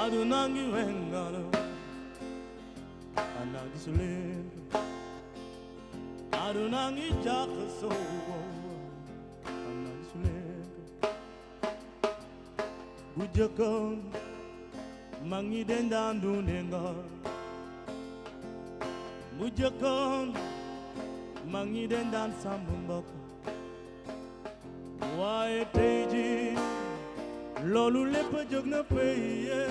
adunangi wengalo anagi sulen adunangi jakaso anagi sulen bujakon mangi dendan dunenga bujakon mangi dendan sambumbako waaye tey ji loolu lépp jóg na paye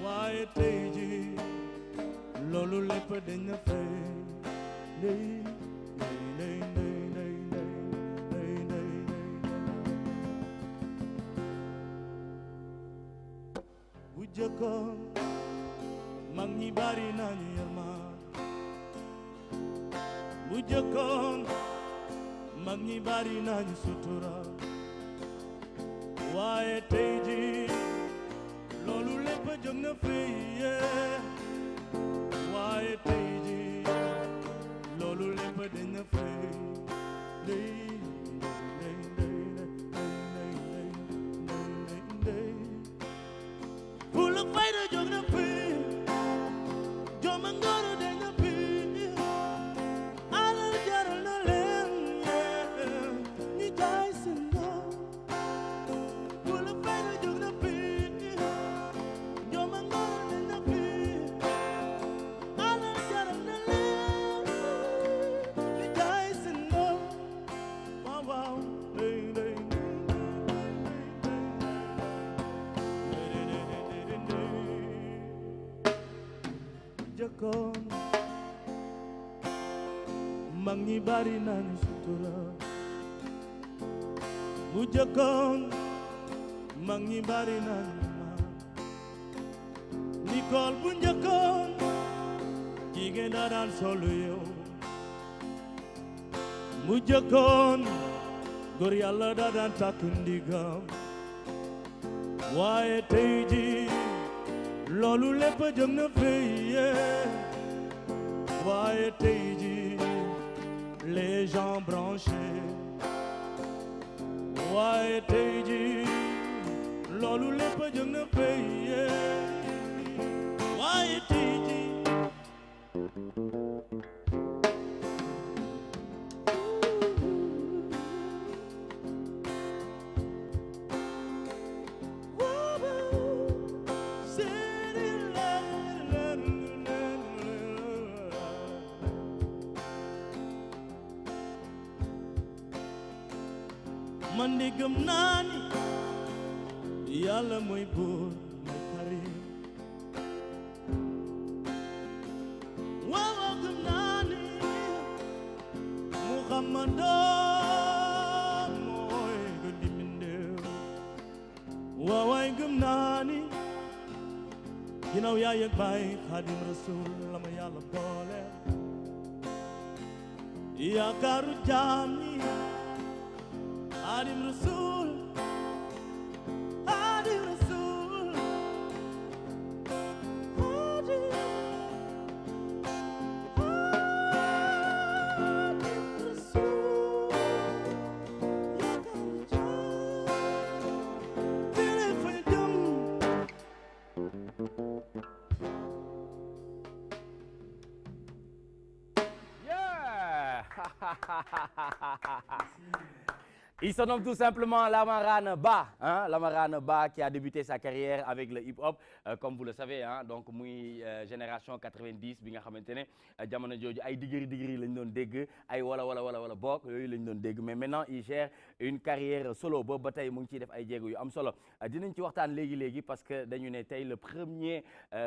waaye tey ji loolu lépp dañ na fay lay lay lay lay lay lay bu jëkkoon mag ñi bari nañu yërmaan bu jëkkoon mag ñi bari nañu sutura waaye tey ji loolu lépp jóg na feye waaye tey ji loolu lépp dañ na fay lay lay lay lay lay lay fulla fayda jóg na fay jom ak ngor dañ na fay alal jaral na leen ñi jaay seen ngor fulla fayda jóg na fay jom ak ngor dañ na fay alal jaral na leen ñi jaay seen ngor waaw waaw lay lay jëkkoon mag ñi bari nañu sutura bu jëkkoon mag ñi bari nañu ma Nicole bu njëkkoon jigéen daa daan solu yow bu jëkkoon góor yàlla daa daan takk ndigam waaye tey ji loolu lépp jóg na feye waaye tey ji les gens branchés waaye tey ji loolu lépp jóg na feye waaye tey ji man de gëm naa ni yàlla mooy buur mooy karim waaw gëm naa ni Muhammad mooy gën di mbindeef waawaay gëm naa ni ginnaaw yaay ak baay Xaadim Rasul la ma yàlla boole yaakaaru jaam ñi Xaadim Rasul Xaadim Rasul Xaadim Rasul yaakaaru jaam tele fay jëm Il se nomme tout simplement Lamarane Ba, hein? Lamarane Ba qui a débuté sa carrière avec le hip-hop, comme vous le savez, hein? Donc muy génération 90 bi nga xamante ne jamono jooju ay digri lañ doon dégg ay wala bokk yooyu lañ doon dégg mais maintenant il gère une carrière solo boobu ba tey mu ngi ciy def ay jéego yu am solo dinañ ci waxtaan léegi parce que dañu ne tey le 1er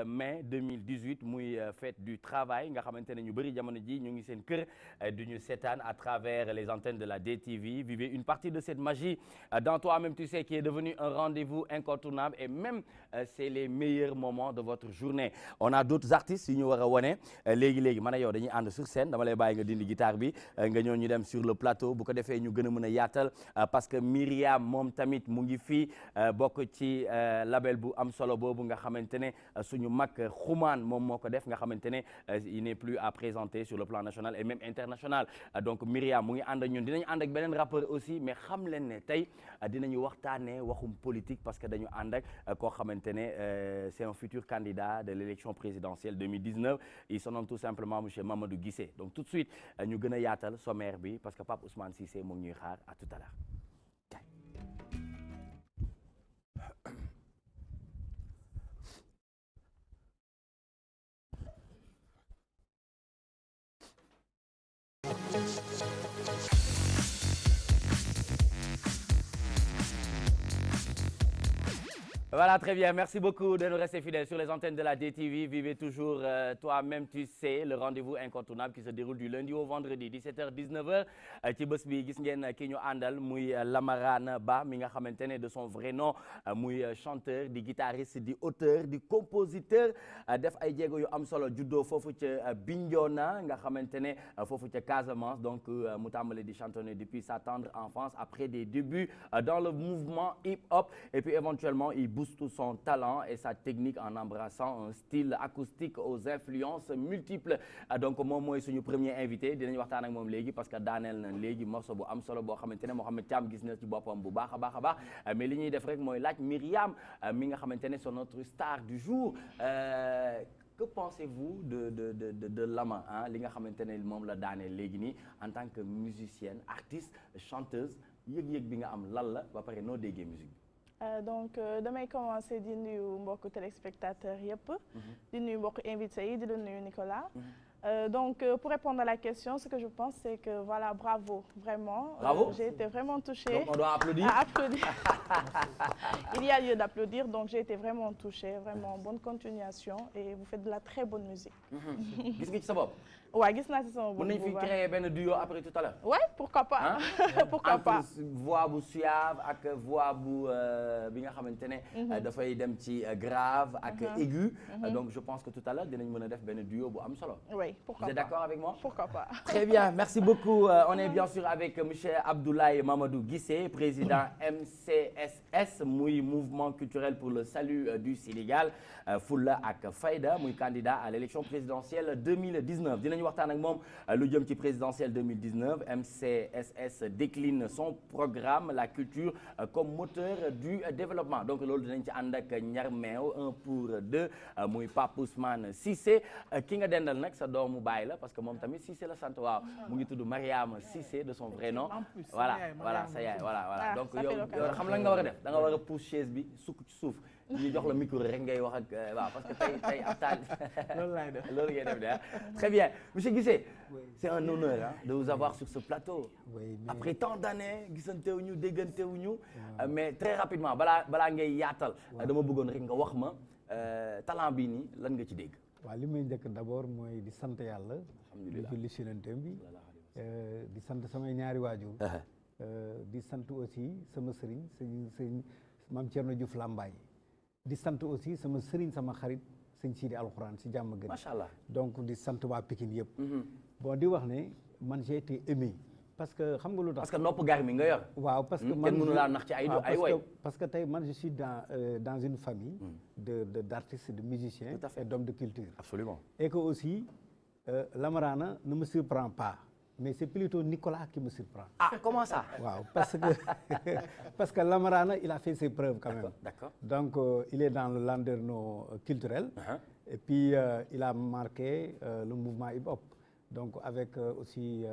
mai 2018 muy fête du travail nga xamante ne ñu bëri jamono ji ñu ngi seen kër du ñu seetaan à travers les antennes de la DTV. Vivez une partie de cette magie dans toi-même, tu sais, qui est devenu un rendez-vous incontournable et même c'est les meilleurs moments de votre journée. On a d'autres artistes yu ñu war a wane léegi man ak yow dañuy ànd sur scène dama lay bàyyi nga dindi guitare bi nga ñëw ñu dem sur le plateau bu ko defee ñu gën a mën a yaatal parce que Myriam moom tamit mu ngi fii bokk ci label bu am solo boobu nga xamante ne suñu mag Xuman moom moo ko def nga xamante ne il n'est plus à présenter sur le plan national et même international donc Myriam mu ngi ànd ak ñun dinañ ànd ak beneen rappeur aussi mais xam leen ne tey dinañu waxtaanee waxum politique parce que dañu ànd ak koo xamante ne c'est un futur candidat de l'élection présidentielle 2019 il se nomme tout simplement monsieur Mamadou Guissé donc tout de suite ñu gën a yaatal sommaire bi parce que Pape Ousmane Cissé mu ngi ñuy xaar à tout à l'heure. Voilà, très bien. Merci beaucoup de nous rester fidèles sur les antennes de la DTV. Vivez toujours toi-même, tu sais, le rendez-vous incontournable qui se déroule du lundi au vendredi 17h 19h ci bés bi gis ngeen ki ñu àndal muy Lamarane Ba mi nga xamante ne de son vrai nom muy chanteur di guitariste di auteur di compositeur def ay jéego yu am solo juddoo foofu ca Bignona nga xamante ne foofu ca Casamance donc mu tàmbali di chantonner depuis sa tendre enfance après des débuts dans le mouvement hip-hop et puis éventuellement il booste son talent et sa technique en embrassant un style acoustique aux influences multiples donc moom mooy suñu premier invité dinañ waxtaan ak moom léegi parce que daaneel na léegi morceau bu am solo boo xamante ne Mohamed Thiam gis na ci boppam bu baax a baax a baax mais li ñuy def rek mooy laaj Myriam mi nga xamante ne c'est notre star du jour que pensez-vous de Lama ah li nga xamante ne moom la daaneel léegi nii en tant que musicienne artiste chanteuse yëg-yëg bi nga am lan la ba pare noo déggee musique bi. Donc damay commencer di nuyu mbokku téléspectateurs yëpp. di nuyu mbokku invités yi di la nuyu Nicolas. Donc pour répondre à la question ce que je pense c'est que voilà bravo vraiment. Bravo. J'ai été vraiment touchée. Donc on doit applaudir. Applaudir. Il y a lieu d'applaudir donc j'ai été vraiment touchée vraiment bonne continuation et vous faites de la très bonne musique. Gis nga ci sa bopp. waaw gis naa ci sama bopp. mën nañu fi créer benn duo après tout à l'heure. Ouais pourquoi pas. pourquoi pas. voix bu suave ak voix bu bi nga xamante ne. dafay dem ci grave ak aigu. donc je pense que tout à l'heure dinañ mën a def benn duo bu am solo. Oui pourquoi pas. Vous êtes d'accord avec moi? Pourquoi pas. Très bien merci beaucoup on est bien sûr avec monsieur Abdoulaye Mamadou Guissé président MCSS muy mouvement culturel pour le salut du Sénégal Fulla ak Fayda muy candidat à l'élection présidentielle 2019 dinañu waxtaan ak moom lu jëm ci présidentielle 2019 MCSS décline son programme la culture comme moteur du développement donc loolu dinañ ci ànd ak ñar meew 1 pour 2 muy Pape Ousmane Cissé ki nga dendal nag sa doomu baay la parce que moom tamit Cissé la sant waaw mu ngi tudd Mariama Cissé de son vrai nom voilà sa yaay voilà donc yow xam la nga war a def da nga war a pousse chaise bi sukk ci suuf ñu jox la micro rek ngay wax ak waaw parce que tey ab taal loolu laay def loolu ngay def de très bien monsieur Guissé c'est un honneur de vous avoir sur ce plateau après tant d'années gisantewuñu déggantewuñu mais très rapidement balaa ngay yaatal dama bëggoon rek nga wax ma talent bii nii lan nga ci dégg. waaw li may njëkk d'abord mooy di sant yàlla. alhamdulilah di julli ci Yonent bi di sant samay ñaari waajur. di sant aussi sama sëriñ Mame Thierno Diouf Lambaye. di sant aussi sama sëriñ sama xarit sëñ Sidi Alxuraan si jàmm gën. macha allah donc di sant waa Pikine yëpp. bon di wax ne man j'ai été aimé. parce que xam nga lu tax. parce que nopp gar mi nga yor. waaw parce que man kenn mënu laa nax ci ay woy. parce que tey man je suis dans une famille. d'artistes de musiciens. et d'hommes de culture. absolument et que aussi Lamarane ne me surprend pas. mais c'est plutôt Nicolas qui me surprend. Ah, comment ça? Waaw, parce que Lamarane, il a fait ses preuves quand même. D'accord. Donc, il est dans le landerneau culturel. Et puis, il a marqué le mouvement hip-hop. Donc, avec aussi,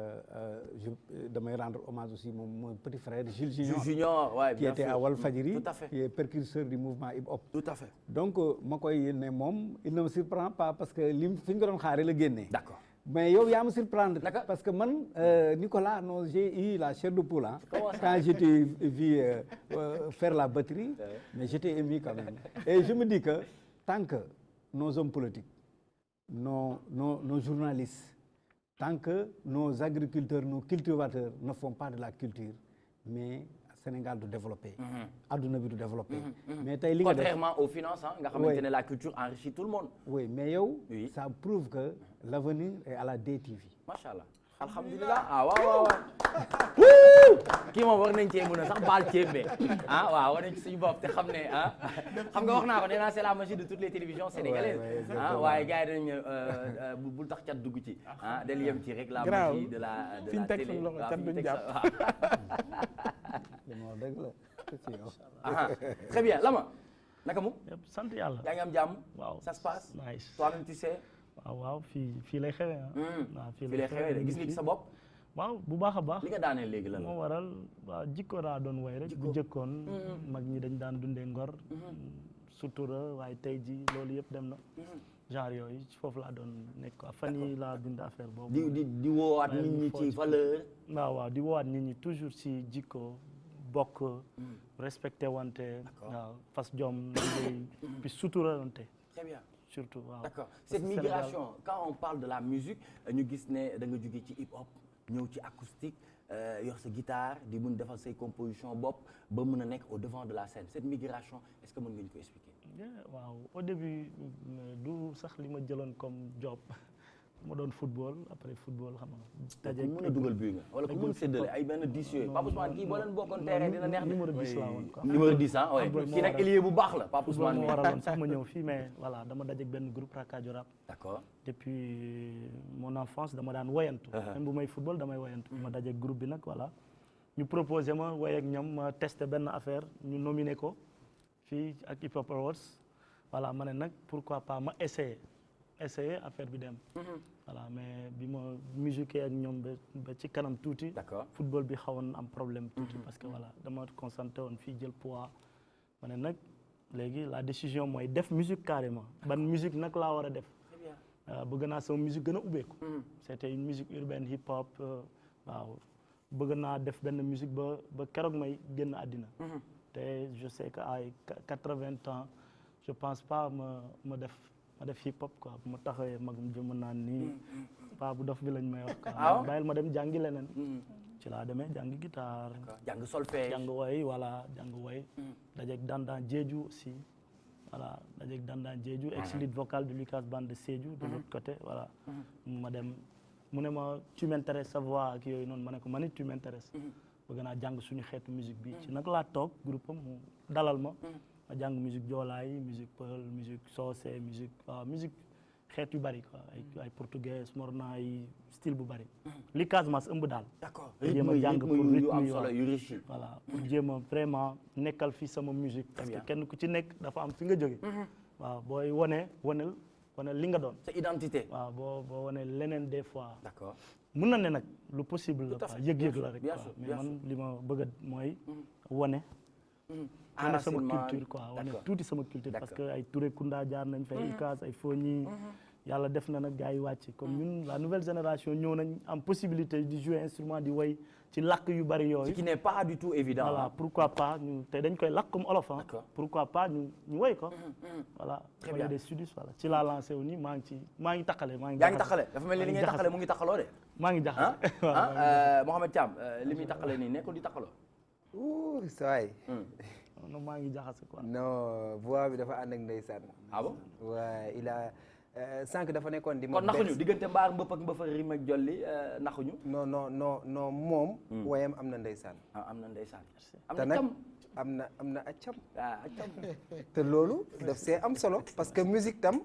je devrais rendre hommage aussi mon petit frère Jules Junior, ouais, qui était à Walfadjri, tout à fait. qui est précurseur du mouvement hip-hop. Tout à fait. Donc, il ne me surprend pas parce que D'accord. Mais yow yaa me surprendre parce que man Nicolas non j'ai eu la chair de poule quand je t'ai vu faire la batterie mais j'étais ému quand même et je me dis que tant que nos hommes politiques nos journalistes tant que nos agriculteurs nos cultivateurs ne font pas de la culture mais Sénégal du développé. Adduna bi du développé. mais tey li nga def contrairement aux finances nga xamante ne la culture enrichit tout le monde. oui mais yow. ça prouve que l'avenir est à la DTV. Macha Allah. alhamdulilah waaw kii moom war nañ cee mën a sax baal ceeb waaw war nañ ci suñu bopp te xam ne xam nga wax naa ko nee naa c'est la magie de toutes les télévisions sénégalaises waaye gars yi dañ bul tax cat dugg ci del yem ci rek la magie de la télé très bien Lama naka mu sant yàlla yaa ngi am jàmm waaw ça se passe nice toi-même tu sais waaw fii lay xewee waaw fii lay xewee de gis nga ci sa bopp waaw bu baax a baax li nga daaneel léegi la moo waral waaw jikko daa doon way rek bu jëkkoon mag ñi dañ daan dundee ngor sutura waaye tey ji loolu yëpp dem na genre yooyu foofu laa doon nekk quoi fan yi laa bind affaire boobu di woowaat nit ñi ci valeur waaw di woowaat nit ñi toujours ci jikko bokk respecté wante waaw fas jom liggéey puis sutura wante très bien surtout waaw d'accord cette migration quand on parle de la musique ñu gis ne da nga jóge ci hip hop ñëw ci acoustique yor sa guitare di mun defal say composition bopp ba mën a nekk au devant de la scène cette migration est-ce que mën nga ñu ko expliquer waaw au début du sax li ma jëloon comme job ma doon football après football xam nga daje mën a dugal bii nga wala ku mën séddale ay benn 10 yooyu Pape Ousmane kii boo leen bokkoon terrain dina neex numéro 10 laa woon quoi numéro 10 kii nag ailier bu baax la Pape Ousmane moo waraloon sax ma ñëw fii mais voilà dama daje benn groupe Rakajo Rap d'accord depuis mon enfance dama daan woyantu même bu may football damay woyantu ma daje groupe bi nag voilà ñu proposé ma woy ak ñoom ma testé benn affaire ñu nominé ko fii ak Hip Hop Awards voilà ma ne nag pourquoi pas ma essayer affaire bi dem voilà mais bi ma musique ak ñoom ba ci kanam tuuti d'accord football bi xawoon am problème tuuti parce que voilà dama concentré woon fii jël poids ma ne nag léegi la décision mooy def musique carrément ban musique nag laa war a def bëgg naa sama musique gën a ubbeeku c'était une musique urbaine hip hop waaw bëgg naa def benn musique ba keroog may génn àddina te je sais que ay 80 ans je pense pas ma def hip hop quoi bu ma taxawee magum jëm naan nii pas bu dof bi lañ may wax quoi bàyyil ma dem jàngi leneen ci laa demee jàngi guitare jàng solfège jàng woy voilà jàng woy dajeeg Dandan Diédhiou aussi voilà dajeeg Dandan Diédhiou ex-lead vocal de Lucas Band de Sédhiou de l'autre côté voilà ma dem mu ne ma tu m'intéresses sa voix ak yooyu noonu ma ne ko man it tu m'intéresses bëgg naa jàng suñu xeetu musique bi ci nag laa toog groupe am mu dalal ma jàng musique joolaay musique peul musique soose musique xeet yu bari quoi ay portugais morna yi style bu bari li Casamance ëmb daal d'accord jéem a jàng pour rythme yu am solo yu riche voilà pour jéem a vraiment nekkal fi sama musique parce que kenn ku ci nekk dafa am fi nga jóge waaw booy waneel li nga doon sa identité waaw boo wane leneen des fois d'accord mën na ne nag lu possible la quoi yëg-yëg la rek quoi mais man li ma bëgg mooy wane sama culture quoi wane tuuti sama culture parce que ay Touré Kunda jaar nañ fay Icas ay Fogni yàlla def na nag gars yi wàcc comme ñun la nouvelle génération ñëw nañ am possibilité di jouer instrument di woy ci làkk yu bari yooyu ce qui n'est pas du tout évident voilà pourquoi pas ñu te dañ koy làkk comme olof pourquoi pas ñu woy ko voilà wala des studios voilà ci laa lancé wu nii maa ngi taqale yaa ngi taqale dafa mel ni li ngay taqale mu ngi taqaloo de maa ngi jaxase Mohamed Thiam li muy taqale nii nekkul di taqaloo saay non maa ngi jaxase quoi non voix bi dafa ànd ak ndeysaan ah bon waaw il a sànq dafa nekkoon di ma kon naxuñu diggante mbaar mbëpp ak mbëfa rim ak jolli naxuñu non moom wayam am na ndeysaan am na ndeysaan te nag am na accam accam te loolu daf see am solo parce que musique tam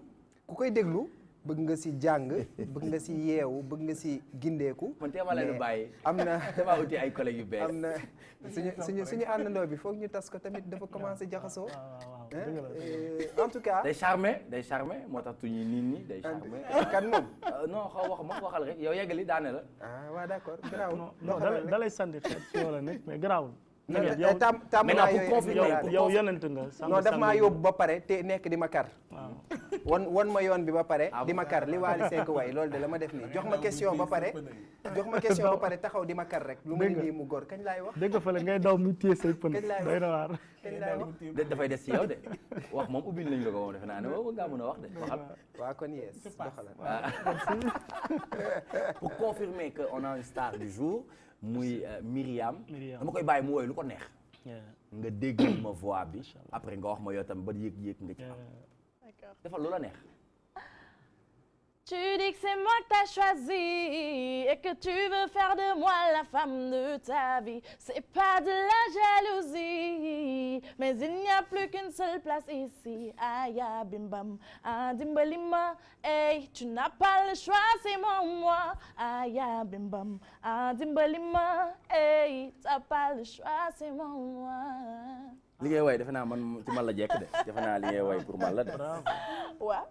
ku koy déglu bëgg nga si jàng bëgg nga si yeewu bëgg nga si gindeeku man teema leen bàyyi am na dama uti ay collègues yu bees am na suñu àndandoo bi foog ñu tas ko tamit dafa commencé jaxasoo en tout cas day charmé moo tax tuñu nit ñi day charmé kan moom non waxal rek yow yeggali daane la waaw d'accord garaawul non da lay sandi xeet si wala nekk mais garaawul yow yonent nga non daf maa yóbbu ba pare te nekk di ma kar wan ma yoon bi ba pare di ma kar li Wally Seck way loolu de la ma def nii jox ma question ba pare taxaw di ma kar rek lu ma nii mu góor kañ laay wax dégg nga fële ngay daw mu téye say pën doy na waar kañ laay wax dafay des ci yow de wax moom ubbil nañ la ko moom defe naa ne boobu ngaa mën a wax de waxal waaw kon yes doxalal pour confirmer que on a une star du jour muy Myriam dama koy bàyyi mu woy lu ko neex nga dégg ma voix bi après nga wax ma yow tam ba yëg-yëg nga ci am defal lu la neex Tu dis que c'est moi que t'as choisi et que tu veux faire de moi la femme de ta vie. C'est pas de la jalousie, mais il n'y a plus qu'une seule place ici. Aya bim bam, dimbalima, hey, tu n'as pas le choix, c'est moi. Aya bim bam, dimbalima, hey, t'as pas le choix, c'est moi. li ngay woy defe naa man ci man la jekk de defe naa li ngay woy pour man la de. waaw.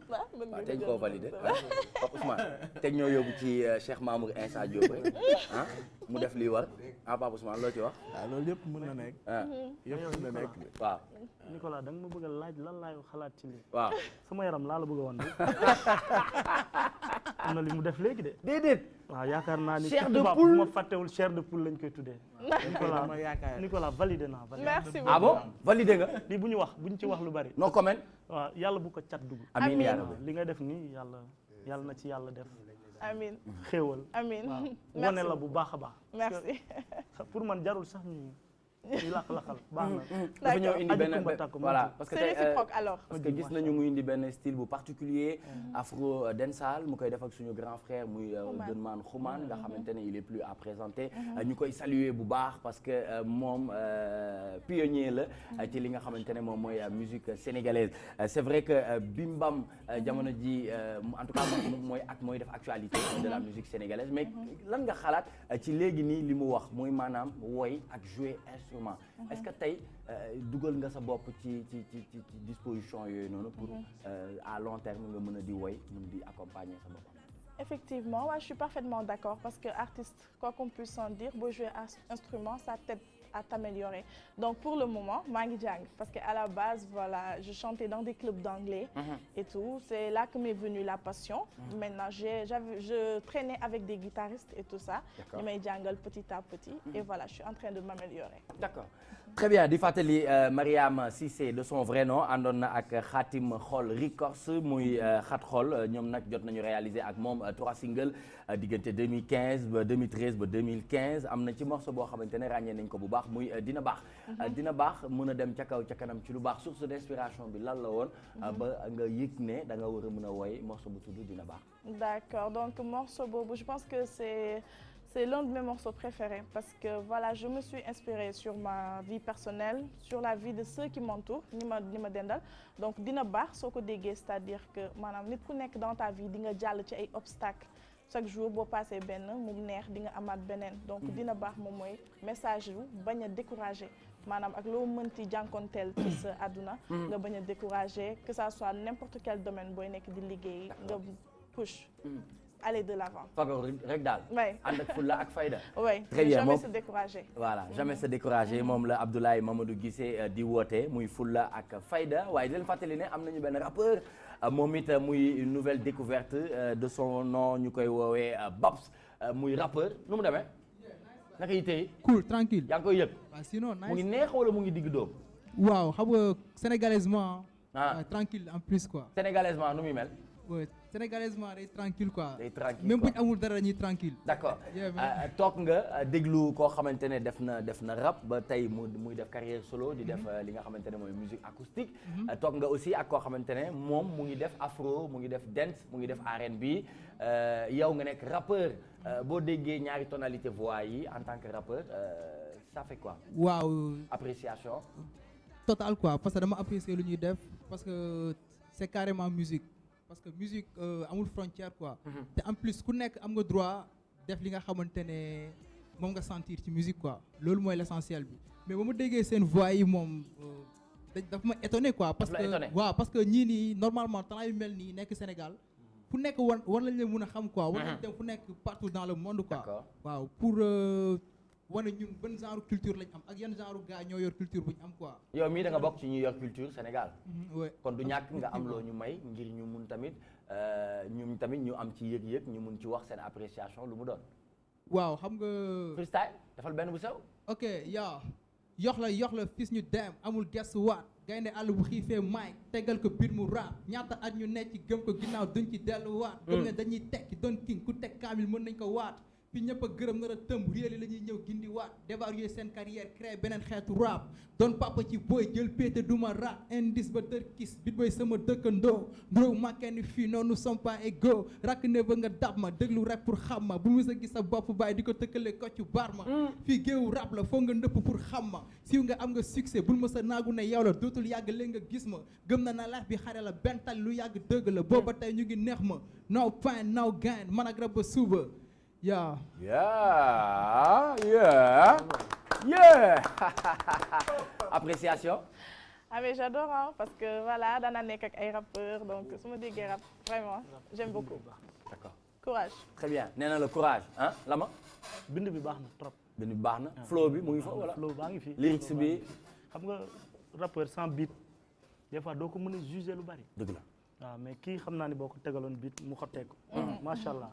waaw teñ koo validé Pape Ousmane teñ ñoo yóbbu ci Cheikh Mamour Insa Diop rek mu def lii war Pape Ousmane loo ci wax. waaw loolu yëpp mën na nekk. yëpp mën na nekk. waaw. Nicolas da nga ma bëgg a laaj lan laay xalaat ci lii. waaw sama yaram laa la bëgg a wan de. am na li mu def léegi de. déedéet. waaw yaakaar naa ni chair de tubaab poule bu ma fàttewul chair de poule lañ koy tuddee. Nicolas validé naa. merci beaucoup ah bon validé nga. lii bu ñu ci wax lu bari. no comment. waaw yàlla bu ko cat dugg. amiin yaa waaw rabbi. li nga def nii yàlla na ci yàlla def. amiin xéewal. amiin waaw merci wane la bu baax a baax. merci. pour man jarul sax ñu laqal baax na. dafa ñëw indi benn voilà parce que c'est réciproque alors. parce que gis nañu muy indi benn style bu particulier afro dancehall mu koy def ak suñu grand frère muy Gunman Xuman nga xamante ne il est plus à présenter ñu koy saluer bu baax parce que moom pionnier la ci li nga xamante ne moom mooy musique sénégalaise c'est vrai que Bimbam jamono ji en tout cas mooy def actualité de la musique sénégalaise mais lan nga xalaat ci léegi nii li mu wax mooy maanaam woy ak jouer instrument est-ce que tey dugal nga sa bopp ci disposition yooyu noonu pour à long terme nga mën a di woy mën di accompagner sa bopp. Effectivement, ouais, je suis parfaitement d'accord parce que artiste, quoi qu'on puisse en dire, beau jouer instrument, ça t'aide à t'améliorer. Donc pour le moment, mangi jang, parce qu'à la base, voilà, je chantais dans des clubs d'anglais et tout. C'est là que m'est venue la passion. Maintenant, je traînais avec des guitaristes et tout ça. Je me jungle petit à petit et voilà, je suis en train de m'améliorer. D'accord. Très bien di fàttali Mariam Cissé de son vrai nom àndoon na ak Khatim Xol Records muy Xat Xol ñoom nag jot nañu réaliser ak moom 3 singles diggante 2015 ba 2013 ba 2015 am na ci morceau boo xamante ne ràññee nañ ko bu baax muy Dina Baax. Dina Baax mën a dem ca kaw ca kanam ci lu baax source d'inspiration bi lan la woon ba nga yëg ne da nga war a mën a woy morceau bu tudd Dina Baax. D'accord, donc morceau boobu je pense que c'est l'un de mes morceaux préférés parce que voilà, je me suis inspirée sur ma vie personnelle, sur la vie de ceux qui m'entourent, ni ma dendal. Donc dina baax soo ko déggee, c'est-à-dire que maanaam nit ku nekk dans ta vie di nga jàll ci ay obstacles chaque jour boo passé benn mu neex di nga amaat beneen. Donc dina baax moom mooy message yu bañ a décourager maanaam ak loo mënti jànkonteel ci sa àdduna nga bañ a décourager, que ça soit n'importe quel domaine booy nekk di liggéey nga push. Aller de l'avant. Fagaru rek daal. Oui. ànd ak fulla ak fayda. Oui. Très bien Jamais se décourager. Voilà jamais se décourager moom la Abdoulaye Mamadou Guissé di woote muy fulla ak fayda waaye di leen fàttali ne am nañu benn rappeur moom it muy une nouvelle découverte de son nom ñu koy woowee Babs muy rappeur nu mu demee. naka yi tey. cool tranquille yaa ngi koy yëg. waaw sinon nice. mu ngi neex wala mu ngi digg dóom. waaw xam nga sénégalaisement. ah tranquille en plus quoi. sénégalaisement nu muy mel. oui sénégalaisement day tranquille quoi. day tranquille même bu ñu amul dara dañuy tranquille. d'accord toog nga déglu koo xamante ne def na rap ba tey muy def carrière solo di def li nga xamante ne mooy musique acoustique. toog nga aussi ak koo xamante ne moom mu ngi def afro mu ngi def dance mu ngi def R&B yow nga nekk rappeur boo déggee ñaari tonalité voix yi en tant que rappeur ça fait quoi. waaw appréciation. total quoi parce que dama apprécier lu ñuy def parce que c'est carrément musique. parce que musique amul frontière quoi. te en plus ku nekk am nga droit def li nga xamante ne moom nga sentir ci musique quoi loolu mooy l'essentiel bi mais ba ma déggee seen voix yi moom dafa ma étonné quoi. parce que waaw parce que ñii nii normalement talent yu mel nii nekk Sénégal fu nekk war nañ leen mën a xam quoi. war nañ dem fu nekk partout dans le monde quoi. waaw pour wane ñun ban genre culture lañ am ak yan genre gars ñoo yor culture bu ñu am quoi. yow mii da nga bokk ci ñuy yor culture Sénégal. oui kon du ñàkk nga am loo ñu may ngir ñu mun tamit ñu am ci yëg-yëg ñu mun ci wax seen appréciation lu mu doon. waaw xam nga. freestyle defal benn bu sew. ok yaa yox la fis ñu dem amul gestu waat gaynde àll bu xiifee maay tegal ko biir mu raap ñaata at ñu nekk ci gëm ko ginnaaw duñ ci delluwaat. gëm ne dañuy tekki doon king ku teg kaamil mën nañ ko waat. fi ñëpp a gërëm nar a tëmb réeli la ñuy ñëw gindi waat dévaluer seen carrière créer beneen xeetu rap doon papa ci booy jël pété duma rat indice ba tërkis bit booy sama dëkkandoo ndróow makkenni fii noonu sommes pas égaux rakk ne ba nga dab ma déglu rek pour xam ma bu mu sa gis sa bopp bàyyi di ko tëkkale koccu baar ma fii géewu rap la foog nga ndëpp pour xam ma siiw nga am nga succès bul ma sa naagu ne yow la dootul yàgg léegi nga gis ma gëm na life bi xare la benn tal lu yàgg dëgg la booba tey ñu ngi neex ma no pain no gain man ak rab ba suba yeah appréciation. Ah mais j'adore hein, parce que voilà dana nekk ak ay rappeurs donc su ma déggee rap vraiment j'aime beaucoup. D'accord. Courage. Très bien nee na la courage ah Lama. bind bi baax na trop. bind bi baax na flow bi mu ngi fa wala. flow baa ngi fi. lyrics bi. xam nga rappeur sans beat des fois doo ko mën a juger lu bari. dëgg la. waaw mais kii xam naa ni boo ko tegaloon beat mu xotteeku. macha allah.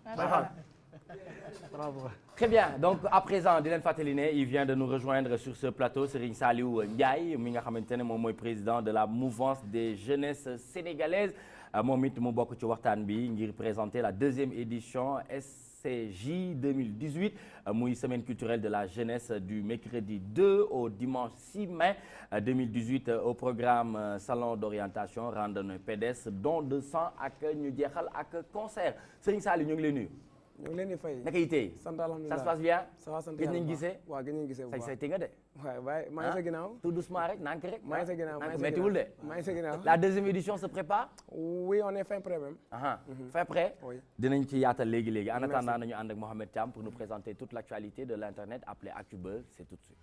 Bravo. Très bien donc à présent di leen fàttali ne il vient de nous rejoindre sur ce plateau Serigne Saliou Ndiaye mi nga xamante ne moom mooy président de la mouvance des jeunesses sénégalaises moom it mu bokk ci waxtaan bi ngir présenter la deuxième édition SCJ 2018 muy semaine culturelle de la jeunesse du mercredi 2 au dimanche 6 mai 2018 au programme salon d'orientation randonnée pédestre don de sang ak ñu jeexal ak concert Serigne Saliou ñu ngi lay nuyu. ñu ngi leen di fay. naka yi tey. sant alhamdulilah ça se passe bien. ça va sant gis nañu gisee. waaw gis nañu gisee bu baax say nga de. waaw waaye maa ngi sa ginnaaw. tout doucement rek nànk rek. maa ngi sa ginnaaw maa ngi sa méttiwul de. maa ngi sa ginnaaw. la deuxième édition se prépare. oui on est fin prêt même. fin prêt. oui dinañ ci yaatal léegi en attendant nañu ànd ak Mohamed Thiam pour nous présenter toute l'actualité de l'internet appelée ActuBuzz c'est tout de suite.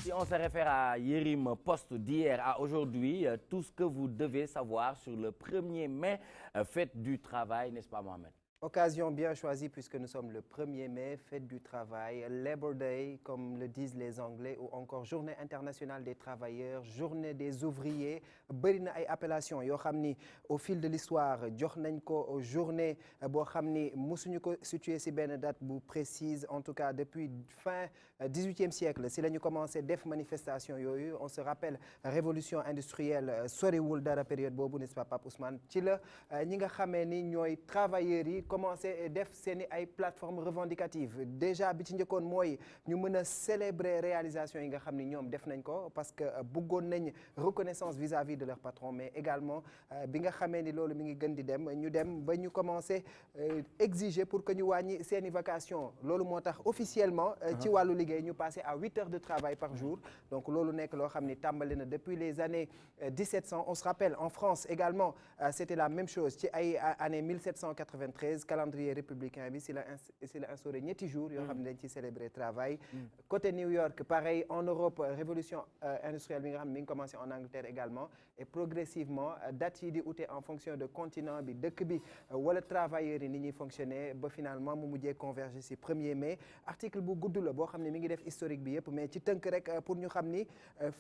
Si on se réfère à Yérim Post d'hier à aujourd'hui, tout ce que vous devez savoir sur le 1er mai, fête du travail, n'est-ce pas Mohamed? Occasion bien choisie puisque nous sommes le 1er mai, fête du travail, Labor Day comme le disent les Anglais ou encore journée internationale des travailleurs, journée des ouvriers. Bëri na ay appellation yoo xam ni au fil de l'histoire jox nañ ko journée boo xam ni musuñu ko situé ci benn date bu précise en tout cas depuis fin 18e siècle si la ñu commencé def manifestation yooyu on se rappelle révolution industrielle soriwul dara période boobu n'est-ce pas Pape Ousmane ci la ñi nga xamee ni ñooy travailleurs yi commencé def seeni ay plateformes revendicatives déjà bi ci njëkkoon mooy ñu mën a célébrer réalisation yi nga xam ni ñoom def nañ ko parce que bëggoon nañ reconnaissance vis-à-vis de leur patron mais également bi nga xamee ni loolu mi ngi gën di dem ñu dem ba ñu commencé exiger pour que ñu wàññi seeni vacations loolu moo tax officiellement ci wàllu liggéey ñu passé à 8 heures de travail par jour donc loolu nekk loo xam ni tàmbali na depuis les années 1700 on se rappelle en France également c'était la même chose ci ay année 1793 calendrier républicain bi si la instauré ñetti jours yoo xam ne dañ ci célébrer travail côté New York pareil en Europe révolution industrielle bi nga xam ne mi ngi commencé en Angleterre également et progressivement dates yi di ute en fonction de continent bi dëkk bi wala travailleurs yi ni ñuy fonctionner ba finalement mu mujjee converger si 1er mai article bu gudd la boo xam ne mi ngi def historique bi yëpp mais ci tënk rek pour ñu xam ni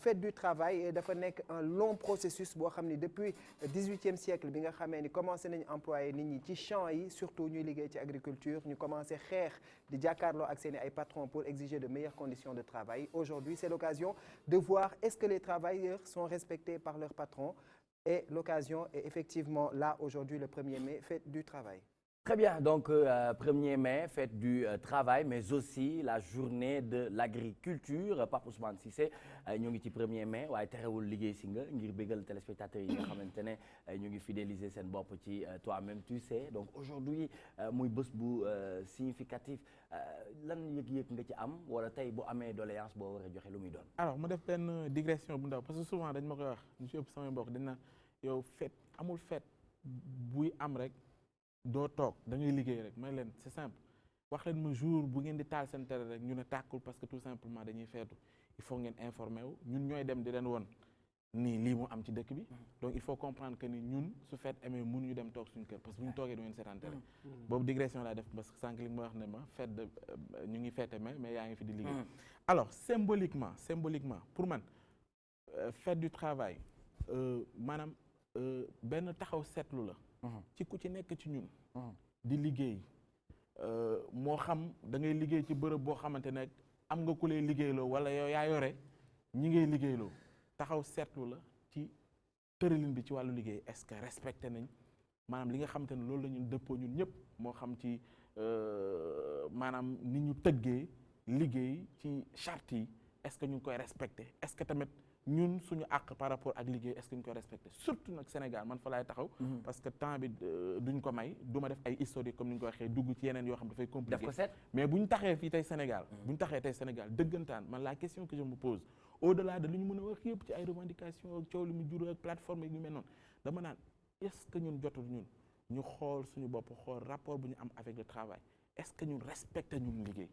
fête du travail dafa nekk un long processus boo xam ni depuis 18e siècle bi nga xamee ni commencé nañu employer nit ñi ci champs yi surtout ñuy liggéey ci agriculture ñu commencé xeex di jàkkaarloo ak seeni ay patrons pour exiger de meilleures conditions de travail aujourd'hui c'est l'occasion de voir est-ce que les travailleurs sont respectés par leurs patrons et l'occasion est effectivement là aujourd'hui le 1er mai fête du travail. Très bien donc 1er mai fête du travail mais aussi la journée de l'agriculture Pape Ousmane Cissé ñu ngi ci 1er mai waaye terewul liggéey si nga ngir bégal téléspectateurs yi nga xamante ne ñu ngi fidéliser seen bopp ci toi-même tu sais donc aujourd'hui muy bés bu significatif lan yëg-yëg nga ci am wala tey bu amee doléance boo war a joxe lu muy doon. alors ma def benn digression bu ndaw parce que souvent dañ ma koy wax ñu ci ëpp samay mbokk dañ na yow fête amul fête buy am rek. doo toog da ngay liggéey rek may leen c'est simple wax leen ma jour bu ngeen di taal seen télé rek ñu ne tàkkul parce que tout simplement dañuy feetu il faut ngeen informer wu ñun ñooy dem di leen woon nii lii mu am ci dëkk bi donc il faut comprendre que ni ñun su feet amee mun ñu dem toog suñu kër parce que bu ñu toogee du ngeen seetaan télé boobu digression laa def parce que sànq li ma wax ne ma fête de ñu ngi fête mais yaa ngi fi di liggéey alors symboliquement pour man fête du travail maanaam benn taxaw seetlu la ci ku ci nekk ci ñun di liggéey moo xam da ngay liggéey ci bërëb boo xamante ne am nga ku lay liggéeyloo wala yow yaa yore ñi ngay liggéeyloo taxaw seetlu la ci tëralin bi ci wàllu liggéey est-ce que respecté nañ maanaam li nga xamante ne loolu la ñu dëppoo ñun ñëpp moo xam ci maanaam ni ñu tëggee liggéey ci charte yi est-ce que ñu ngi koy respecté est-ce que tamit ñun suñu àq par rapport ak liggéey est-ce que ñu koy respecté surtout nag Sénégal man fa laay taxaw parce que temps bi duñ ko may du ma def ay historique comme ni ñu ko waxee dugg ci yeneen yoo xam dafay compliqué mais bu ñu taxee fii tey Sénégal bu ñu taxee tey Sénégal dëggantaan man la question que je me pose au-delà de li ñu mën a wax yëpp ci ay revendications ak coow li mu jur ak plateforme yi ñu mel noonu dama naan est-ce que ñun jotul ñun ñu xool suñu bopp xool rapport bu ñu am avec le travail est-ce que ñun respecté ñun liggéey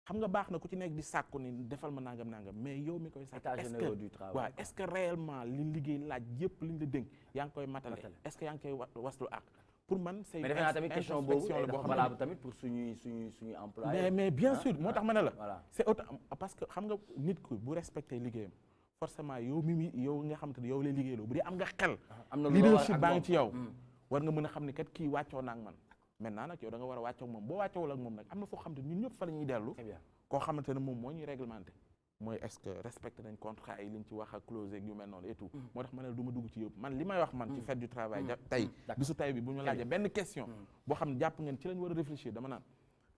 xam nga baax na ku ci nekk di sàkku ni defal ma nangam mais yow mi koy sàkku est-ce que réellement li liggéey laaj yëpp li ñu la dénk yaa ngi koy matale est-ce que yaa ngi koy waslu ak pour man c'est mais defe naa tamit question boobu dafa valable tamit pour suñuy employé mais bien sûr moo tax ma ne la c'est autant parce que xam nga nit ku bu respecté liggéeyam forcément yow yow nga xam te ne yow lay liggéeyloo bu dee am nga xel leadership baa ngi ci yow war nga mën a xam ne kat kii wàccoo naa ak man maintenant nag yow da nga war a wàccoog moom boo wàccoowul ak moom nag am na foo xam te ñun ñëpp fa la ñuy dellu koo xamante ne moom moo ñuy réglementé mooy est-ce que respecté nañ contrat yi liñ ci wax ak clause yu mel noonu et tout moo tax ma ne du ma dugg ci yëpp man li may wax man ci fête du travail tey bisu tey bi bu ñu laajee benn question boo xam ne jàpp ngeen ci lañ war a réfléchir dama naan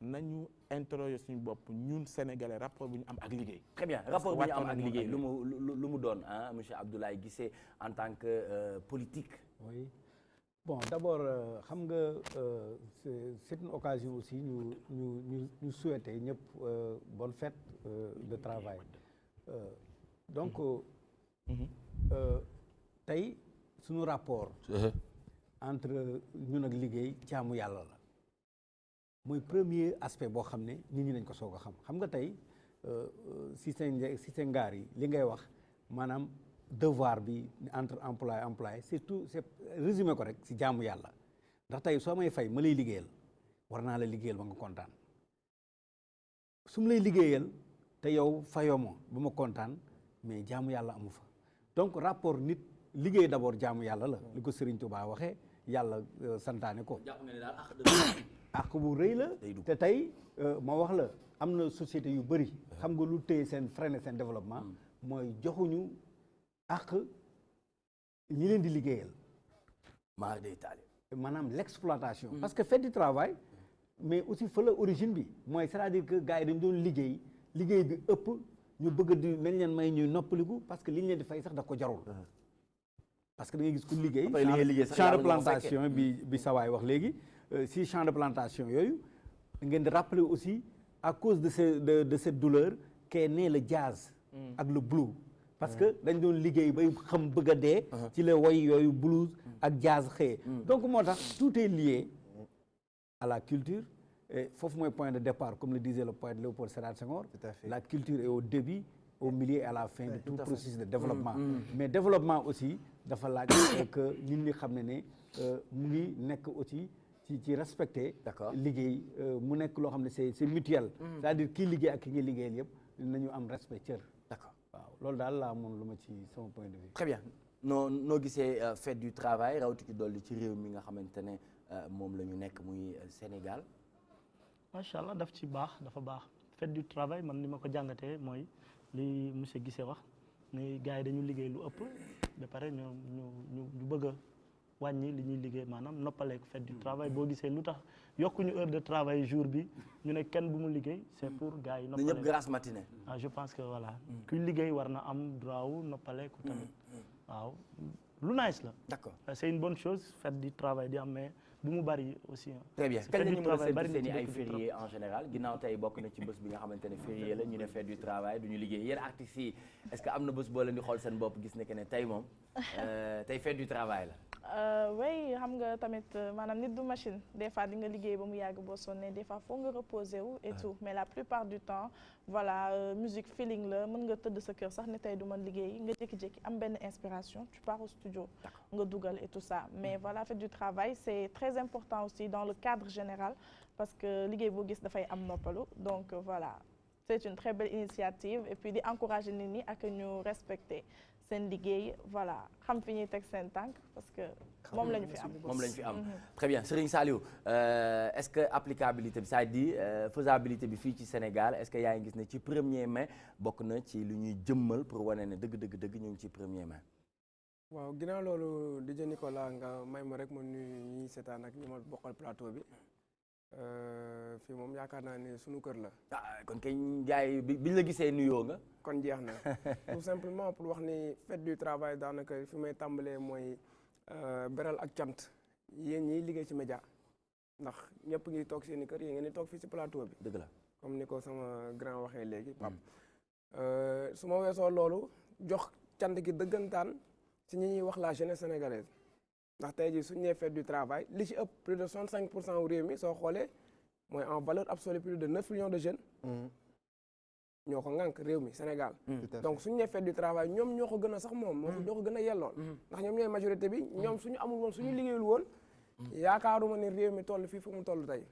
nañu interroger suñu bopp ñun sénégalais rapport bu ñu am ak liggéey très bien rapport bu ñu am ak liggéey lu mu doon ah monsieur Abdoulaye Guissé en tant que politique. Oui. Bon, d'abord, c'est une occasion aussi nous souhaiter une bonne fête de travail. Donc, tey suñu rapport entre ñun ak liggéey jaamu yàlla la mooy premier aspect boo xam ne nit ñi dañ ko soog a xam nga tey si seen ngaar yi li ngay wax maanaam devoir bi entre employé c'est tout c'est résumé ko rek si jaamu yàlla ndax tey soo may fay ma lay liggéeyal war naa la liggéeyal ba nga kontaan su ma lay liggéeyal te yow fayoo ma ba ma kontaan mais jaamu yàlla amu fa donc rapport nit liggéey d'abord jaamu yàlla la li ko Serigne Touba waxee yàlla santaane ko àq bu rëy la te tey ma wax la am na société yu bëri xam nga lu téye seen freiner seen développement mooy joxuñu àq ñi leen di liggéeyal maanaam l'exploitation parce que fête du travail mais aussi fa la origine bi mooy c'est-à-dire que gars yi dañ doon liggéey bi ëpp ñu bëgg di nañ leen may ñuy noppaliku parce que li ñu leen di fay sax da ko jarul parce que da ngay gis ku liggéey champ de plantation bi sawaay wax léegi si champ de plantation yooyu ngeen di rappeler aussi à cause de cette douleur qu'est né le jazz ak le blues parce que dañ doon liggéey bay xam bëgg a dee ci la woy yooyu blues ak jazz xëye donc moo tax tout est lié à la culture et foofu mooy point de départ comme le disait le poète Léopold Sédar Senghor la culture est au début au milieu et à la fin de tout processus de développement mais développement aussi dafa laaj que nit ñi xam ne mu ngi nekk aussi ci respecter liggéey mu nekk loo xam ne c'est mutuel c'est-à-dire kii liggéey ak ki nga liggéeyal yëpp nañu am respect cër d'accord waaw loolu daal laa moom lu ma ci sama point de vue très bien noo gisee fête du travail rawati ci dolli ci réew mi nga xamante ne moom la ñu nekk muy Sénégal macha allah dafa baax fête du travail man ni ma ko jàngatee mooy li monsieur Guissé wax ni gars yi dañu liggéey lu ëpp ba pare ñu bëgg a wàññi li ñuy liggéey maanaam noppaleek fête du travail boo gisee lu tax yokkuñu heure de travail jour bi ñu ne kenn bu mu liggéey c'est pour gars yi noppaleek ñëpp grasse matinée je pense que voilà kuy liggéey war na am droit wu noppaleeku tamit waaw lu nice la d'accord c'est une bonne chose fête du travail di am mais bu mu bari aussi très bien kañ la ñu mën a séntu seen i ay férié en général ginnaaw tey bokk na ci bés bi nga xamante ne férié la ñu ne fête du travail du ñu liggéey yéen artistes yi est-ce que am na bés boo leen di xool seen bopp gis ne que ne tey moom tey fête du travail la oui xam nga tamit maanaam nit du machine des fois di nga liggéey ba mu yàgg boo sonnee des fois foog nga reposer wu et tout mais la plupart du temps voilà musique feeling la mën nga tëdd sa kër sax ne tey du ma liggéey nga jékki-jékki am benn inspiration tu pars au studio nga dugal et tout ça mais voilà fête du travail c'est très important aussi dans le cadre général parce que liggéey boo gis dafay am noppalu donc voilà c'est une très belle initiative et puis di encourager nit ñi ak ñu respecter seen liggéey voilà xam fi ñuy teg seen tànk parce que moom la ñu fi am. moom lañ fi am très bien Serigne Saliou est-ce que applicabilité bi c'est-à-dire faisabilité bi fii ci Sénégal est-ce que yaa ngi gis ne ci 1er mai bokk na ci lu ñuy jëmmal pour wane ne dëgg ñu ngi ci 1er mai. waaw ginnaaw loolu DJ Nicolas nga may ma rek ma nuyu ñi seetaan ak ñi ma bokkal plateau bi fii moom yaakaar naa ne sunu kër la. kon kay jaay biñ la gisee nuyoo nga. kon jeex na tout simplement pour wax ni fête du travail daanaka fi may tàmbalee mooy beral ak cant yéen ñiy liggéey ci média ndax ñëpp ngi toog seen i kër yéen ngeen di toog fii ci plateau bi. dëgg la comme ni ko sama grand waxee léegi Pape. su ma weesoo loolu jox cant gi dëggantaan ci ñi ñuy wax la jeunesse sénégalaise ndax tey jii suñu nee fête du travail li ci ëpp plus de 65% wu réew mi soo xoolee mooy en valeur absolue plus de 9 millions de jeunes. ñoo ko ŋànk réew mi Sénégal. donc suñu nee fête du travail ñoom ñoo ko gën a sax moom. ñoo ko gën a yellool. ndax ñoom ñooy majorité bi ñoom suñu amul woon suñu liggéeyul woon. yaakaaruma ne réew mi toll fii fu mu toll tey.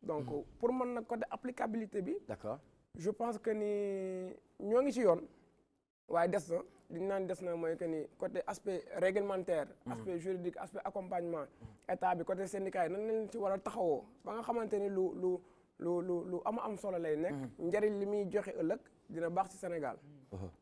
donc pour man nag côté applicabilité bi. d'accord je pense que ni ñoo ngi ci yoon. waaye des na li ñu naan des na mooy que ni côté aspect réglementaire. aspect juridique aspect accompagnement. état bi côté syndicat yi nan lañ ci war a taxawoo ba nga xamante ni lu am solo lay nekk. njëriñ li muy joxe ëllëg dina baax ci Sénégal.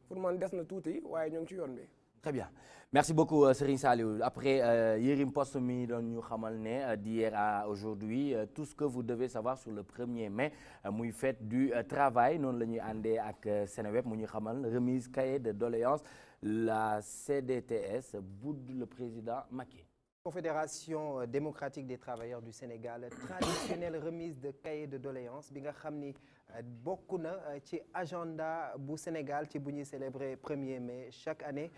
pour man des na tuuti waaye ñoo ngi ci yoon bi. très bien merci beaucoup Serigne Saliou après Yérim Post mi doon ñu xamal ne d'hier à aujourd'hui tout ce que vous devez savoir sur le 1er mai muy fête du travail noonu la ñuy àndee ak Seneweb mu ñu xamal remise cahier de doléances la CDTS boude le président Macky. Confédération démocratique des travailleurs du Sénégal traditionnelle remise de cahier de doléances bi nga xam ni bokk na ci agenda bu Sénégal ci bu ñuy célébrer 1er mai chaque année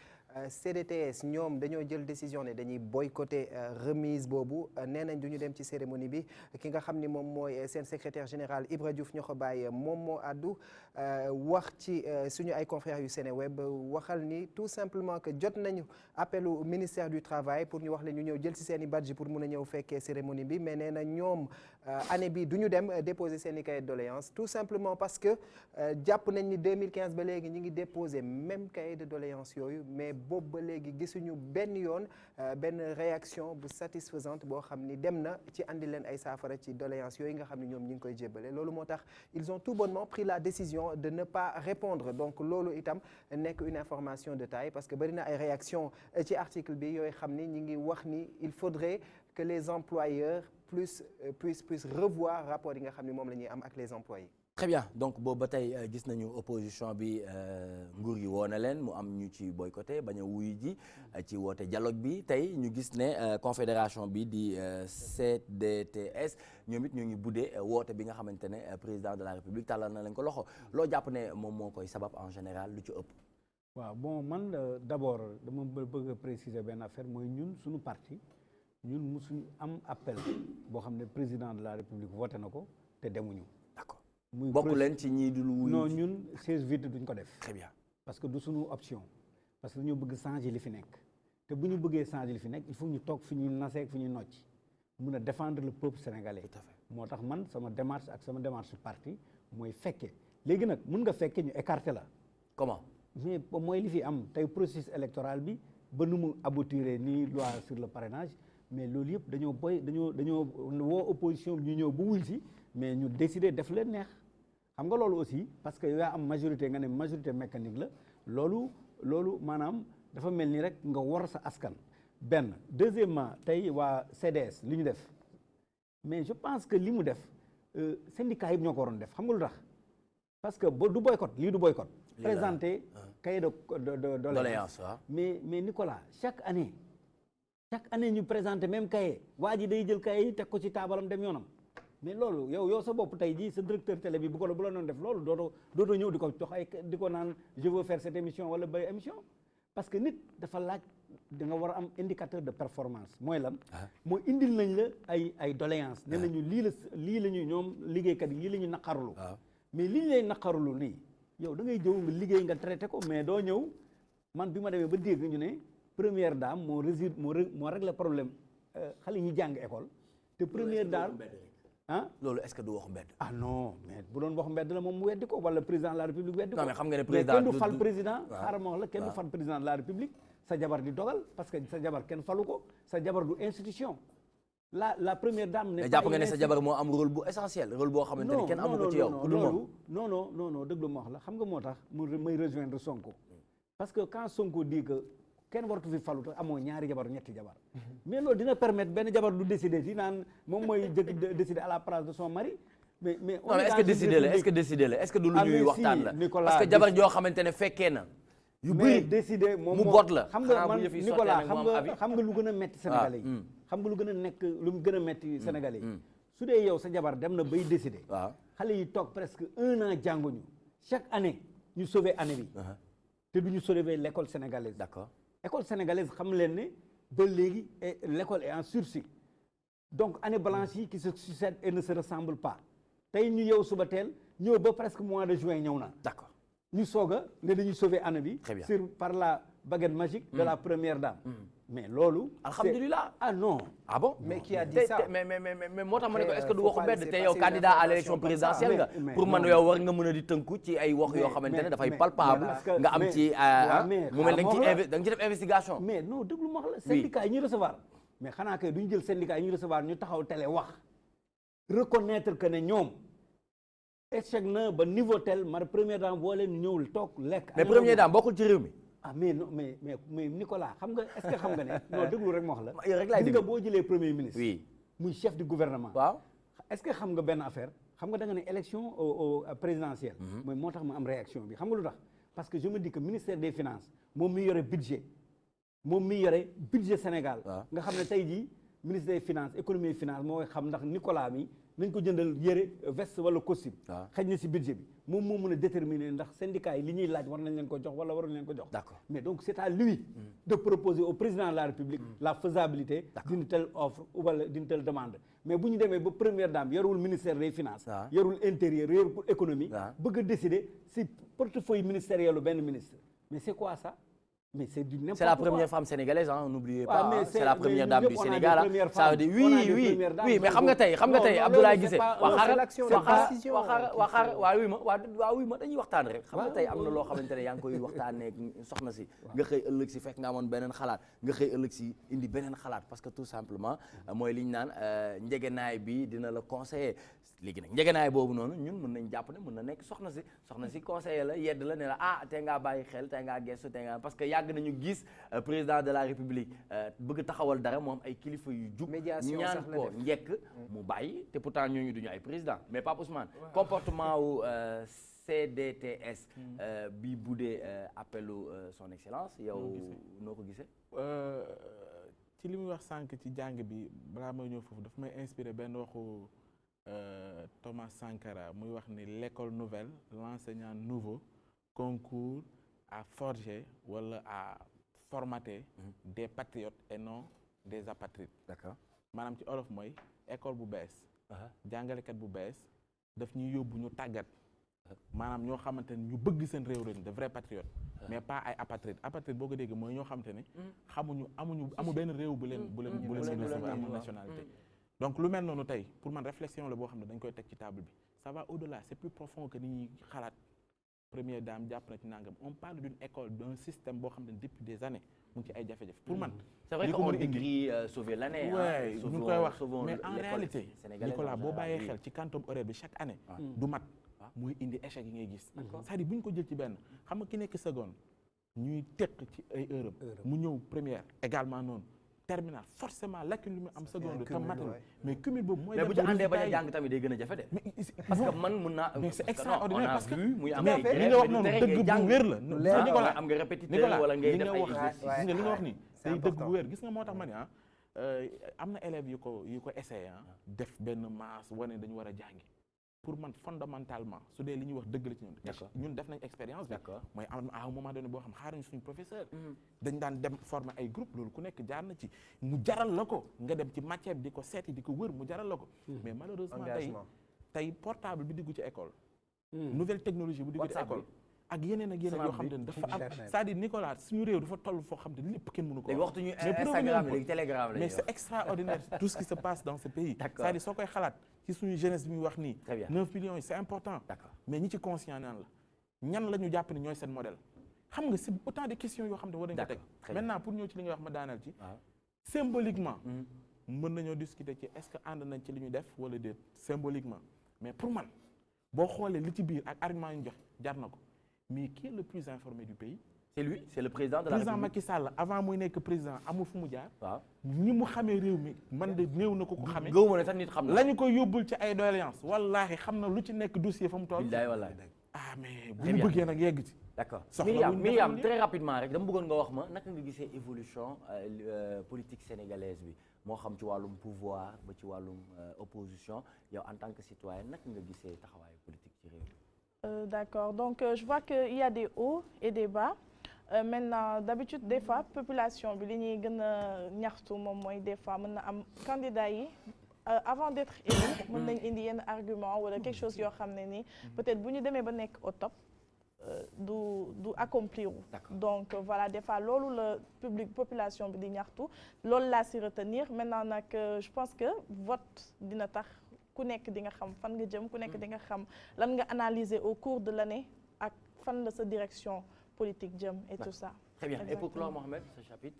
CDTS ñoom dañoo jël décision ne dañuy boycotter remise boobu nee nañ du ñu dem ci cérémonie bi ki nga xam ni moom mooy seen secrétaire général Ibra Diouf ñoo ko bàyyi moom moo àddu wax ci suñu ay confrères yu Seneweb waxal ni tout simplement que jot nañu appelu ministère du travail pour ñu wax leen ñu ñëw jël ci seen i badge pour mun a ñëw fekkee cérémonie bi mais nee na ñoom année bi du ñu dem déposer seen i cahier de doléance tout simplement parce que jàpp nañ ni 2015 ba léegi ñu ngi déposer même cahier de doléance yooyu mais boobu ba léegi gisuñu benn yoon benn réaction bu satisfaisante boo xam ni dem na ci andi leen ay saafara ci doléance yooyu nga xam ni ñoom ñi ngi koy jébbale loolu moo tax ils ont tout bonnement pris la décision de ne pas répondre donc loolu itam nekk une information de taille parce que bari na ay réaction ci article bi yooyu xam ni ñi ngi wax ni il faudrait que les employeurs puissent revoir rapport yi nga xam ni moom la ñuy am ak les employés. très bien donc boobu ba tey gis nañu opposition bi nguur gi woo na leen mu am ñu ci boycotté bañ a wuyu ji ci woote dialogue bi tey ñu gis ne confédération bi di CDTS ñoom it ñoo ngi buddee woote bi nga xamante ne président de la république tàllal na leen ko loxo loo jàpp ne moom moo koy sabab en général lu ci ëpp. waaw bon man d'abord dama bëgg a préciser benn affaire mooy ñun suñu parti ñun musuñu am appel boo xam ne président de la république voté na ko te demuñu. d'accord bokk leen ci ñii dul wuyu. non ñun 16 vide duñ ko def. très bien parce que du suñu option parce que dañoo bëgg changer li fi nekk te bu ñu bëggee changer li fi nekk il faut ñu toog fi ñuy naseeg fi ñuy nocc mun a défendre le peuple sénégalais. tout à fait moo tax man sama démarche ak sama démarche parti mooy fekke léegi nag mun nga fekke ñu écarter la. comment. mais mooy li fi am tey processus électoral bi ba nu mu aboutir ni loi sur le parrainage mais loolu yëpp dañoo woo opposition bi ñu ñëw bu wuy si mais ñu décider def leen neex xam nga loolu aussi parce que yaa am majorité nga ne majorité mécanique la loolu maanaam dafa mel ni rek nga war sa askan benn deuxièmement tey waa CDS li ñu def mais je pense que li mu def syndicat yëpp ñoo ko waroon def xam nga lu tax parce que du boycott lii du boycott présenter cahier de doléance mais Nicolas chaque année ñu présenter même cahier waa ji day jël cahier yi teg ko ci taabalam dem yoonam mais loolu yow sa bopp tey jii sa directeur télé bi bu la doon def loolu dootoo ñëw di ko jox di ko naan je veux faire cette émission wala bay émission parce que nit dafa laaj da nga war a am indicateur de performance mooy lan mooy indil nañ la ay doléance ne nañu lii la ñu ñoom liggéeykat yi lii la ñu naqarulu mais li ñu lay naqarulu lii yow da ngay jëw nga liggéey nga traité ko mais doo ñëw man bi ma demee ba dégg ñu ne première dame moo réglé problème xale yi jàng école te première dame ah loolu est-ce que du waxu mbedd. ah non mais bu doon waxu mbedd la moom mu weddi ko wala président de la république weddi ko. non mais xam nga ne président kenn du fal président. xaaral ma wax la kenn du waaw. fal président de la république. sa jabar di dogal parce que sa jabar kenn falu ko sa jabar du institution. la première dame. mais jàpp nga ne sa jabar moo am rôle bu essentiel rôle boo xamante ni kenn amu ko ci yow. ku dul moom non dëgg ma wax la xam nga moo tax may rejoindre Sonko. parce que quand Sonko dit que kenn waratu fi falu te amoo ñaari jabar ñetti jabar. mais loolu dina permettre benn jabar du décider ci naan moom mooy décider à la place de son mari. mais non mais est-ce que décider la est-ce que du lu ñuy waxtaan la parce que jabar joo xamante ne fekkee na. yu bëri décider moom mu boot la. xam nga man Nicolas xam nga lu gën a metti Sénégalais yi. xam nga lu gën a metti Sénégalais yi. su dee yow sa jabar dem na bay décider. waaw xale yi toog presque 1 an jànguñu chaque année ñu sauver année bi. te du ñu sauver l'école sénégalaise. d'accord école sénégalaise xam leen ne ba léegi l'école est en sursis. donc année blanche yi qui se succèdent et ne se ressemblent pas. tey ñu yow suba teel ñëw ba presque mois de juin ñëw na. d'accord ñu soog a ne dañuy sauver année bi. très bien par la baguette magique de la première dame. mais loolu. alhamdulilah ah non. ah bon mais qui a dit ça mais moo tax ma ne ko est-ce que du waxu mbedd te yow candidat à l'élection présidentielle nga pour man yow war nga mën a di tënku ci ay wax yoo xamante ne dafay palpable nga am ci mu mel da nga ci def investigation. mais non déglu ma wax la syndicat yi ñuy recevoir mais xanaa kay duñu jël syndicat yi ñuy recevoir ñu taxaw télé wax reconnaître que ne ñoom échec na ba niveau tel ma première dame boo leen ñëwul toog lekk. mais première dame bokkul ci réew mi. ah mais non mais Nicolas xam nga est-ce que xam nga ne non déglu rek ma wax la. yow rek laay déglu nga boo jëlee premier ministre. oui muy chef du gouvernement. waaw est-ce que xam nga benn affaire xam nga da nga ne élection au présidentielle. mooy moo tax ma am réaction bi xam nga lu tax parce que je me dis que ministère des finances moom mi yore budget Sénégal. nga xam ne tey jii ministre des finances économie et finance moo xam ndax Nicolas mi nañ ko jëndal yére veste wala costume. xëy na si budget bi moom moo mën a déterminer ndax syndicat yi li ñuy laaj war nañ leen ko jox wala waruñ leen ko jox. d'accord mais donc c'est à lui de proposer au président de la République la faisabilité d'une telle offre wala d'une telle demande. mais bu ñu demee ba première dame yorul ministère des finances. yorul intérieur yorul économie. bëgg a décider si portefeuille ministériel benn ministre mais c'est quoi ça. mais c'est du n'importe quoi. C'est la première femme sénégalaise n'oubliez pas. C'est la première dame du Sénégal. Ça veut dire oui mais xam nga tey Abdoulaye Guissé oui ma dañuy waxtaan rek xam nga tey am na loo xamante ne yaa ngi koy waxtaanee soxna si nga xëy ëllëg si fekk nga amoon beneen xalaat nga xëy ëllëg si indi beneen xalaat parce que tout simplement mooy li ñu naan njegenaay bi dina la conseiller léegi nag njegenaay boobu noonu ñun mën nañ jàpp ne mën na nekk soxna si conseiller la yedd la ne la tey ngaa bàyyi xel tey ngaa gestu tey ngaa parce que yàgg nañu gis président de la république bëgg taxawal dara moom ay kilifa yu jug ñaan ko njekk mu bàyyi te pourtant ñooñu duñu ay président mais Pape Ousmane comportement wu CDTS bi buddee appelu son excellence yow noo ko gisee ci li muy wax sànq ci jàng bi balaa may ñëw foofu daf may inspiré benn waxu Thomas Sankara muy wax ni l'école nouvelle l'enseignant nouveau concourt à forger wala à formater des patriotes et non des apatrides. D'accord. maanaam ci olof mooy école bu bees jàngalekat bu bees daf ñuy yóbbu ñu tàggat maanaam ñoo xamante ne ñu bëgg seen réew ren de vrais patriotes mais pas ay apatrides apatrides boo ko dégg mooy ñoo xamante ne amu benn réew bu leen amul nationalité. donc lu mel noonu tey pour man réflexion la boo xam ne dañ koy teg ci table bi ça va au-delà c'est plus profond que ni ñuy xalaat première dame jàpp na ci nangam on parle d'une école d'un système boo xam ne depuis des années mu ngi ci ay jafe-jafe pour man c'est vrai qu'on écrit sauver l'année ñu ngi koy wax mais en réalité Nicolas boo bàyyee xel ci quantum horaire bi chaque année du mat muy indi échec yi ngay gis c'est-à-dire bu ñu ko jël ci benn xam nga ki nekk seconde ñuy teq ci ay heure mu ñëw première également noonu terminal forcément lakk lu mu am seconde tam matal mais cumul boobu mooy mais bu ci àndee bañ a jàng tamit day gën a jafe de parce que man mun naa mais c'est extraordinaire parce que muy am li nga wax noonu dëgg bu wér la Nicolas am nga répétiteur wala ngay def ay gis nga li nga wax ni day dëgg bu wér gis nga moo tax ma ne am na élèves yu ko essayé def benn masse wane dañu war a jàngi pour man fondamentalement su dee li ñuy wax dëgg la ci ñun def nañ expérience bi mooy à un moment donné boo xam xaaruñu suñu professeur dañ daan dem former ay groupe loolu ku nekk jaar na ci mu jaral la ko nga dem ci matière bi di ko seeti di ko wër mu jaral la ko mais malheureusement tey portable bi dugg ci école nouvelle technologie bu dugg ci école ak yeneen yoo xam ne dafa am c'est-à-dire Nicolas suñu réew dafa toll foo xam ne lépp kenn mënu ko léegi waxtuñu Instagram léegi Telegram mais c'est extraordinaire tout ce qui se passe dans ce pays c'est-à-dire soo koy xalaat ci suñu jeunesse bi muy wax nii. Très bien. 9 millions yi c'est important. D'accord. mais ñi ci conscient naan la ñan la ñu jàpp ne ñooy seen modèle xam nga c'est autant de questions yoo xam ne war nañu ko teg. Très bien. maintenant pour ñëw ci li nga wax ma daaneel ci. waaw symboliquement. mën nañoo discuter ci est-ce que ànd nañ ci li ñu def wala déet symboliquement mais pour man boo xoolee li ci biir ak argument yi ñu jox jar na ko mais qui est le plus informé du pays. c'est lui c'est le président de la président République. Macky Sall avant muy nekk président amul fu mu jaar. waaw ñi mu xamee réew mi man de néew na ko ko xamee. gëwuma ne sax nit xam na. la ñu koy yóbbul ci ay doléances wallaahi xam na lu ci nekk dossier fa mu toll. billaay wallaay. ah mais bu Très ñu bien. bëggee nag yegg ci. d'accord soxla Myriam très rapidement rek dama bëggoon nga wax ma naka nga gisee évolution politique sénégalaise bi moo xam ci wàllum pouvoir ba ci wàllum opposition yow en tant que citoyen naka nga gisee taxawaayu politique ci réew mi. D'accord, donc je vois qu'il y a des hauts et des bas. Maintenant d'habitude des fois population bi li ñuy gën a ñaxtu moom mooy des fois mën na am candidat yi avant d'être élu mën nañ indi yenn argument wala quelque chose yoo xam ne ni peut-être bu ñu demee ba nekk au top du accomplir wu. Donc voilà des fois loolu la population bi di ñaxtu loolu laa si retenir maintenant nag je pense que vote dina tax ku nekk di nga xam fan nga jëm ku nekk di nga xam lan nga analyser au cours de l'année ak fan la sa direction politique jëm et tout ça. Très bien. Et pour clore Mohamed ce chapitre.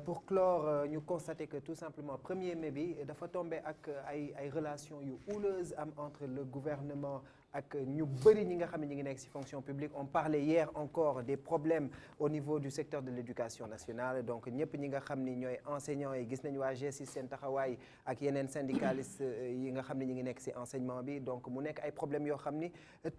Pour clore ñu constater que tout simplement 1er mai bi dafa tombé ak ay relations yu houleuses am entre le gouvernement ak ñu bëri ñi nga xam ne ñi ngi nekk ci fonction publique. On parlait hier encore des problèmes au niveau du secteur de l'éducation nationale donc ñëpp ñi nga xam ni ñooy enseignants yi gis nañu waa G6 seen taxawaay ak yeneen syndicalistes yi nga xam ne ñi ngi nekk ci enseignement bi donc mu nekk ay problèmes yoo xam ni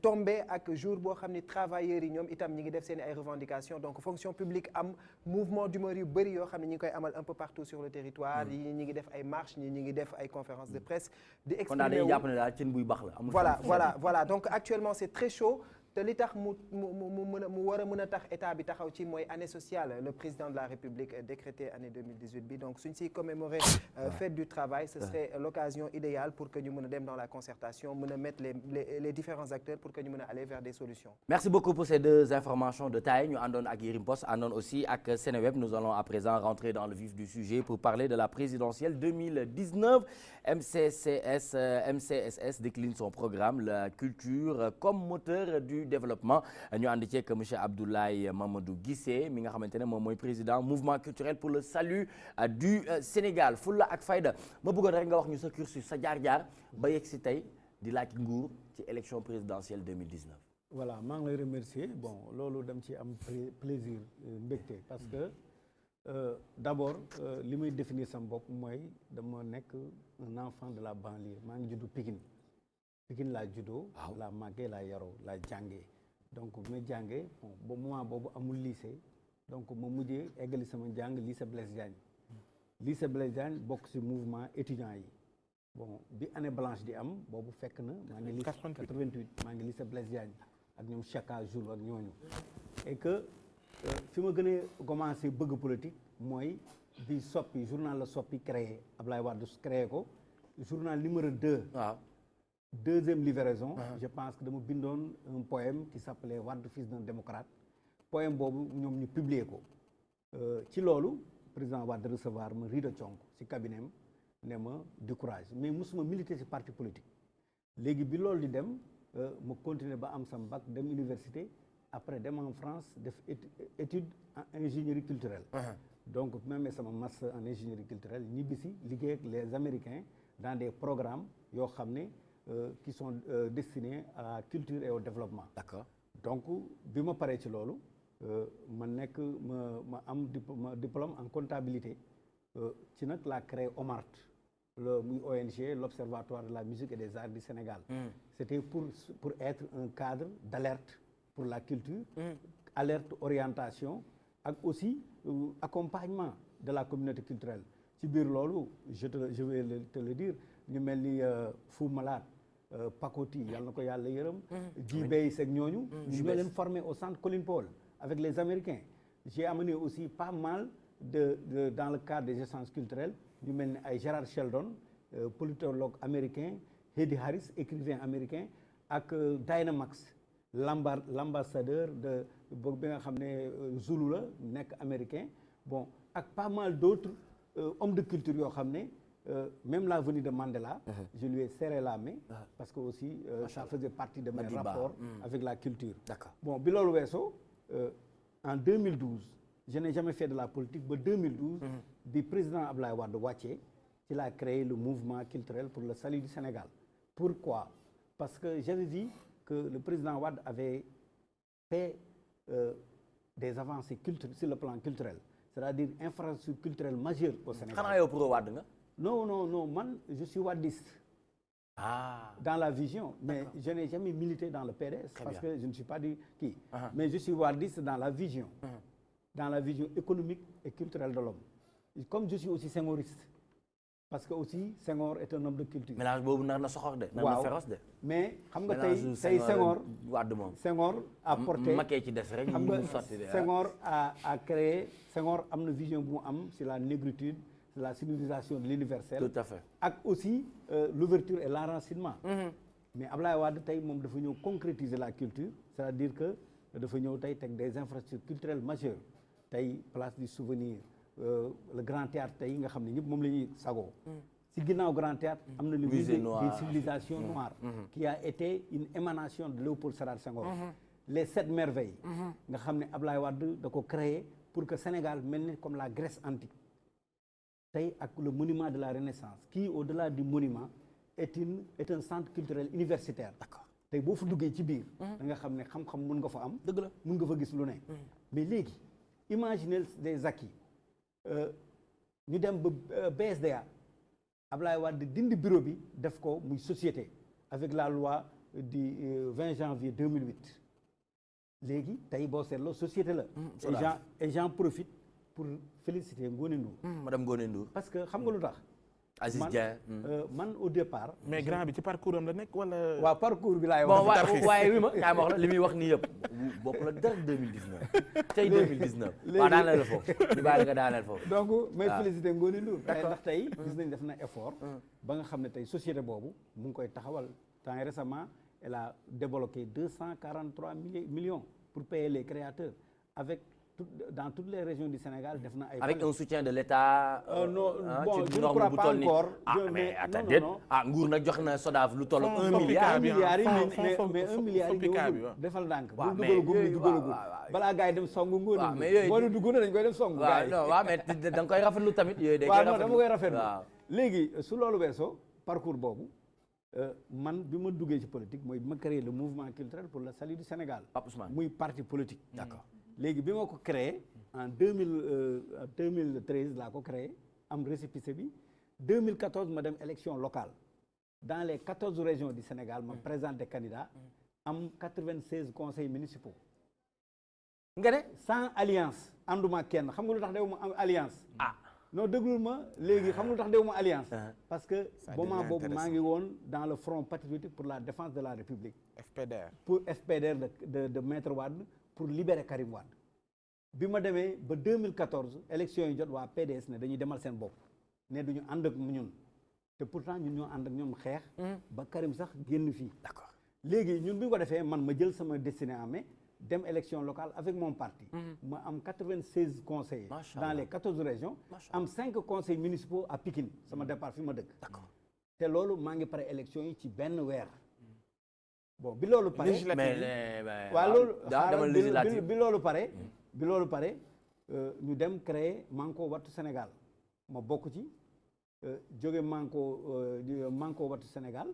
tombé ak jour boo xam ni travailleurs yi ñoom itam ñi ngi def seen ay revendications donc fonction publique am mouvement d'humeur yu bëri yoo xam ne ñi ngi koy amal un peu partout sur le territoire yi ñi ngi def ay marches ñi ngi def ay conférences de presse di exprimer wu jàpp ne daal cin buy baax la. voilà donc actuellement c'est très chaud te li tax mu war a mën a tax état bi taxaw ci mooy année sociale le président de la République décrété année 2018 bi donc suñ siy commémorer fête du travail ce serait l'occasion idéale pour que ñu mën a dem dans la concertation mën a mettre les différents acteurs pour que ñu mën a aller vers des solutions. Merci beaucoup pour ces deux informations de taille ñu àndoon ak Yerim Post àndoon aussi ak Seneweb. Nous allons à présent rentrer dans le vif du sujet pour parler de la présidentielle 2019. MCSS décline son programme la culture comme moteur du développement ñu ànd ceeg monsieur Abdoulaye Mamadou Guissé mi nga xamante ne moom mooy président mouvement culturel pour le salut du Sénégal fulla ak fayda ma bëggoon rek nga wax ñu sa cursus sa jaar-jaar ba yegg si tey di laaj nguur ci élection présidentielle 2019. voilà maa ngi lay remercier bon loolu dem ci am plaisir mbégte parce que d'abord li may définir sama bopp mooy dama nekk un enfant de la banlieue maa ngi juddu Pikine laa juddoo laa màggee laa yaroo laa jàngee donc bu ma jàngee bon ba moment boobu amul lycée donc ma mujjee eggali sama jàng lycée Blaise Diagne bokk ci mouvement étudiant yi bon bi année blanche di am boobu fekk na maa ngi lycée 88 maa ngi lycée Blaise Diagne ak ñoom Chaka Joul ak ñooñu et que fi ma gën a commencé bëgg politique mooy bi Soppi journal la Soppi créé Ablaye Wade créé ko journal numéro 2 waaw deuxième livraison je pense que dama bindoon un poème qui s'appelait Wade fils d'un démocrate poème boobu ñoom ñu publier ko ci loolu président Wade recevoir ma Rida Thionk ci cabinet am ne ma du courage mais mosuma militer ci parti politique léegi bi loolu di dem ma continuer ba am sam bac dem université après dem en France def étude en ingénierie culturelle donc même sama master en ingénierie culturelle ñibbisi liggéey ak les Américains dans des programmes yoo xam ne qui sont destinés à la culture et au développement. D'accord. Donc bi ma paree ci loolu ma nekk ma am diplôme en comptabilité ci nag laa créé OMART le muy ONG l'Observatoire de la musique et des arts du Sénégal. C'était pour être un cadre d'alerte pour la culture, alerte orientation ak aussi accompagnement de la communauté culturelle ci biir loolu je vais te le dire ñu mel ni Fou Malade Pakoti yàlla na ko yàlla yërëm J-Bay ak ñooñu ñu leen formé au centre Colin Powell avec les Américains. J'ai amené aussi pas mal dans le cadre des échanges culturels ñu mel ni ay Gerard Sheldon politologue américain, Hedy Harris écrivain américain ak Dynamax l'ambassadeur de bi nga xam ne Zulu la nekk américain bon ak pas mal d'autres hommes de culture yoo xam ne même la venue de Mandela, je lui ai serré la main parce que aussi ça faisait partie de mes rapports avec la culture. D'accord. Bon, bi loolu weesoo en 2012 je n'ai jamais fait de la politique ba 2012 bi président Abdoulaye Wade wàccee il a créé le mouvement culturel pour le salut du Sénégal. Pourquoi? Parce que j'avais vu que le président Wade avait fait des avancées sur le plan culturel, c'est-à-dire infrastructure culturelle majeure au Sénégal. xanaa yow pro Wade nga. Non, man je suis wadiste. Dans la vision, mais je n'ai jamais milité dans le PDS parce que je ne suis pas du qui. Mais je suis wadiste dans la vision économique et culturelle de l'homme. Comme je suis aussi senghoriste, parce que aussi Senghor est un homme de culture. mélange boobu nar na soxor de. nar na féroce de. mais xam nga tey Senghor a porté makkee ci des rek xam nga Senghor a créé Senghor am na vision bu mu am sur la négritude, sur la civilisation de l'universel. Tout à fait. ak aussi l'ouverture et l'enracinement. Mais Abdoulaye Wade tey moom dafa ñëw concrétiser la culture, c'est-à-dire que dafa ñëw tey teg des infrastructures culturelles majeures tey place du souvenir. Le grand théâtre tey nga xam ne ñëpp moom la ñuy sagoo ci ginnaaw grand théâtre am na le musée des civilisations noires qui a été une émanation de Léopold Sédar Senghor. Les 7 merveilles nga xam ne Abdoulaye Wade da ko créé pour que Sénégal mel ni comme la Grèce antique tey ak le monument de la Renaissance qui au-delà du monument est un centre culturel universitaire. D'accord. Tey boo fa duggee ci biir da nga xam ne xam-xam mun nga fa am. Dëgg la mun nga fa gis lu ne. Mais léegi imaginez des acquis. ñu dem ba BSDA Abdoulaye Wade dindi bureau bi def ko muy société avec la loi du 20 janvier 2008 léegi tey boo seetloo société la. et j'en profite pour féliciter Ngoné Ndour. madame Ngoné Ndour. parce que xam nga lu tax. Aziz Dia. man au départ. mais grand bi ci parcours am la nekk wala. waaw parcours bi laay bon wax. waaye wi ma kaay ma wax la li muy wax nii yëpp bokk la dara 2019 tey 2019. waaw daaneel la foofu ñu bàyyi nga daaneel foofu. donc may féliciter Ngoné Ndour. ndax tey gis nañ def na effort. ba nga xam ne tey société boobu mu ngi koy taxawal temps récemment elle a débloqué 243 millions pour payer les créateurs avec. Dans toutes les régions du Sénégal def na ay. avec un soutien de l'État. non bon je ne crois pas encore. mais attendez nguur nag jox na SODAV lu toll 1 milliard. mais 1 milliard yi defal ndànk. waaw mais yooyu balaa gars yi dem songu nguur. waaw mais yooyu boo dugg na dañ koy def songu. gars yi waaw mais da nga koy rafetlu tamit yooyu. waaw non dama koy rafetlu léegi su loolu weesoo parcours boobu man bi ma duggee ci politique mooy bi ma créé le mouvement culturel pour le salut du Sénégal. Pape Ousmane muy parti politique. D'accord. léegi bi ma ko créé en 2013 laa ko créé am récépissé bi 2014 ma dem élection locale dans les 14 régions du Sénégal ma présenté candidat am 96 conseils municipaux. nga ne sans alliance ànduma kenn xam nga lu tax dew ma am alliance. non déglul ma léegi xam nga lu tax dew ma alliance. parce que moment boobu maa ngi woon dans le front patriotique pour la défense de la République. FPDR. pour FPDR de Maître Wade. pour libérer Karim Wade bi ma demee ba 2014 élection yi jot waa PDS ne dañuy demal seen bopp ne duñu ànd ak ñun te pourtant ñun ñoo ànd ak ñoom xeex ba Karim sax génn fii. D'accord. Léegi ñun bi ko defee man ma jël sama destinée en main dem élection locale avec mon parti. ma am 96 conseillers dans les 14 régions. am 5 conseils municipaux à Pikine sama départ fi ma dëkk. D'accord. te loolu maa ngi pare élection yi ci benn weer. bon bi loolu pare waaw loolu bi loolu pare ñu dem créer Manko Wattu Sénégal ma bokk ci jóge Manko Wattu Sénégal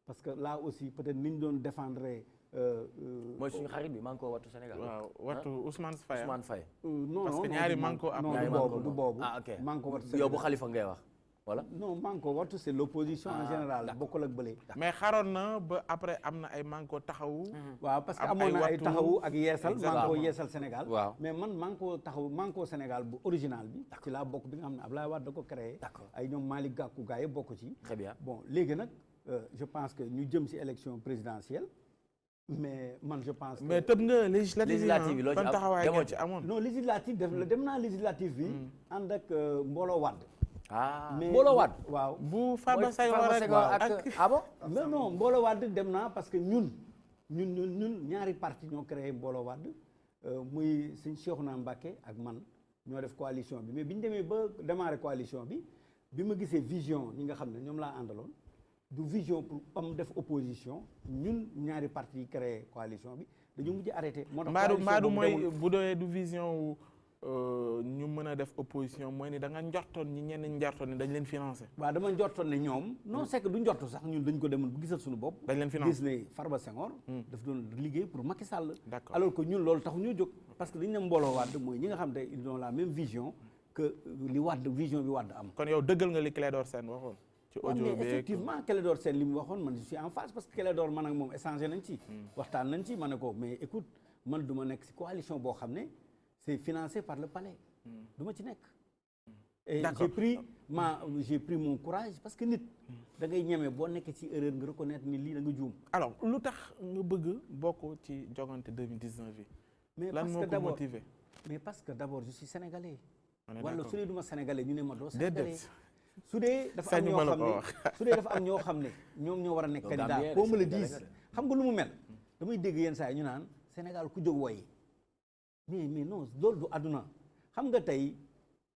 parce que là aussi peut-être ni ñu doon défendre. mooy suñu xarit bi Manko Wattu Sénégal. waaw Wattu Ousmane Faye. Ousmane Faye. non parce que ñaari Manko am. non du boobu. ok Manko Wattu Sénégal yow bu Khalifa ngay wax. voilà non Manko Wattu c'est l'opposition en général bokkul ak bële. mais xaroon na ba après am na ay Manko taxawu. waaw parce que amoon na ay taxawu ak yeesal. Manko waaw yeesal Sénégal. waaw mais man Manko taxawu Manko Sénégal bu original bi. ci laa bokk bi nga xam ne Abdoulaye Wade da ko créé. ay ñoom Malick Gakou gars yi bokk ci. très bien bon léegi nag je pense que ñu jëm ci élection présidentielle. mais man je pense que. mais tëb nga législative bi loo ci am taxawaay nga ci amoon. non législative dem naa législative bi. ànd ak Mbooloo Wade. mais Mbooloo Wade waaw bu Farba Senghor ak bon non Mbooloo Wade dem naa parce que ñun ñaari parti ñoo créé Mbooloo Wade muy sëñ Cheikhouna Mbacké ak man ñoo def coalition bi mais bi ñu demee ba démarrer coalition bi bi ma gisee vision ñi nga xam ne ñoom laa àndaloon du vision pour am def opposition ñun ñaari parti yi créé coalition bi dañu mujj arrêté. moo tax Maadu mooy bu doyee du vision wu ñu mën a def opposition mooy ni da nga njortoon ñi ñenn njortoon ni dañ leen financé. waaw dama njortoon ne ñoom non c'est que du njortu sax ñun dañ ko demoon bu gisal suñu bopp. dañ leen financé gis ne Farba Senghor. daf doon liggéey pour Macky Sall. d'accord alors que ñun loolu taxu ñu jóg. parce que dañu ne mbooloo Wade mooy ñi nga xam ne ils ont la même vision que li Wade vision bi Wade am. kon yow dëggal nga li Clédor Sène waxoon. ci audio bi effectivement Clédor Sène li mu waxoon man je suis en phase parce que Clédor man ak moom échangé nañ ci. waxtaan nañ ci ma ne ko mais écoute man du ma nekk si coalition boo xam ne c'est financé par le palais. du ma ci nekk. et j'ai pris mon courage parce que nit. da ngay ñeme boo nekkee ci erreur nga reconnaître ni lii da nga juum. alors lu tax nga bëgg bokk ci jogante 2019 bi. mais lan moo ko motivé. mais parce que d'abord je suis sénégalais. wala su dee du ma sénégalais ñu ne ma doo sénégalais. su dee dafa am ñoo xam ne ñoom ñoo war a nekk candidat koo ma la diis xam nga lu mu mel damay dégg yenn saa yi ñu naan Sénégal ku jóg woy mais non loolu du àdduna xam nga tey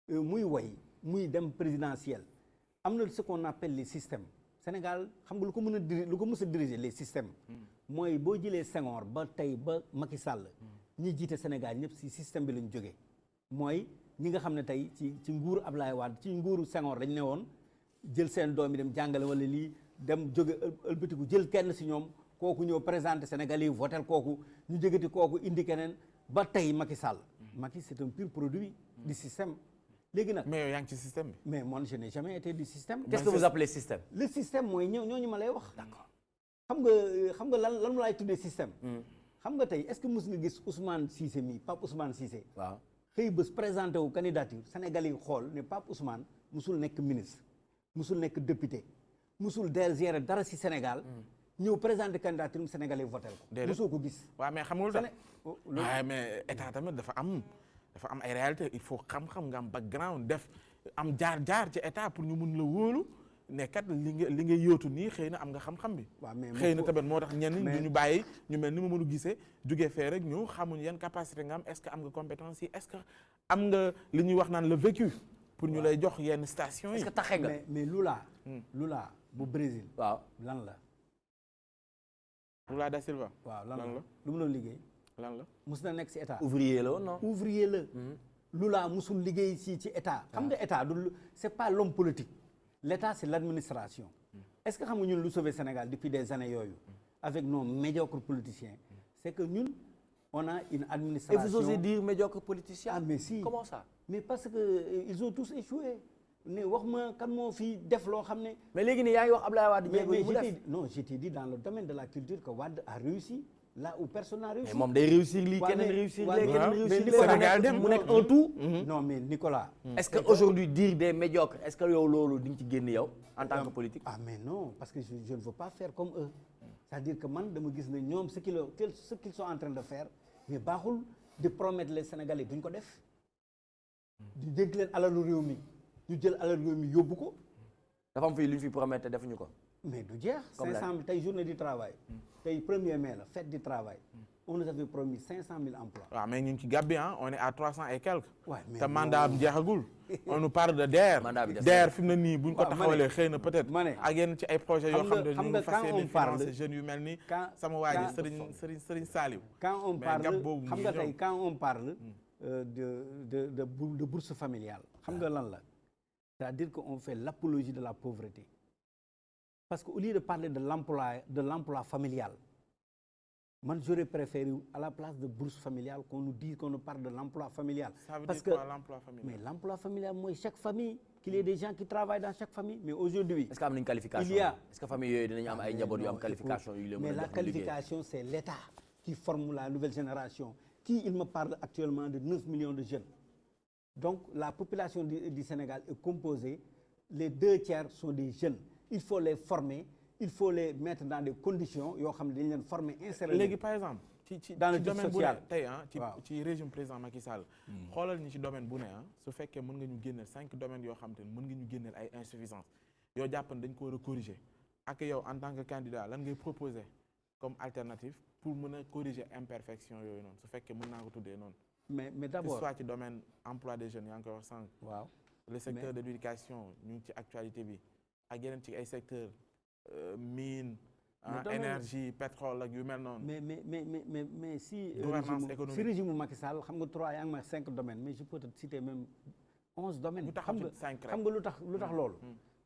muy woy muy dem présidentiel am na ce qu'on appelle les systèmes Sénégal xam nga lu ko mën a lu ko mës a diriger les systèmes mooy boo jëlee Senghor ba tey ba Macky Sall ñi jiite Sénégal ñëpp si système bi lañ jógee mooy ñi nga xam ne tey ci nguuru Ablaye Wade ci nguuru Senghor dañ ne woon jël seen doom yi dem jàngale wala lii dem jóge ëlbatiku jël kenn si ñoom kooku ñëw présenté Sénégalais yi votel kooku ñu jógati kooku indi keneen ba tey Macky Sall. Macky c'est un pur produit du système. léegi nag mais yow yaa ngi ci système bi. mais moi je n'ai jamais été du système. qu'est-ce que vous appelez système. le système mooy ñooñu ma lay wax. d'accord xam nga lan laay tuddee système. xam nga tey est-ce que mos nga gis Ousmane Cissé mi Pape Ousmane Cissé. waaw. xëy bés présenté wu candidature Sénégal yi xool ne Pape Ousmane musul nekk ministre musul nekk député musul gérer dara ci Sénégal ñëw présenté candidature Sénégal yi voté ko. musoo ko gis. waaw mais xam nga lu tax waaw mais état tamit dafa am ay réalité il faut xam-xam nga am background def am jaar ci état pour ñu mun la wóolu ne kat li nga yóotu nii xëy na am nga xam-xam bi. waaw mais xëy na tamit moo tax ñenn ñi ñu bàyyi ñu mel ni ma mënu gisee jugee fee rek ñu xamuñ yan capacité nga am est-ce que am nga compétence yi est-ce que am nga li ñuy wax naan le vécu pour ñu lay jox yenn station yi. est-ce que taxe nga mais Lula bu Brésil. waaw lan la. Lula da Silva. waaw lan la lu mu doon liggéey. lan la mus na nekk ci état. ouvrier la woon non. ouvrier la. Lula musul liggéey ci état. xam nga état du c'est pas l'homme politique. L'État, c'est l'administration. Est-ce que nous avons sauvé le Sénégal depuis des années avec nos médiocres politiciens? C'est que nous, on a une administration... Et vous osez dire médiocres politiciens? Ah, mais si. Comment ça? Mais parce qu'ils ont tous échoué. Mais non, je t'ai dit dans le domaine de la culture que Wade a réussi là où personne n'a réussi. Mais moom day réussir lii keneen réussir lee keneen réussir Sénégal mu nekk un tout. Non mais Nicolas. Est-ce que aujourd'hui dire des médiocres est-ce que yow loolu di nga ci génn yow en tant que politique. Ah mais non parce que je ne veux pas faire comme eux. C'est-à-dire que man dama gis ne ñoom ce qu'ils sont en train de faire mais baaxul de promettre les Sénégalais duñ ko def. di dénk leen alalu réew mi ñu jël alalu réew mi yóbbu ko. dafa am fii lu ñu fi promettre defuñu ko. mais du jeex. 500 tey journée du travail. tey 1er mai la fête du travail. on nous avait promis 500 000 emplois. waaw mais ñu ngi ci gàbbi on est à 300 et quelques. waay mais te mandat am jeexagul. on nous parle de DER. mandat bi DER fi mu ne nii bu ñu ko taxawalee xëy na peut-être. ak yenn ci ay projets yoo xam ne ñu fas yéene financer jeunes yu mel ni. sama waa ji Serigne Saliou. quand on parle xam nga tey quand on parle de bourse familiale. xam nga lan la. c'est-à-dire qu'on fait l'apologie de la pauvreté. Parce qu'au lieu de parler de l'emploi familial, moi j'aurais préféré à la place de bourse familiale qu'on nous dise qu'on nous parle de l'emploi familial. Ça veut dire quoi l'emploi familial? Mais l'emploi familial, moi, chaque famille, qu'il y ait des gens qui travaillent dans chaque famille, mais aujourd'hui... Est-ce qu'il y a une qualification? Il y a... Est-ce que la famille a une qualification? Mais la qualification, c'est l'État qui forme la nouvelle génération. Il me parle actuellement de 9 millions de jeunes. Donc la population du Sénégal est composée, les 2/3 sont des jeunes. Il faut les former, il faut les mettre dans des conditions yoo xam ne dañu leen former insérer léegi par exemple ci domaine bu ne tey ci régime président Macky Sall xoolal ñi ci domaine bu ne su fekkee mën nga ñu génneel 5 domaines yoo xam te ne mën nga ñu génneel ay insuffisance yoo jàpp ne dañ ko war a corriger ak yow en tant que candidat lan ngay proposer comme alternative pour mën a corriger imperfection yooyu noonu su fekkee mën naa ko tuddee noonu mais d'abord soit ci domaine emploi des jeunes yaa ngi koy wax sànq waaw le secteur de l'éducation ñu ngi ci actualité bi ak yeneen ci ay secteurs mine énergie pétrole ak yu mel noonu. mais si gouvernance économique si régime Macky Sall xam nga 3 yaa ngi ma 5 domaines mais je peux te citer même 11 domaines. lu tax xam nga lu tax loolu.